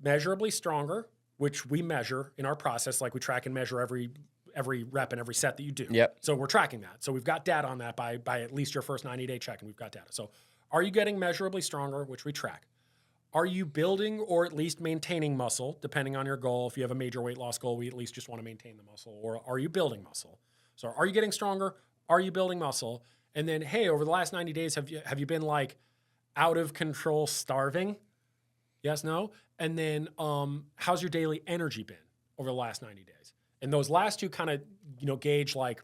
measurably stronger, which we measure in our process, like we track and measure every rep and every set that you do. Yep. So we're tracking that. So we've got data on that by at least your first 90-day check, and we've got data. So are you getting measurably stronger, which we track? Are you building or at least maintaining muscle, depending on your goal? If you have a major weight loss goal, we at least just want to maintain the muscle. Or are you building muscle? So are you getting stronger? Are you building muscle? And then, hey, over the last 90 days, have you been like out of control starving? Yes, no? And then how's your daily energy been over the last 90 days? And those last two kind of, gauge like,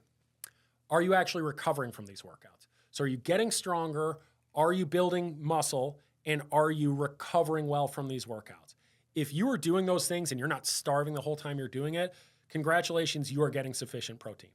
are you actually recovering from these workouts? So are you getting stronger? Are you building muscle? And are you recovering well from these workouts? If you are doing those things and you're not starving the whole time you're doing it, congratulations, you are getting sufficient protein.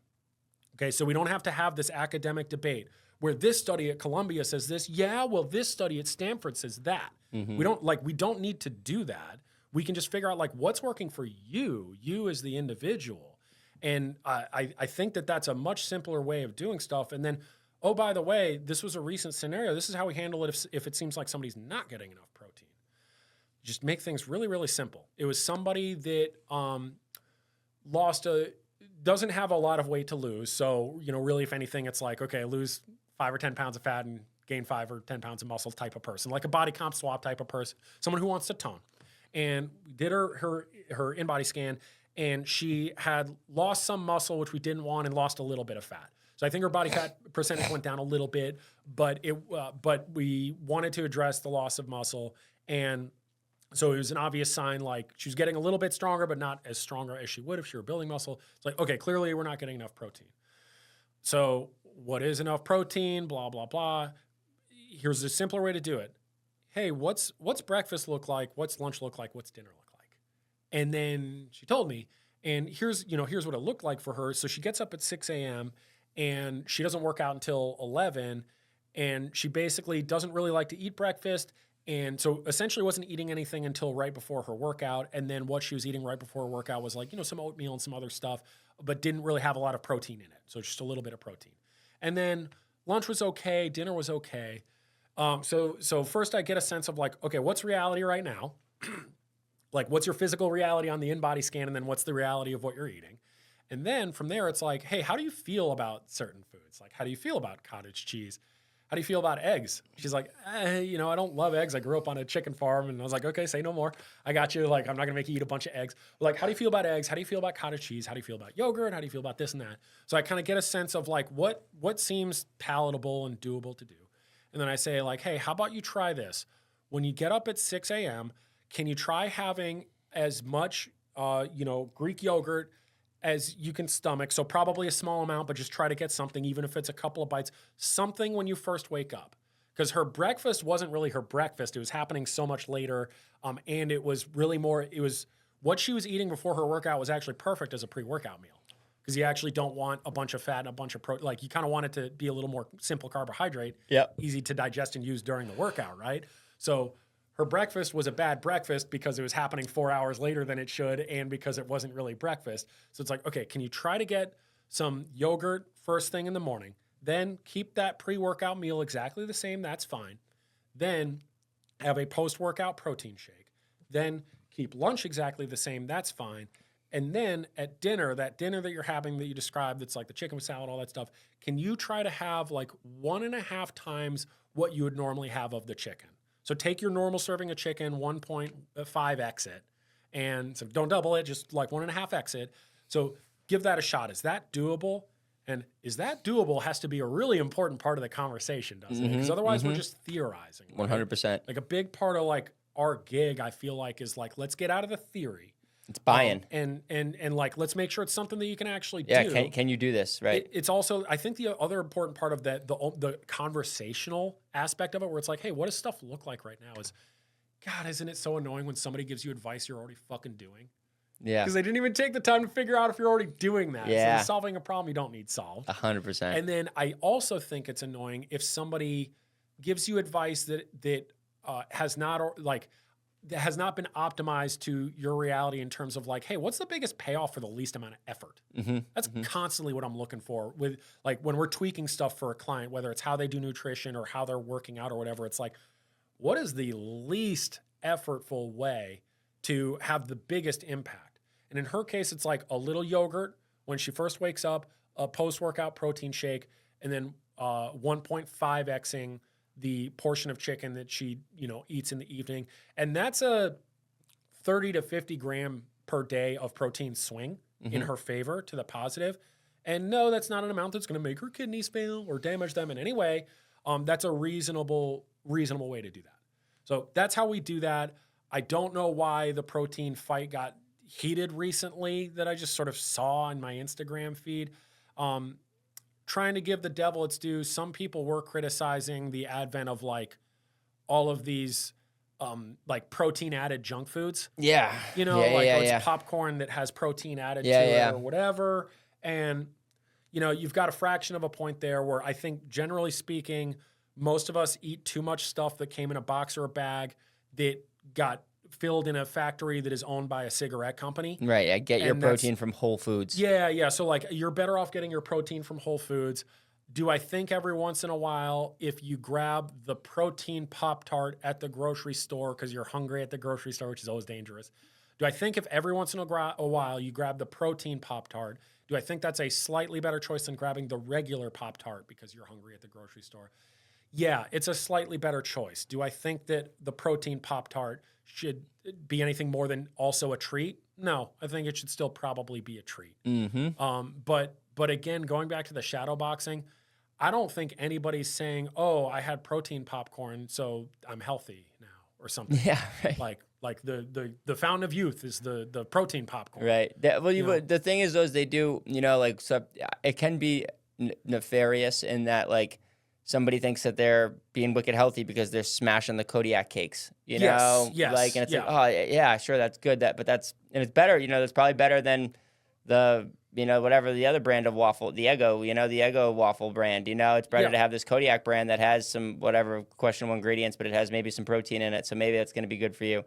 Okay, so we don't have to have this academic debate where this study at Columbia says this. Yeah, well, this study at Stanford says that. We don't need to do that. We can just figure out like what's working for you as the individual. And I think that that's a much simpler way of doing stuff. And then, oh, by the way, this was a recent scenario. This is how we handle it if it seems like somebody's not getting enough protein. Just make things really, really simple. It was somebody that doesn't have a lot of weight to lose. So, really, if anything, it's like, okay, lose 5 or 10 pounds of fat and gain 5 or 10 pounds of muscle type of person, like a body comp swap type of person, someone who wants to tone. And we did her in-body scan, and she had lost some muscle, which we didn't want, and lost a little bit of fat. So I think her body fat percentage went down a little bit, but we wanted to address the loss of muscle. And so it was an obvious sign, like she was getting a little bit stronger, but not as stronger as she would if she were building muscle. It's like, okay, clearly we're not getting enough protein. So what is enough protein? Blah, blah, blah. Here's a simpler way to do it. Hey, what's breakfast look like? What's lunch look like? What's dinner look like? And then she told me, and here's what it looked like for her. So she gets up at 6 a.m. and she doesn't work out until 11, and she basically doesn't really like to eat breakfast. And so essentially wasn't eating anything until right before her workout. And then what she was eating right before her workout was like, some oatmeal and some other stuff, but didn't really have a lot of protein in it. So just a little bit of protein. And then lunch was okay. Dinner was okay. So first I get a sense of like, okay, what's reality right now? Like, what's your physical reality on the in-body scan? And then what's the reality of what you're eating? And then from there, it's like, hey, how do you feel about certain foods? Like, how do you feel about cottage cheese? How do you feel about eggs? She's like, I don't love eggs. I grew up on a chicken farm. And I was like, okay, say no more. I got you. Like, I'm not going to make you eat a bunch of eggs. But like, how do you feel about eggs? How do you feel about cottage cheese? How do you feel about yogurt? How do you feel about this and that? So I kind of get a sense of like, what seems palatable and doable to do. And then I say like, hey, how about you try this? When you get up at 6 a.m., can you try having as much, Greek yogurt as you can stomach? So probably a small amount, but just try to get something, even if it's a couple of bites, something when you first wake up. Because her breakfast wasn't really her breakfast. It was happening so much later. And it was really what she was eating before her workout was actually perfect as a pre-workout meal. Because you actually don't want a bunch of fat and a bunch of protein. Like, you kind of want it to be a little more simple carbohydrate, easy to digest and use during the workout, right? So her breakfast was a bad breakfast because it was happening 4 hours later than it should, and because it wasn't really breakfast. So it's like, okay, can you try to get some yogurt first thing in the morning? Then keep that pre-workout meal exactly the same. That's fine. Then have a post-workout protein shake. Then keep lunch exactly the same. That's fine. And then at dinner, that dinner that you're having that you described, that's like the chicken with salad, all that stuff, can you try to have like 1.5 times what you would normally have of the chicken? So take your normal serving of chicken, 1.5x it. And so don't double it, just like 1.5x it. So give that a shot. Is that doable? And is that doable has to be a really important part of the conversation, doesn't it? Because otherwise we're just theorizing. Right? 100%. Like a big part of like our gig, I feel like, is like, let's get out of the theory. It's buy-in. And like, let's make sure it's something that you can actually do. Yeah, can you do this, right? It's also, I think the other important part of that, the conversational aspect of it, where it's like, hey, what does stuff look like right now? Is, God, isn't it so annoying when somebody gives you advice you're already fucking doing? Yeah. Because they didn't even take the time to figure out if you're already doing that. Yeah. So solving a problem you don't need solved. 100%. And then I also think it's annoying if somebody gives you advice that has not been optimized to your reality in terms of like, hey, what's the biggest payoff for the least amount of effort? That's constantly what I'm looking for with like when we're tweaking stuff for a client, whether it's how they do nutrition or how they're working out or whatever. It's like, what is the least effortful way to have the biggest impact? And in her case, it's like a little yogurt when she first wakes up, a post-workout protein shake, and then 1.5xing the portion of chicken that she, eats in the evening. And that's a 30 to 50 gram per day of protein swing in her favor to the positive. And no, that's not an amount that's going to make her kidneys fail or damage them in any way. That's a reasonable way to do that. So that's how we do that. I don't know why the protein fight got heated recently that I just sort of saw in my Instagram feed. Trying to give the devil its due. Some people were criticizing the advent of all of these protein added junk foods. Yeah. It's popcorn that has protein added to it or whatever. And, you've got a fraction of a point there where I think, generally speaking, most of us eat too much stuff that came in a box or a bag that got filled in a factory that is owned by a cigarette company. Right. I get your And that's- protein from Whole Foods. Yeah. So like you're better off getting your protein from Whole Foods. Do I think every once in a while, if you grab the protein Pop-Tart at the grocery store because you're hungry at the grocery store, which is always dangerous, do I think if every once in a while you grab the protein Pop-Tart, do I think that's a slightly better choice than grabbing the regular Pop-Tart because you're hungry at the grocery store? Yeah, it's a slightly better choice. Do I think that the protein Pop-Tart should be anything more than also a treat? No, I think it should still probably be a treat. But again, going back to the shadow boxing, I don't think anybody's saying, "Oh, I had protein popcorn, so I'm healthy now," or something. Yeah, right. Like the fountain of youth is the protein popcorn. Right. The thing is, those they do, it can be nefarious in that, like, somebody thinks that they're being wicked healthy because they're smashing the Kodiak cakes, you know? Yes, Like, and it's yeah. like, oh, yeah, sure, that's good. And it's better, that's probably better than the, whatever the other brand of waffle, the Eggo waffle brand, it's better to have this Kodiak brand that has some whatever questionable ingredients, but it has maybe some protein in it. So maybe that's going to be good for you.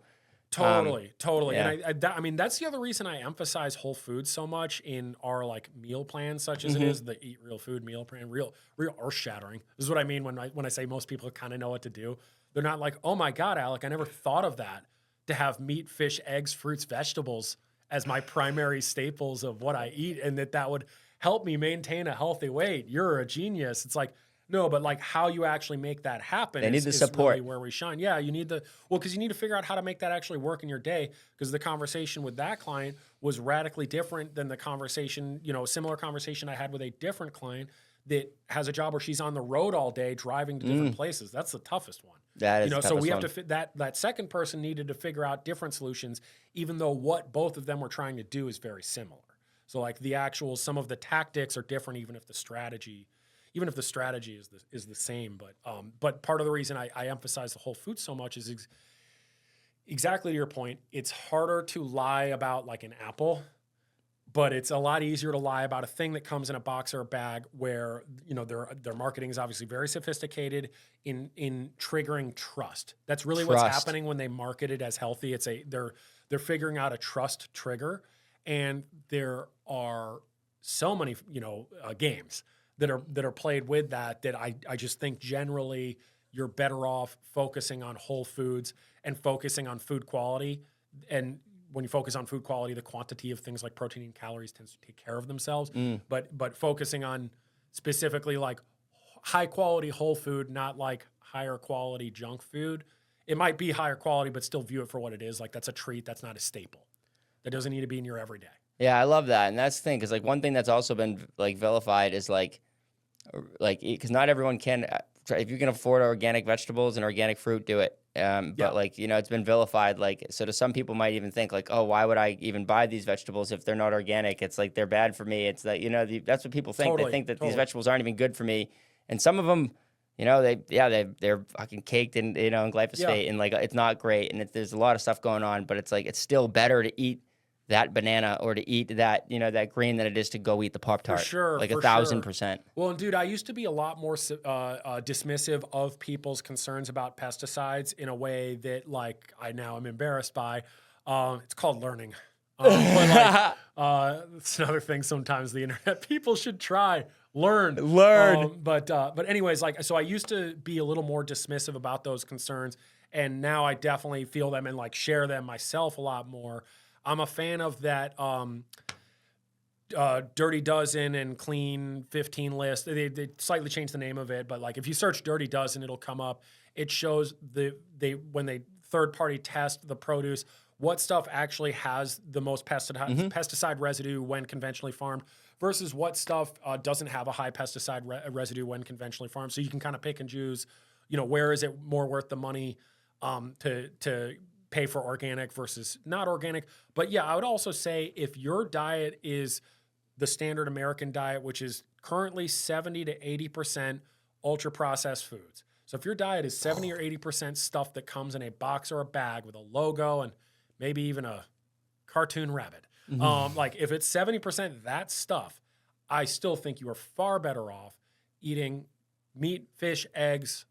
Totally. Yeah. And I mean, that's the other reason I emphasize Whole Foods so much in our like meal plan, such as it is the Eat Real Food meal plan, real earth shattering. This is what I mean when I say most people kind of know what to do. They're not like, oh my God, Alec, I never thought of that, to have meat, fish, eggs, fruits, vegetables as my primary staples of what I eat, and that would help me maintain a healthy weight. You're a genius. It's like, no, but like how you actually make that happen They need the is support. really where we shine. Yeah, you need because you need to figure out how to make that actually work in your day, because the conversation with that client was radically different than the conversation, similar conversation I had with a different client that has a job where she's on the road all day driving to different places. That's the toughest one. That is the so toughest we have one. to fit that second person needed to figure out different solutions, even though what both of them were trying to do is very similar. So like some of the tactics are different, even if the strategy is the same. But part of the reason I emphasize the Whole Foods so much is exactly to your point. It's harder to lie about like an apple, but it's a lot easier to lie about a thing that comes in a box or a bag where, their marketing is obviously very sophisticated in triggering trust. That's really what's happening when they market it as healthy. They're figuring out a trust trigger, and there are so many, games that are played with that I just think generally you're better off focusing on whole foods and focusing on food quality. And when you focus on food quality, the quantity of things like protein and calories tends to take care of themselves. But focusing on specifically like high quality whole food, not like higher quality junk food. It might be higher quality, but still view it for what it is. Like that's a treat. That's not a staple. That doesn't need to be in your everyday. Yeah, I love that. And that's the thing, because like one thing that's also been like vilified is like because not everyone can. If you can afford organic vegetables and organic fruit, do it. But like, it's been vilified. Like, so to some people might even think like, oh, why would I even buy these vegetables if they're not organic? It's like, they're bad for me. It's like, that's what people think. They think that these vegetables aren't even good for me. And some of them, they're fucking caked in glyphosate and like, it's not great. And there's a lot of stuff going on, but it's like, it's still better to eat that banana or to eat that, that green than it is to go eat the Pop-Tart. For sure. Like for 1,000%. Well, and dude, I used to be a lot more dismissive of people's concerns about pesticides in a way that like I now am embarrassed by. It's called learning. But like, it's another thing sometimes the internet people should try. Learn. But anyways, like, so I used to be a little more dismissive about those concerns, and now I definitely feel them and like share them myself a lot more. I'm a fan of that Dirty Dozen and Clean 15 list. They slightly changed the name of it, but like if you search Dirty Dozen, it'll come up. It shows when they third party test the produce, what stuff actually has the most pesticide residue when conventionally farmed versus what stuff doesn't have a high pesticide residue when conventionally farmed. So you can kind of pick and choose, where is it more worth the money to pay for organic versus not organic. But yeah, I would also say if your diet is the standard American diet, which is currently 70 to 80% ultra processed foods. So if your diet is 70 or 80% stuff that comes in a box or a bag with a logo and maybe even a cartoon rabbit, like if it's 70% that stuff, I still think you are far better off eating meat, fish, eggs,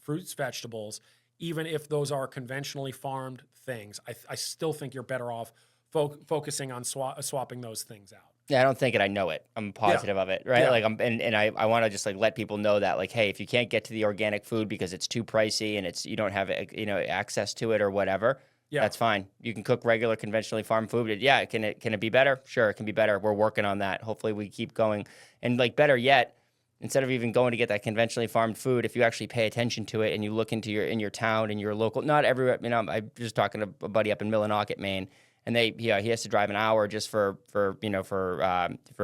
fruits, vegetables, even if those are conventionally farmed things. I still think you're better off focusing on swapping those things out. Yeah, I don't think it. I know it. I'm positive of it, right? Yeah. Like I want to just like let people know that, like, hey, if you can't get to the organic food because it's too pricey and you don't have access to it or whatever, that's fine. You can cook regular conventionally farmed food. Yeah, can it be better? Sure, it can be better. We're working on that. Hopefully, we keep going. And like better yet, instead of even going to get that conventionally farmed food, if you actually pay attention to it and you look into your town and your local, not everywhere. I'm just talking to a buddy up in Millinocket, Maine. And he has to drive an hour just for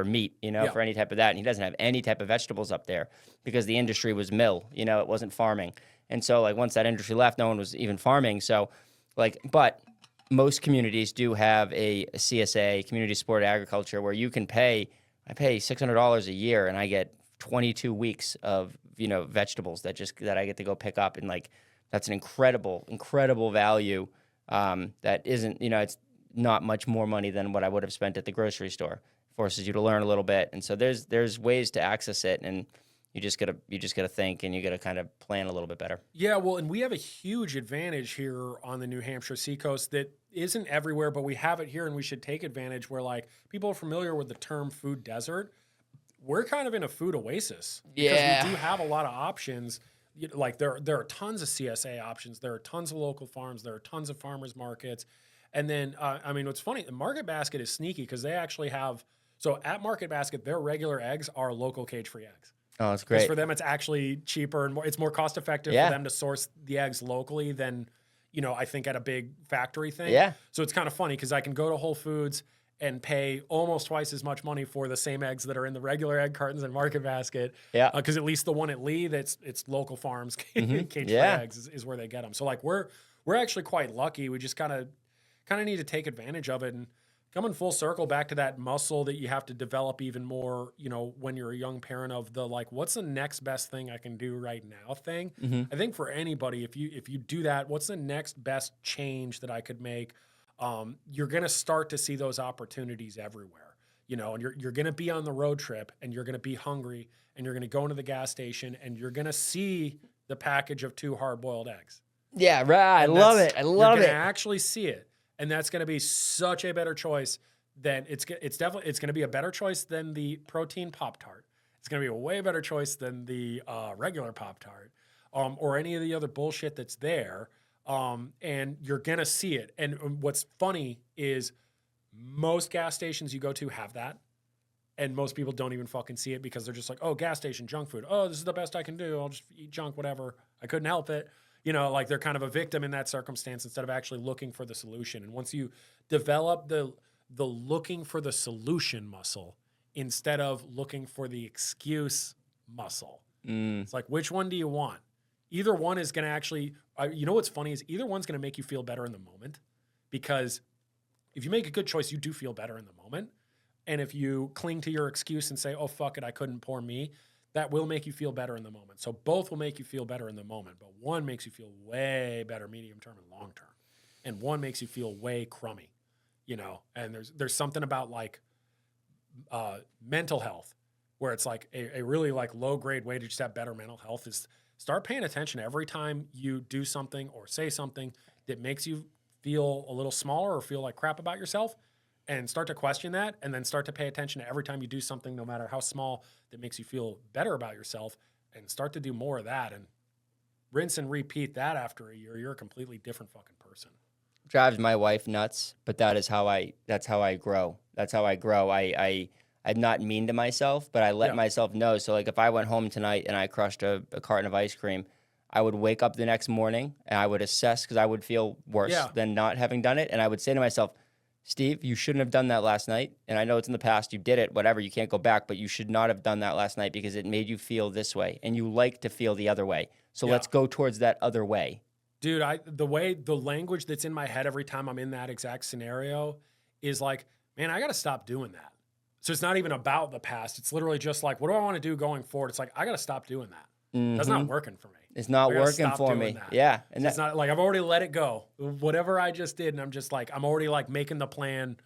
meat, for any type of that. And he doesn't have any type of vegetables up there because the industry was mill, it wasn't farming. And so like once that industry left, no one was even farming. So but most communities do have a CSA, community supported agriculture, where you can I pay $600 a year and I get 22 weeks of, vegetables that I get to go pick up. And like, that's an incredible, incredible value. That isn't, it's not much more money than what I would have spent at the grocery store. Forces you to learn a little bit. And so there's ways to access it, and you just gotta think, and you gotta kind of plan a little bit better. Yeah, well, and we have a huge advantage here on the New Hampshire Seacoast that isn't everywhere, but we have it here, and we should take advantage where like people are familiar with the term food desert. We're kind of in a food oasis because we do have a lot of options. Like there are tons of CSA options. There are tons of local farms. There are tons of farmers markets. And then, what's funny, the Market Basket is sneaky because they actually have, so at Market Basket, their regular eggs are local cage-free eggs. Oh, that's great. Because for them, it's actually cheaper and it's more cost-effective for them to source the eggs locally than, I think at a big factory thing. Yeah. So it's kind of funny because I can go to Whole Foods and pay almost twice as much money for the same eggs that are in the regular egg cartons and Market Basket. Yeah. Because at least the one at Lee, it's local farms, cage-free eggs is where they get them. So like we're actually quite lucky. We just kind of need to take advantage of it and coming full circle back to that muscle that you have to develop even more, when you're a young parent of the, like, what's the next best thing I can do right now thing. I think for anybody, if you do that, what's the next best change that I could make? You're going to start to see those opportunities everywhere, and you're going to be on the road trip and you're going to be hungry and you're going to go into the gas station and you're going to see the package of 2 hard-boiled eggs. Yeah, right. I love it. You're going to actually see it. And that's going to be such a better choice than it's going to be a better choice than the protein Pop-Tart. It's going to be a way better choice than the regular Pop-Tart or any of the other bullshit that's there. And you're going to see it. And what's funny is most gas stations you go to have that. And most people don't even fucking see it because they're just like, oh, gas station, junk food. Oh, this is the best I can do. I'll just eat junk, whatever. I couldn't help it. Like they're kind of a victim in that circumstance instead of actually looking for the solution. And once you develop the looking for the solution muscle instead of looking for the excuse muscle, it's like, which one do you want? Either one is going to actually, what's funny is either one's going to make you feel better in the moment, because if you make a good choice, you do feel better in the moment. And if you cling to your excuse and say, oh, fuck it, I couldn't pour me, that will make you feel better in the moment. So both will make you feel better in the moment, but one makes you feel way better medium term and long term. And one makes you feel way crummy, and there's something about like mental health where it's like a really like low grade way to just have better mental health is start paying attention every time you do something or say something that makes you feel a little smaller or feel like crap about yourself. And start to question that, and then start to pay attention to every time you do something, no matter how small, that makes you feel better about yourself, and start to do more of that and rinse and repeat that after a year. You're a completely different fucking person. Drives my wife nuts, but that's how I grow. That's how I grow. I'm not mean to myself, but I let myself know. So like if I went home tonight and I crushed a carton of ice cream, I would wake up the next morning and I would assess, because I would feel worse than not having done it. And I would say to myself, Steve, you shouldn't have done that last night. And I know it's in the past, you did it, whatever, you can't go back, but you should not have done that last night because it made you feel this way. And you like to feel the other way. So let's go towards that other way. Dude, the language that's in my head every time I'm in that exact scenario is like, man, I got to stop doing that. So it's not even about the past. It's literally just like, what do I want to do going forward? It's like, I got to stop doing that. Mm-hmm. That's not working for me. It's not working for me. That. Yeah. And it's not like I've already let it go. Whatever I just did, and I'm just like, I'm already like making the plan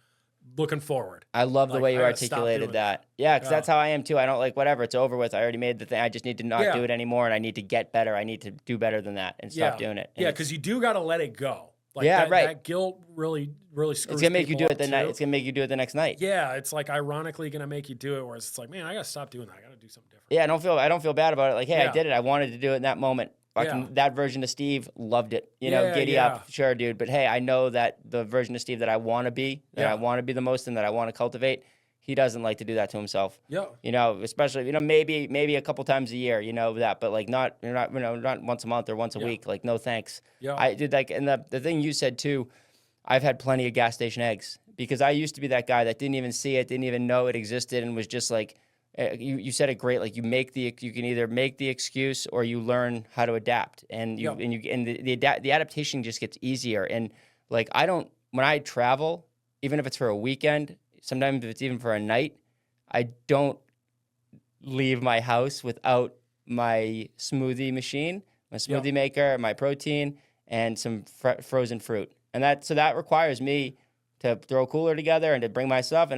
looking forward. I love the Like, way you I gotta stop articulated doing that. Yeah, because Yeah. that's how I am too. I don't like whatever. It's over with. I already made the thing. I just need to not Yeah. do it anymore, and I need to get better. I need to do better than that and stop doing it. And Yeah, it's- because you do got to let it go. Like Yeah, right. That guilt really screws it's gonna make you people do up it the night. too. It's gonna make you do it the next night. Yeah, it's like ironically gonna make you do it, whereas it's like, man, I gotta stop doing that. I gotta do something different. Yeah, I don't feel bad about it. Like, hey, I Yeah. did it. I wanted to do it in that moment. Yeah. That version of Steve loved it. You know, Yeah, giddy yeah. up, sure, dude. But hey, I know that the version of Steve that I want to be, that I want to be the most, and that I want to cultivate, he doesn't like to do that to himself. Yeah. You know, especially maybe a couple times a year, you know that, but like not once a month or once a week. Like, no thanks. Yeah. I did like, and the thing you said too, I've had plenty of gas station eggs because I used to be that guy that didn't even see it, didn't even know it existed, and was just like, you said it great. Like you can either make the excuse or you learn how to adapt, and the adaptation just gets easier. And like when I travel, even if it's for a weekend, sometimes if it's even for a night, I don't leave my house without my smoothie machine, my smoothie maker, my protein, and some frozen fruit. And that requires me to throw a cooler together and to bring my stuff.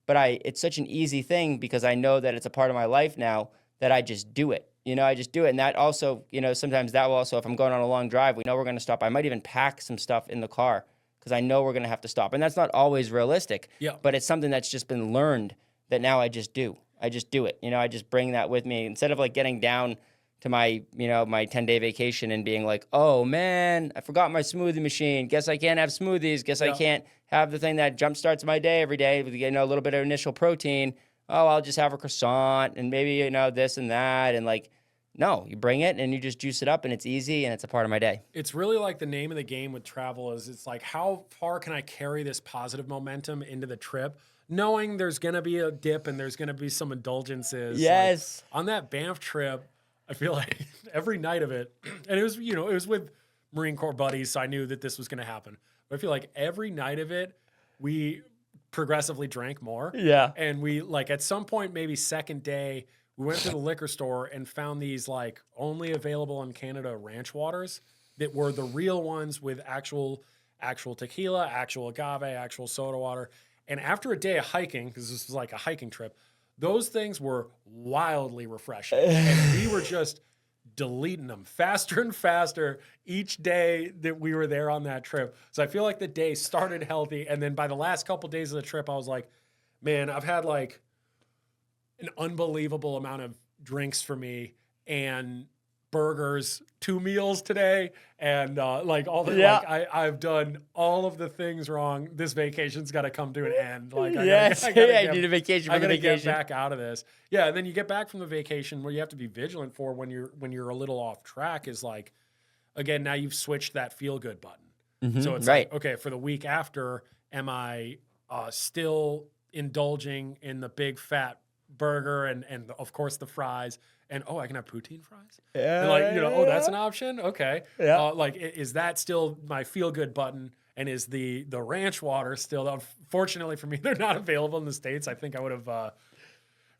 But it's such an easy thing because I know that it's a part of my life now that I just do it. You know, I just do it. And that also, you know, sometimes that will also, if I'm going on a long drive, we know we're going to stop. I might even pack some stuff in the car because I know we're going to have to stop. And that's not always realistic. Yeah. But it's something that's just been learned that now I just do. I just do it. You know, I just bring that with me instead of like getting down to my 10-day vacation and being like, oh man, I forgot my smoothie machine. Guess I can't have smoothies. Guess I can't have the thing that jumpstarts my day every day with, a little bit of initial protein. Oh, I'll just have a croissant and maybe, this and that. And like, no, you bring it and you just juice it up and it's easy and it's a part of my day. It's really like the name of the game with travel is it's like, how far can I carry this positive momentum into the trip? Knowing there's going to be a dip and there's going to be some indulgences. Yes. Like, on that Banff trip, I feel like every night of it, and it was, it was with Marine Corps buddies, so I knew that this was going to happen. But I feel like every night of it, we progressively drank more. Yeah. And we, like, at some point, maybe second day, we went to the liquor store and found these, like, only available in Canada ranch waters that were the real ones with actual tequila, actual agave, actual soda water. And after a day of hiking, because this was like a hiking trip, those things were wildly refreshing. And we were just deleting them faster and faster each day that we were there on that trip. So I feel like the day started healthy. And then by the last couple of days of the trip, I was like, man, I've had like an unbelievable amount of drinks for me and burgers, 2 meals today, and like all the like I've done all of the things wrong. This vacation's got to come to an end. Like I need a vacation for the vacation. Get back out of this. Yeah, and then you get back from the vacation where you have to be vigilant for when you're a little off track is like, again, now you've switched that feel good button. So it's like, okay, for the week after, am I still indulging in the big fat burger and of course the fries? And I can have poutine fries. Yeah, and like that's an option. Okay, yeah. Like is that still my feel good button? And is the ranch water still? Unfortunately for me, they're not available in the States. I think I would have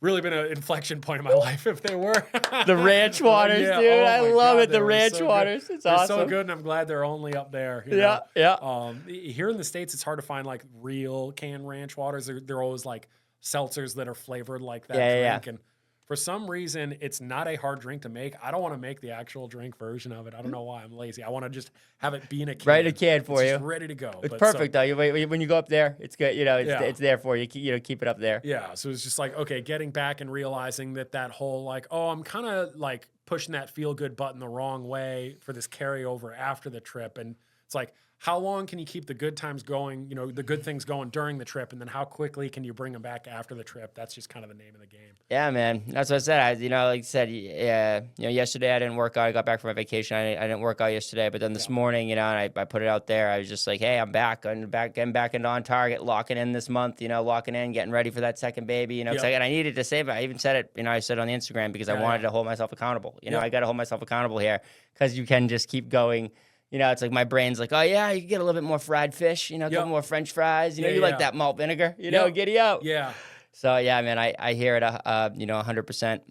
really been an inflection point in my life if they were. The ranch waters, dude. I love it. The ranch so waters. Good. It's they're awesome. so good, and I'm glad they're only up there. Yeah. Here in the States, it's hard to find like real canned ranch waters. They're always like seltzers that are flavored like that drink. And for some reason, it's not a hard drink to make. I don't want to make the actual drink version of it. I don't know why I'm lazy. I want to just have it be in a can. Right, a can for you. Just ready to go. It's perfect, though. When you go up there, it's good. It's there for you. Keep it up there. Yeah, so it's just like, okay, getting back and realizing that whole like, I'm kind of like pushing that feel-good button the wrong way for this carryover after the trip. And it's like, how long can you keep the good times going, the good things going during the trip, and then how quickly can you bring them back after the trip? That's just kind of the name of the game. Yeah, man. That's what I said. Like I said, yesterday I didn't work out. I got back from my vacation. I didn't work out yesterday, but then this morning, and I put it out there. I was just like, hey, I'm back. I'm back, getting back into on target, locking in this month, locking in, getting ready for that second baby, and I needed to save it. I even said it, I said on the Instagram because I wanted to hold myself accountable. I got to hold myself accountable here because you can just keep going. It's like my brain's like, oh, yeah, you can get a little bit more fried fish, a couple more French fries. You like that malt vinegar, giddy out. Yeah. So, yeah, man, I hear it, 100%.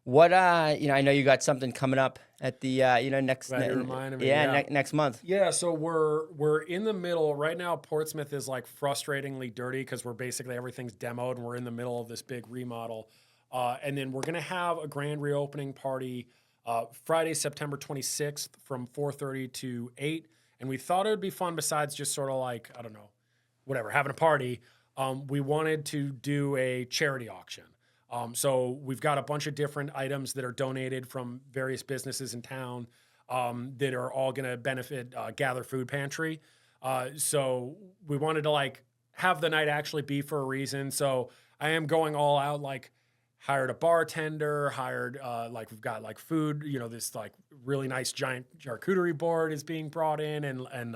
What I know you got something coming up at the next Glad you reminded me, next month. Yeah, so we're in the middle right now. Portsmouth is like frustratingly dirty because we're basically everything's demoed and we're in the middle of this big remodel. And then we're gonna have a grand reopening party Friday, September 26th from 4:30 to 8. And we thought it would be fun besides just sort of like, I don't know, whatever, having a party. We wanted to do a charity auction. So we've got a bunch of different items that are donated from various businesses in town that are all going to benefit Gather Food Pantry. So we wanted to like have the night actually be for a reason. So I am going all out, like hired a bartender, hired like we've got like food, this like really nice giant charcuterie board is being brought in and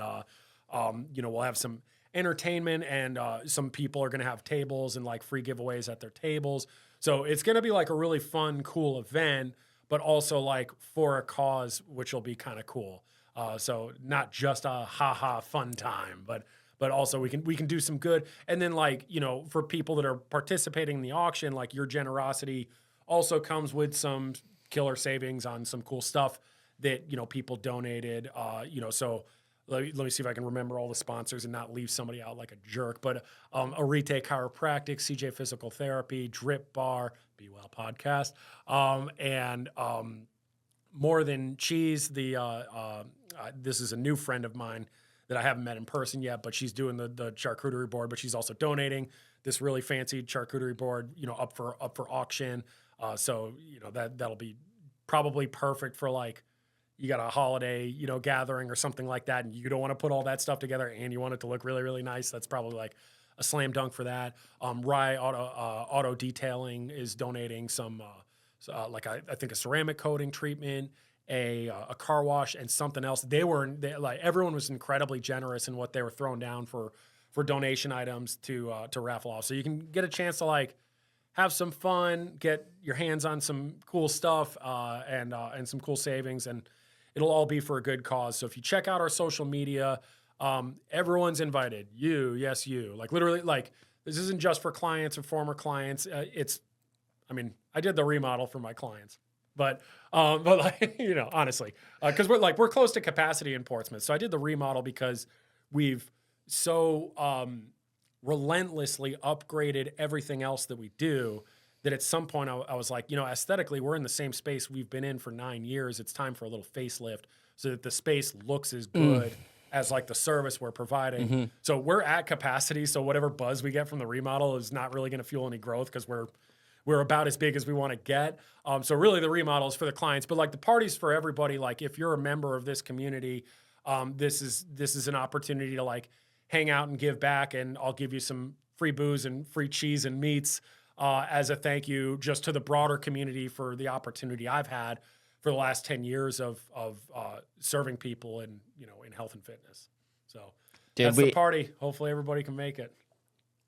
we'll have some entertainment and some people are going to have tables and like free giveaways at their tables. So it's going to be like a really fun, cool event, but also like for a cause, which will be kind of cool. So not just a fun time, but also we can do some good. And then like, for people that are participating in the auction, like your generosity also comes with some killer savings on some cool stuff that, people donated, so let me see if I can remember all the sponsors and not leave somebody out like a jerk. But Arete Chiropractic, CJ Physical Therapy, Drip Bar, BeeWell Podcast, and More Than Cheese. This is a new friend of mine that I haven't met in person yet, but she's doing the charcuterie board, but she's also donating this really fancy charcuterie board, up for auction. So that'll be probably perfect for like, you got a holiday, gathering or something like that, and you don't want to put all that stuff together and you want it to look really, really nice. That's probably like a slam dunk for that. Rye Auto Detailing is donating some, I think a ceramic coating treatment, a car wash, and something else. Everyone was incredibly generous in what they were throwing down for donation items to raffle off. So you can get a chance to like have some fun, get your hands on some cool stuff, and some cool savings, and it'll all be for a good cause. So if you check out our social media, everyone's invited. You, yes, you. Like literally, like this isn't just for clients or former clients. I did the remodel for my clients, but like, honestly, because we're close to capacity in Portsmouth. So I did the remodel because we've so relentlessly upgraded everything else that we do that at some point I was like, aesthetically, we're in the same space we've been in for 9 years. It's time for a little facelift so that the space looks as good as like the service we're providing. Mm-hmm. So we're at capacity. So whatever buzz we get from the remodel is not really going to fuel any growth because we're about as big as we want to get. So really the remodel is for the clients, but like the party's for everybody. Like if you're a member of this community, this is an opportunity to like hang out and give back, and I'll give you some free booze and free cheese and meats as a thank you just to the broader community for the opportunity I've had for the last 10 years of serving people in health and fitness. So that's the party. Hopefully everybody can make it.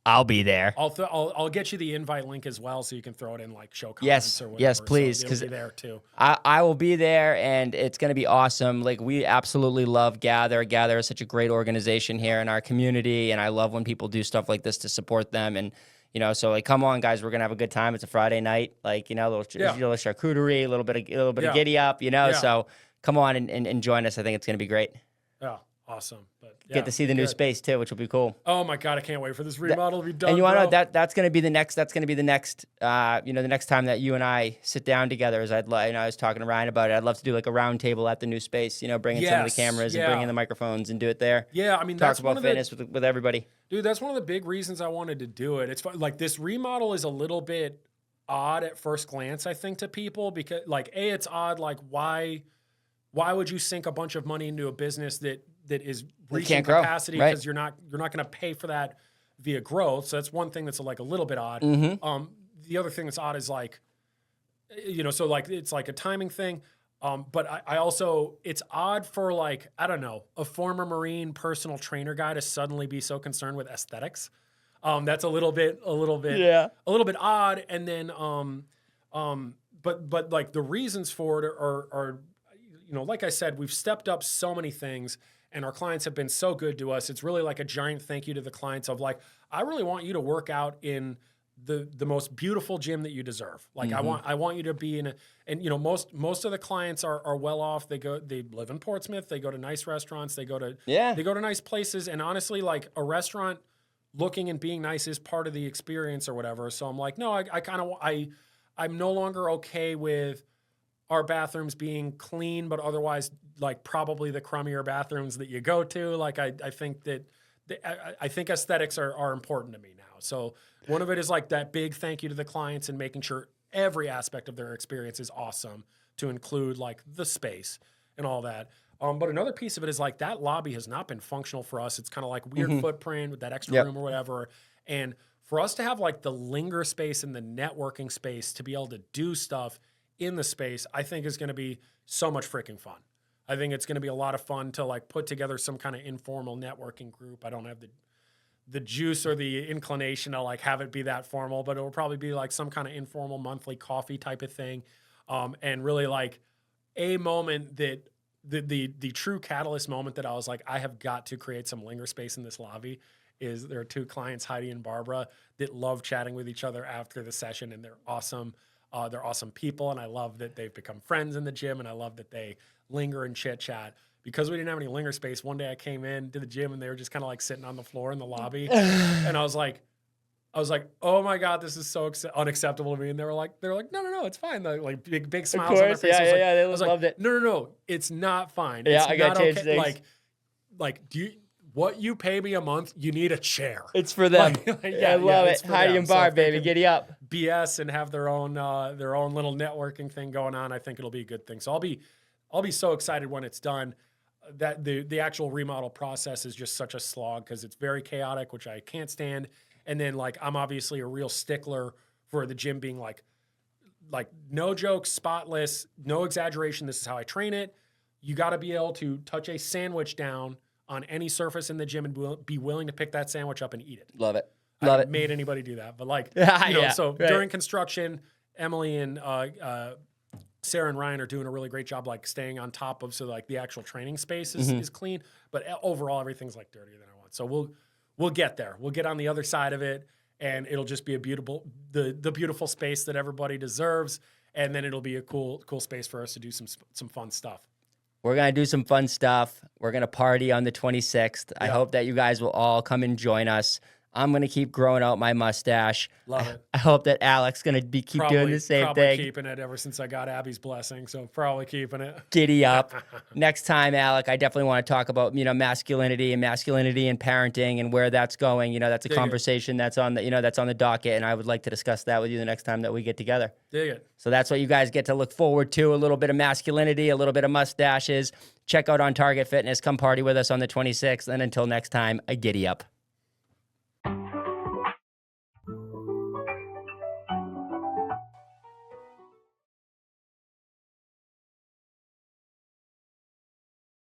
I'll be there. I'll get you the invite link as well, so you can throw it in like show comments or whatever. Yes, please, because there too. I will be there, and it's going to be awesome. Like we absolutely love Gather. Gather is such a great organization here in our community, and I love when people do stuff like this to support them. And so like, come on, guys, we're gonna have a good time. It's a Friday night, like little charcuterie, a little bit of giddy up, So come on and join us. I think it's gonna be great. Yeah. Awesome. But get to see the new space too, which will be cool. Oh my God, I can't wait for this remodel to be done. And you want to know that's going to be the next. That's going to be the next. The next time that you and I sit down together, is I was talking to Ryan about it. I'd love to do like a round table at the new space. Bring in some of the cameras and bring in the microphones and do it there. Yeah, talk that's about fitness with everybody. Dude, that's one of the big reasons I wanted to do it. It's like this remodel is a little bit odd at first glance, I think, to people because like it's odd. Like why would you sink a bunch of money into a business that is reaching capacity because you're not going to pay for that via growth? So that's one thing that's like a little bit odd. Mm-hmm. The other thing that's odd is like, so like it's like a timing thing. But I also, it's odd for like, I don't know, a former Marine personal trainer guy to suddenly be so concerned with aesthetics. That's a little bit odd. And then, but like the reasons for it are like I said, we've stepped up so many things and our clients have been so good to us. It's really like a giant thank you to the clients of like, I really want you to work out in the most beautiful gym that you deserve. Like I want you to be in a, and you know, most of the clients are well off. They live in Portsmouth. They go to nice restaurants. They go to nice places. And honestly, like a restaurant looking and being nice is part of the experience or whatever. So I'm like, no, I'm no longer okay with our bathrooms being clean, but otherwise like probably the crummier bathrooms that you go to. Like I think that I think aesthetics are important to me now. So one of it is like that big thank you to the clients and making sure every aspect of their experience is awesome, to include like the space and all that. But another piece of it is like that lobby has not been functional for us. It's kind of like weird footprint with that extra room or whatever. And for us to have like the linger space and the networking space to be able to do stuff in the space, I think is going to be so much freaking fun. I think it's going to be a lot of fun to like put together some kind of informal networking group. I don't have the juice or the inclination to like have it be that formal, but it will probably be like some kind of informal monthly coffee type of thing. And really like a moment that the true catalyst moment that I was like, I have got to create some linger space in this lobby is there are two clients, Heidi and Barbara, that love chatting with each other after the session, and they're awesome. They're awesome people, and I love that they've become friends in the gym, and I love that they linger and chit chat. Because we didn't have any linger space, one day I came in to the gym and they were just kind of like sitting on the floor in the lobby, and I was like, oh my God, this is so unacceptable to me. And they were like, no, it's fine. Like big smiles on their face. They loved it. No, it's not fine. Yeah, it's I got to change things. Like, what you pay me a month, you need a chair. It's for them. I love it. Heidi and Barb, baby, giddy up. BS and have their own little networking thing going on. I think it'll be a good thing. So I'll be so excited when it's done. That the actual remodel process is just such a slog because it's very chaotic, which I can't stand. And then like I'm obviously a real stickler for the gym being like no joke, spotless, no exaggeration. This is how I train it. You got to be able to touch a sandwich down on any surface in the gym and be willing to pick that sandwich up and eat it. Love it. I haven't made anybody do that, but like, during construction, Emily and Sarah and Ryan are doing a really great job, like staying on top of, so like the actual training space is clean, but overall everything's like dirtier than I want. So we'll get there. We'll get on the other side of it, and it'll just be a the beautiful space that everybody deserves. And then it'll be a cool space for us to do some fun stuff. We're going to do some fun stuff. We're going to party on the 26th. I hope that you guys will all come and join us. I'm going to keep growing out my mustache. Love it. I hope that Alec's going to keep doing the same probably thing. Keeping it ever since I got Abby's blessing, so probably keeping it. Giddy up. Next time, Alec, I definitely want to talk about, masculinity and parenting and where that's going. That's a conversation that's on the docket, and I would like to discuss that with you the next time that we get together. Dig it. So that's what you guys get to look forward to, a little bit of masculinity, a little bit of mustaches. Check out On Target Fitness. Come party with us on the 26th, and until next time, a giddy up.